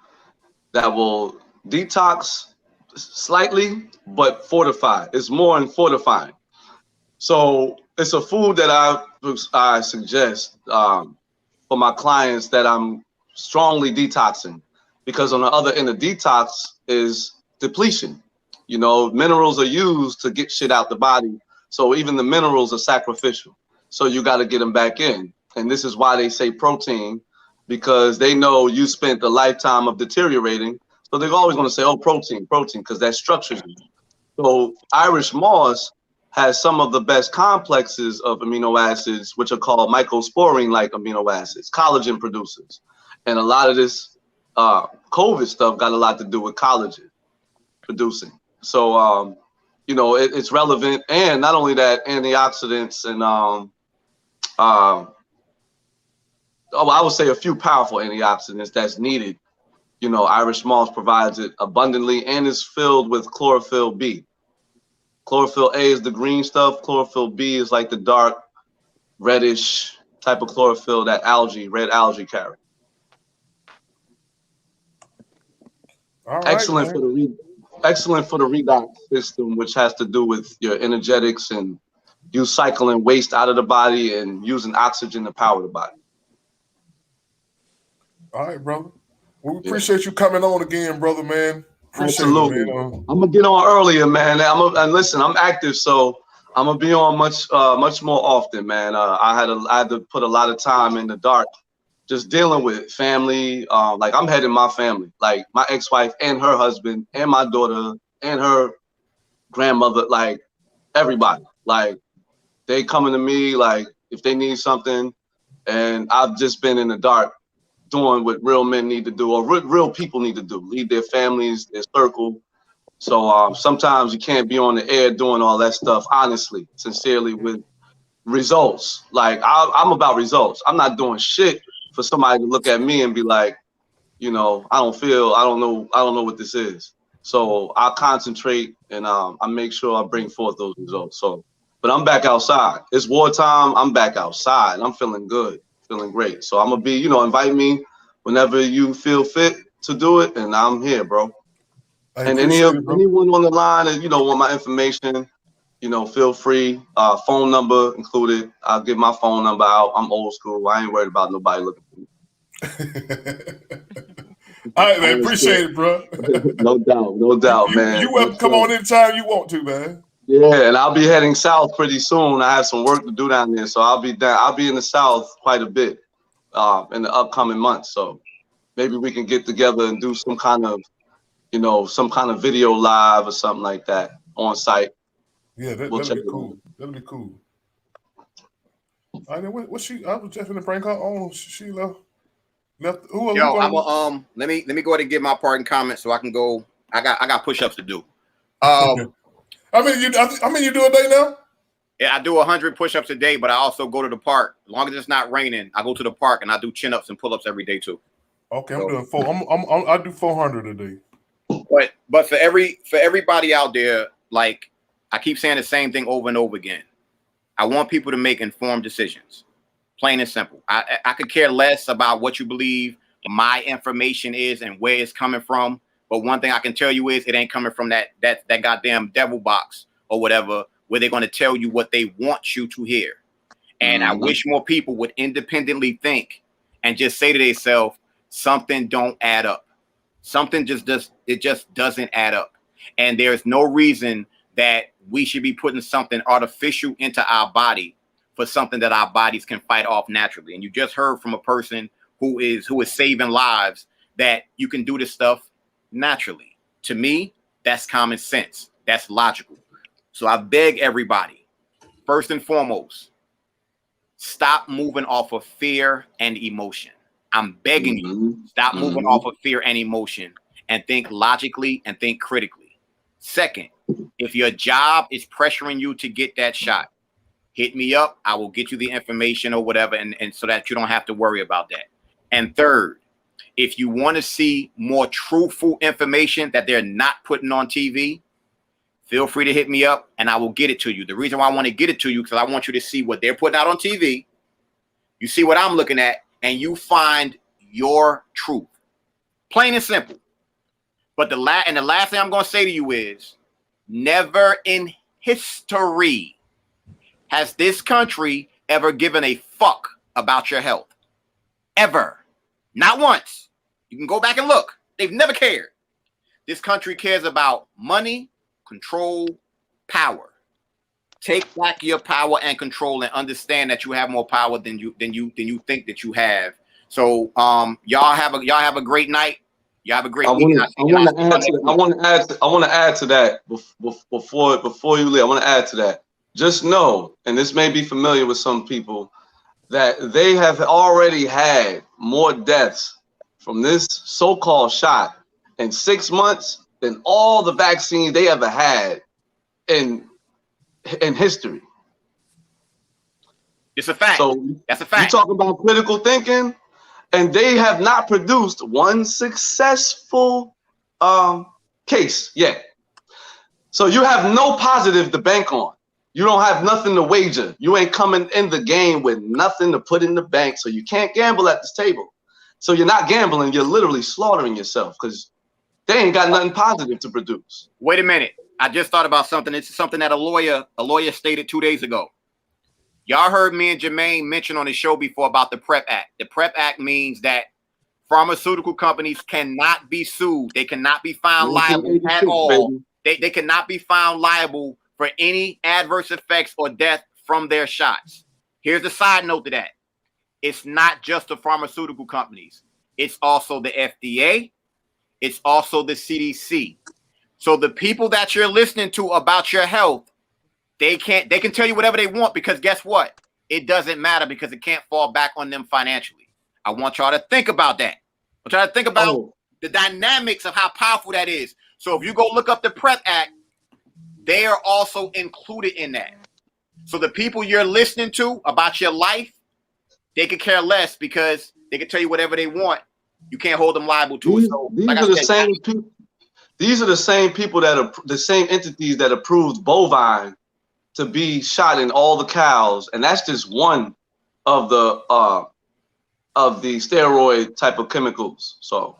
that will detox slightly, but fortify. It's more in fortifying. So it's a food that I suggest for my clients that I'm strongly detoxing, because on the other end of detox is depletion. You know, minerals are used to get shit out the body. So even the minerals are sacrificial. So you got to get them back in. And this is why they say protein, because they know you spent a lifetime of deteriorating. So they're always going to say, oh, protein, because that structures you. So Irish moss has some of the best complexes of amino acids, which are called mycosporine-like amino acids, collagen producers. And a lot of this COVID stuff got a lot to do with collagen producing. So, you know, it's relevant. And not only that, antioxidants and, I would say a few powerful antioxidants that's needed. You know, Irish moss provides it abundantly and is filled with chlorophyll B. Chlorophyll A is the green stuff. Chlorophyll B is like the dark reddish type of chlorophyll that red algae carry. All right, excellent for the redox system, which has to do with your energetics and you cycling waste out of the body and using oxygen to power the body. All right, brother. Well, we appreciate you coming on again, brother, man. Appreciate Absolutely. it, man. I'm gonna get on earlier, man. And listen, I'm active, so I'm gonna be on much more often, man. I had to put a lot of time in the dark, just dealing with family. Like I'm heading my family, like my ex-wife and her husband and my daughter and her grandmother, like everybody. Like they coming to me, like if they need something, and I've just been in the dark doing what real men need to do, or real people need to do, lead their families, their circle. So sometimes you can't be on the air doing all that stuff, honestly, sincerely, with results. Like I'm about results. I'm not doing shit for somebody to look at me and be like, you know, I don't know what this is. So I concentrate and I make sure I bring forth those results. So, but I'm back outside. It's wartime. I'm back outside. I'm feeling good, feeling great. So I'm gonna be, you know, invite me whenever you feel fit to do it, and I'm here, bro. And anyone on the line that, you know, want my information, you know, feel free. Phone number included. I'll give my phone number out. I'm old school. I ain't worried about nobody looking for me. All right, man. Appreciate it, bro. No doubt, man. You welcome. Come on anytime you want to, man. Yeah, and I'll be heading south pretty soon. I have some work to do down there, so I'll be in the south quite a bit in the upcoming months. So maybe we can get together and do some kind of, you know, video live or something like that on site. Yeah, that'll be cool. That'll be cool. I know what she. I was just in the prank call. Oh, she left. Who? Yo, I'm let me go ahead and get my part and comment so I can go. I got push-ups to do. I mean, you do a day now? Yeah, I do 100 push-ups a day, but I also go to the park. As long as it's not raining, I go to the park and I do chin-ups and pull-ups every day too. Okay, I'm doing 4. I do 400 a day. But for everybody out there, like I keep saying the same thing over and over again. I want people to make informed decisions. Plain and simple. I could care less about what you believe, my information is and where it's coming from. But one thing I can tell you is it ain't coming from that goddamn devil box or whatever, where they're going to tell you what they want you to hear. And I wish more people would independently think and just say to themselves, something don't add up. Something just doesn't add up. And there's no reason that we should be putting something artificial into our body for something that our bodies can fight off naturally. And you just heard from a person who is saving lives that you can do this stuff naturally. To me, that's common sense. That's logical. So I beg everybody, first and foremost, stop moving off of fear and emotion. I'm begging you, stop moving off of fear and emotion and think logically and think critically. Second, if your job is pressuring you to get that shot, hit me up. I will get you the information or whatever, and so that you don't have to worry about that. And third, if you want to see more truthful information that they're not putting on TV, feel free to hit me up and I will get it to you. The reason why I want to get it to you because I want you to see what they're putting out on TV. You see what I'm looking at, and you find your truth. Plain and simple. But the last thing I'm going to say to you is, never in history has this country ever given a fuck about your health. Ever. Not once. You can go back and look. They've never cared. This country cares about money, control, power. Take back your power and control and understand that you have more power than you think that you have. So y'all have a great night. Y'all have a great week. I want to add to that before you leave. I want to add to that. Just know, and this may be familiar with some people, that they have already had more deaths from this so-called shot in 6 months than all the vaccines they ever had in history. It's a fact. So that's a fact. You talk about critical thinking, and they have not produced one successful case yet. So you have no positive to bank on. You don't have nothing to wager. You ain't coming in the game with nothing to put in the bank, so you can't gamble at this table. So you're not gambling, you're literally slaughtering yourself because they ain't got nothing positive to produce. Wait a minute. I just thought about something. It's something that a lawyer stated 2 days ago. Y'all heard me and Jermaine mention on the show before about the PrEP Act. The PrEP Act means that pharmaceutical companies cannot be sued. They cannot be found liable at all. They cannot be found liable for any adverse effects or death from their shots. Here's a side note to that. It's not just the pharmaceutical companies. It's also the FDA. It's also the CDC. So the people that you're listening to about your health, they can tell you whatever they want because guess what? It doesn't matter because it can't fall back on them financially. I want y'all to think about that. I want y'all to think about the dynamics of how powerful that is. So if you go look up the PrEP Act, they are also included in that. So the people you're listening to about your life, they could care less because they can tell you whatever they want. You can't hold them liable to it. So, These are the same people that are the same entities that approved bovine to be shot in all the cows, and that's just one of the steroid type of chemicals. So,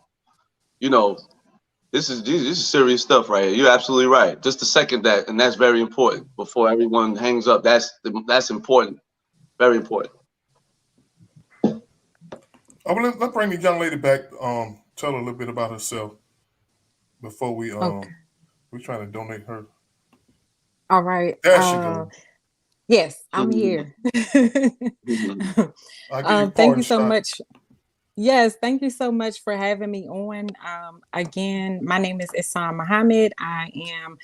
this is serious stuff right here. You're absolutely right. Just to second that, and that's very important. Before everyone hangs up, that's important, very important. Let's bring the young lady back. Tell her a little bit about herself before we we're trying to donate her. All right. There she goes. Yes, I'm here. Thank you so much. Yes, thank you so much for having me on. Again, my name is Ihsan Muhammad. I am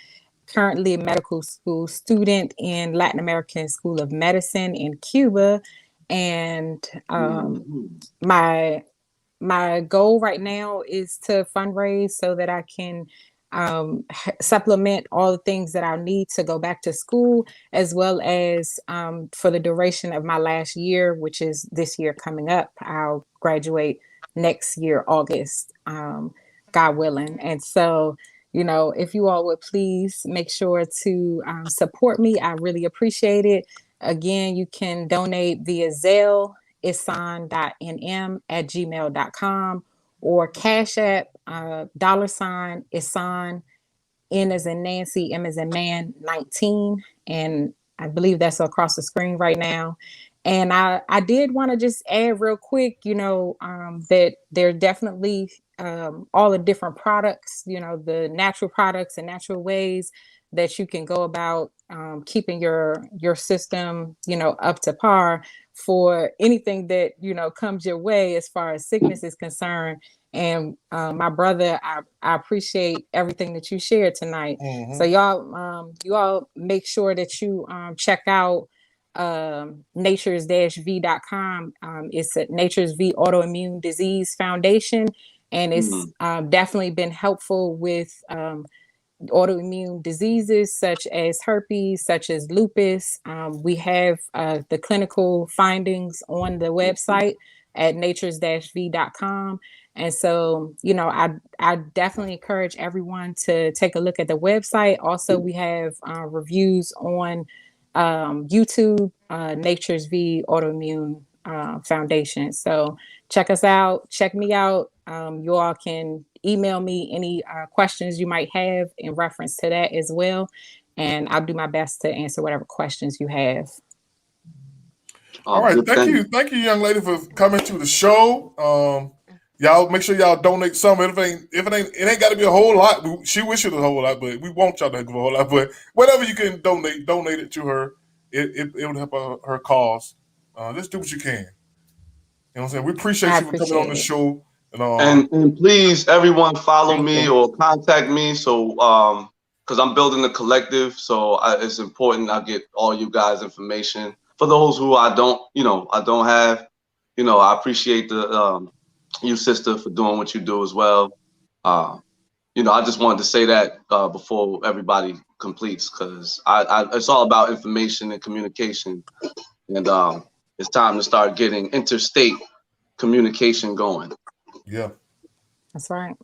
currently a medical school student in Latin American School of Medicine in Cuba. And my goal right now is to fundraise so that I can supplement all the things that I need to go back to school, as well as for the duration of my last year, which is this year coming up. I'll graduate next year, August, God willing. And so, if you all would please make sure to support me, I really appreciate it. Again, you can donate via Zelle isan.nm@gmail.com, or Cash App $ Isan, N as in Nancy, M as in man, 19. And I believe that's across the screen right now. And I did want to just add real quick, that there are definitely all the different products, the natural products and natural ways that you can go about keeping your system, up to par for anything that, comes your way as far as sickness is concerned. And my brother, I appreciate everything that you shared tonight. So y'all, you all make sure that you check out natures-v.com. It's at Nature's V Autoimmune Disease Foundation, and it's definitely been helpful with autoimmune diseases such as herpes, such as lupus. We have the clinical findings on the website at natures-v.com. And so, I definitely encourage everyone to take a look at the website. Also, we have reviews on YouTube, Nature's V Autoimmune Foundation. So check us out. Check me out. You all can email me any questions you might have in reference to that as well. And I'll do my best to answer whatever questions you have. All right. Thank you. Thank you, young lady, for coming to the show. Y'all make sure y'all donate some. It ain't got to be a whole lot. She wishes it a whole lot, but we want y'all to give a whole lot. But whatever you can donate it to her. It would help her cause. Just do what you can. You know what I'm saying? We appreciate you for coming on the show. And please, everyone, follow me or contact me. So, because I'm building a collective, so it's important I get all you guys' information. For those who I don't have, I appreciate you, sister, for doing what you do as well. I just wanted to say that before everybody completes, because it's all about information and communication, and it's time to start getting interstate communication going. Yeah, that's right.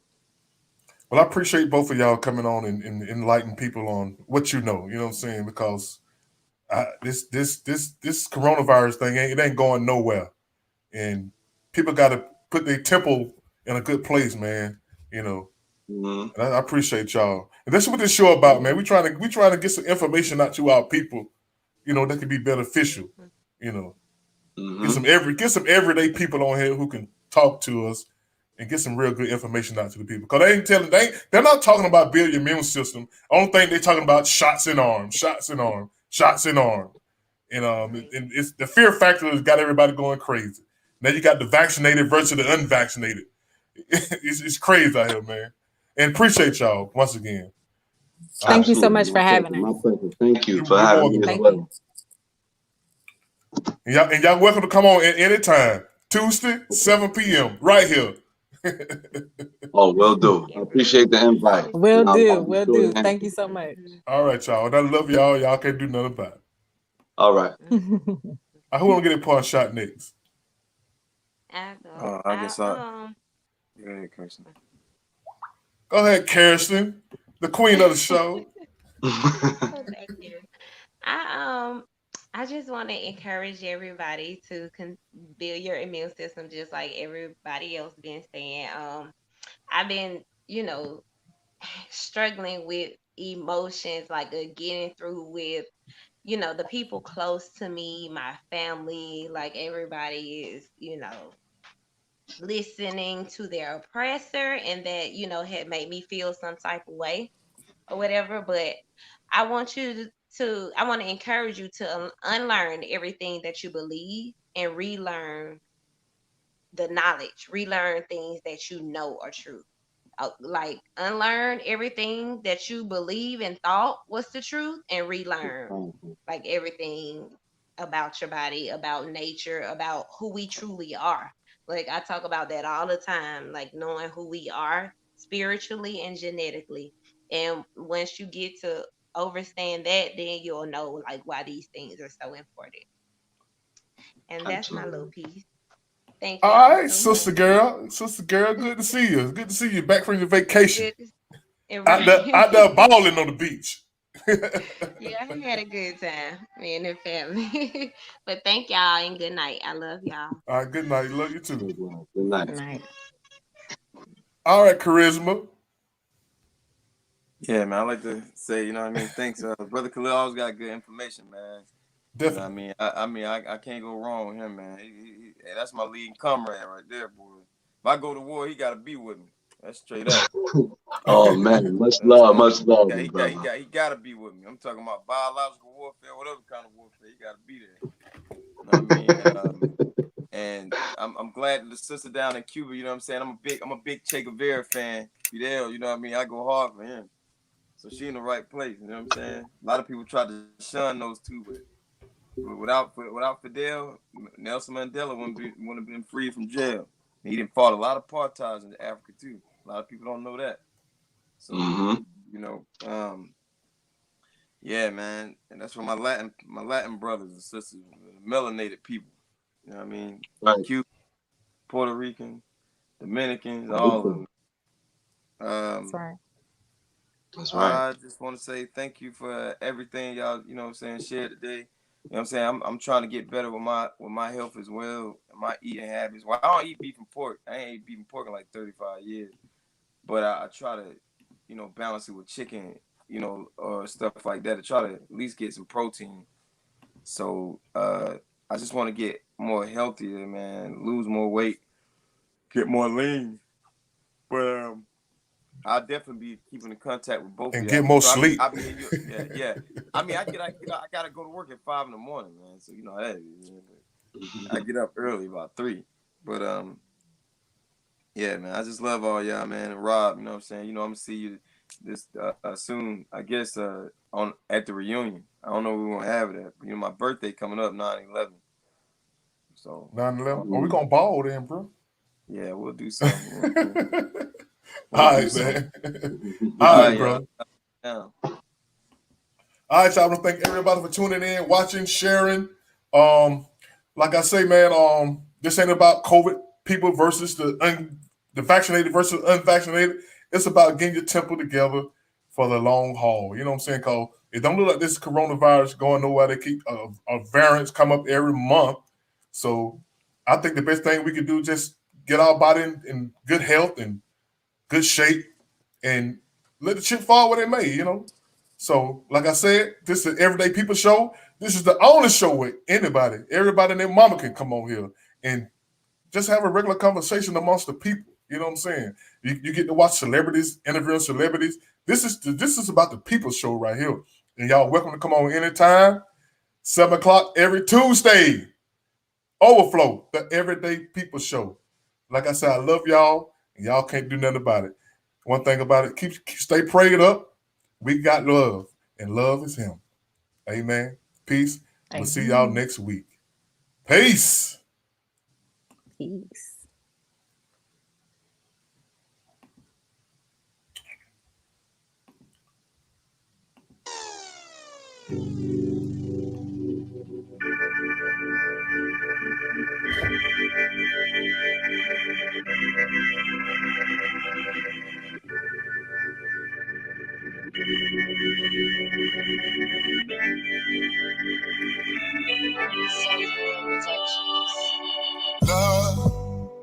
Well, I appreciate both of y'all coming on and enlightening people on what you know. You know what I'm saying? Because this coronavirus thing ain't going nowhere, and people got to put their temple in a good place, man. And I appreciate y'all. And that's what this show about, man. We trying to get some information out to our people, that can be beneficial. Get some everyday people on here who can talk to us and get some real good information out to the people. Because they're not talking about building your immune system. Only thing they're talking about shots in arm. And it's the fear factor has got everybody going crazy. Now you got the vaccinated versus the unvaccinated. It's crazy out here, man. And appreciate y'all once again. Thank you so much for having us. My pleasure. Thank you for having me as well. And y'all welcome to come on at any time. Tuesday, 7 p.m. right here. Oh, will do. I appreciate the invite. Will do. Thank you so much. All right, y'all. And I love y'all. Y'all can't do nothing about it. All right. Who want to get a pawn shot next? I guess Go ahead, Kirsten. Go ahead, Kirsten, the queen of the show. Thank you. I just want to encourage everybody to build your immune system, just like everybody else been saying. I've been, struggling with emotions, like getting through with, the people close to me, my family, like everybody is, listening to their oppressor, and that, had made me feel some type of way or whatever. But I want you I want to encourage you to unlearn everything that you believe and relearn the knowledge, relearn things that you know are true. Like unlearn everything that you believe and thought was the truth, and relearn like everything about your body, about nature, about who we truly are. Like I talk about that all the time, like knowing who we are spiritually and genetically. And once you get to understand that, then you'll know like why these things are so important. And that's my little piece. Thank you. All right, sister girl, good to see you. Good to see you back from your vacation. Out there balling on the beach. Yeah, I had a good time, me and the family. But thank y'all and good night. I love y'all. All right, good night. Love you too. Good night. Good night. All right, Charisma. Yeah, man. I like to say, you know what I mean. Thanks, brother Khalil. Always got good information, man. Definitely. You know what I mean, I can't go wrong with him, man. Hey, that's my leading comrade right there, boy. If I go to war, he gotta be with me. That's straight up. Oh man, much love, Yeah, my brother. he gotta be with me. I'm talking about biological warfare, whatever kind of warfare. He gotta be there. You know what I mean? And I'm glad that the sister down in Cuba. You know what I'm saying? I'm a big Che Guevara fan. Fidel. You know what I mean? I go hard for him. So she in the right place. You know what I'm saying? A lot of people try to shun those two, but without Fidel, Nelson Mandela wouldn't have been freed from jail. He didn't fought a lot of apartheid in Africa too. A lot of people don't know that. So you know, yeah, man, and that's for my Latin brothers and sisters, melanated people. You know what I mean? Right. Cuban, Puerto Rican, Dominicans, all of them. That's right. That's right. I just want to say thank you for everything y'all, you know what I'm saying, shared today. You know what I'm saying? I'm trying to get better with my health as well, and my eating habits. Well, I don't eat beef and pork. I ain't eat beef and pork in like 35 years. But I try to, you know, balance it with chicken, you know, or stuff like that to try to at least get some protein. So I just want to get more healthier, man, lose more weight, get more lean. But I'll definitely be keeping in contact with both And of get y'all. more So sleep. I mean, yeah. I mean, I gotta go to work at 5 in the morning, man. So you know that I get up early, about 3. But yeah, man, I just love all y'all, man. And Rob, you know what I'm saying? You know, I'm gonna see you this soon, I guess, on at the reunion. I don't know where we're gonna have it at. But, you know, my birthday coming up 9/11. So 9/11. Oh, we gonna ball then, bro. yeah, we'll do something. All right, man. All right, bro. Yeah. All right, y'all. I want to thank everybody for tuning in, watching, sharing. Like I say, man, this ain't about COVID people versus the vaccinated versus unvaccinated. It's about getting your temple together for the long haul. You know what I'm saying? Because it don't look like this coronavirus going nowhere. They keep variants come up every month. So I think the best thing we could do is just get our body in good health and good shape and let the chip fall where they may, you know. So, like I said, this is an Everyday People show. This is the only show where everybody and their mama can come on here and just have a regular conversation amongst the people. You know what I'm saying? You get to watch celebrities, interviewing celebrities. This is about the people show right here. And y'all welcome to come on anytime. 7 o'clock every Tuesday. Overflow, the Everyday People show. Like I said, I love y'all, and y'all can't do nothing about it. One thing about it, stay prayed up. We got love, and love is him. Amen. Peace. We'll see y'all next week. Peace. Peace.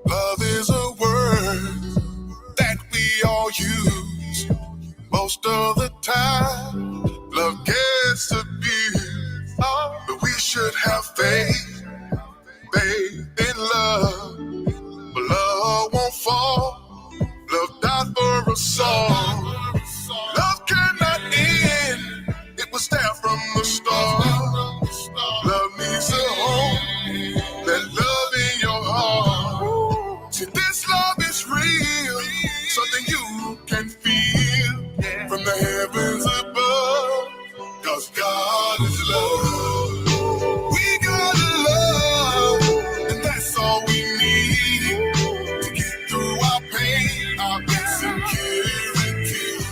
Love is a word that we all use most of the time. Love gets abused, but we should have faith in love. But love won't fall. Love died for us all. Love cannot end. It was there from the start. Love needs a home. Let love in your heart. See, this love is real. Something you can feel from the heavens above. 'Cause God is love. We got love, and that's all we need to get through our pain, our insecurities.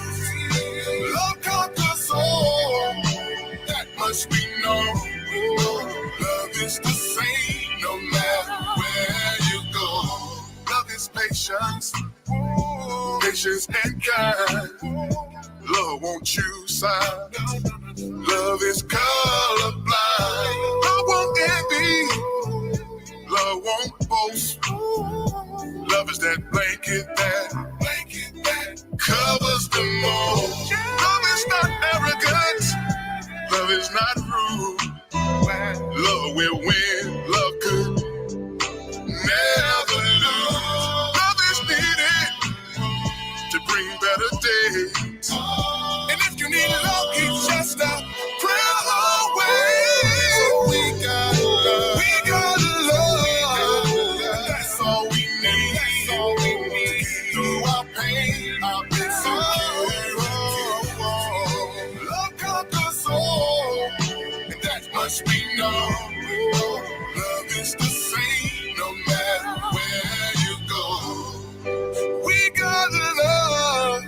Love conquers all, that much we know. Love is the same no matter where you go. Love is patience, patience and kind. Love won't choose sides. Love is colorblind. Love won't envy. Love won't boast. Love is that blanket that covers the most. Love is not arrogant. Love is not rude. Love will win. Love could never lose. Love is needed to bring better days. And if you need love, it's just a prayer away. We got love. We got love. That's all we need. That's all we need. Through our pain, our insecurity. Love conquers all, and that much we know. Love is the same no matter where you go. We got love,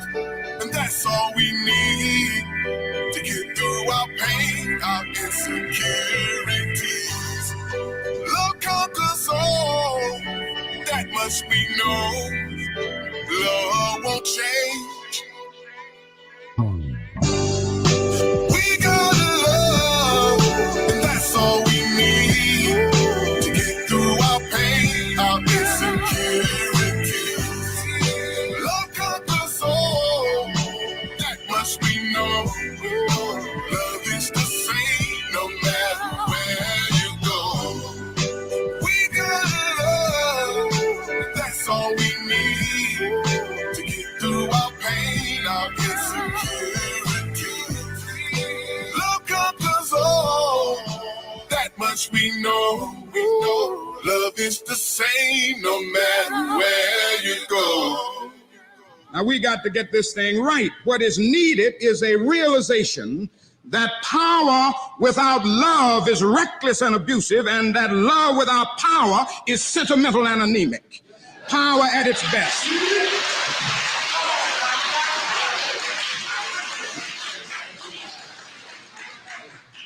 and that's all we need to get through our pain, our insecurities. Love conquers all, that much we know. Love won't change. We got love, and that's all we need to get through our pain, our insecurities. Love conquers all, that much we know. Love is the same no matter where you go. We got love, that's all we need to get through our pain, our insecurities. Love conquers all, that much we know. Love is the same no matter where you go. Now we got to get this thing right. What is needed is a realization that power without love is reckless and abusive, and that love without power is sentimental and anemic. Power at its best.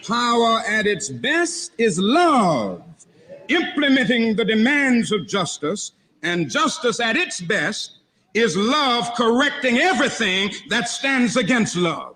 Power at its best is love, implementing the demands of justice, and justice at its best is love correcting everything that stands against love.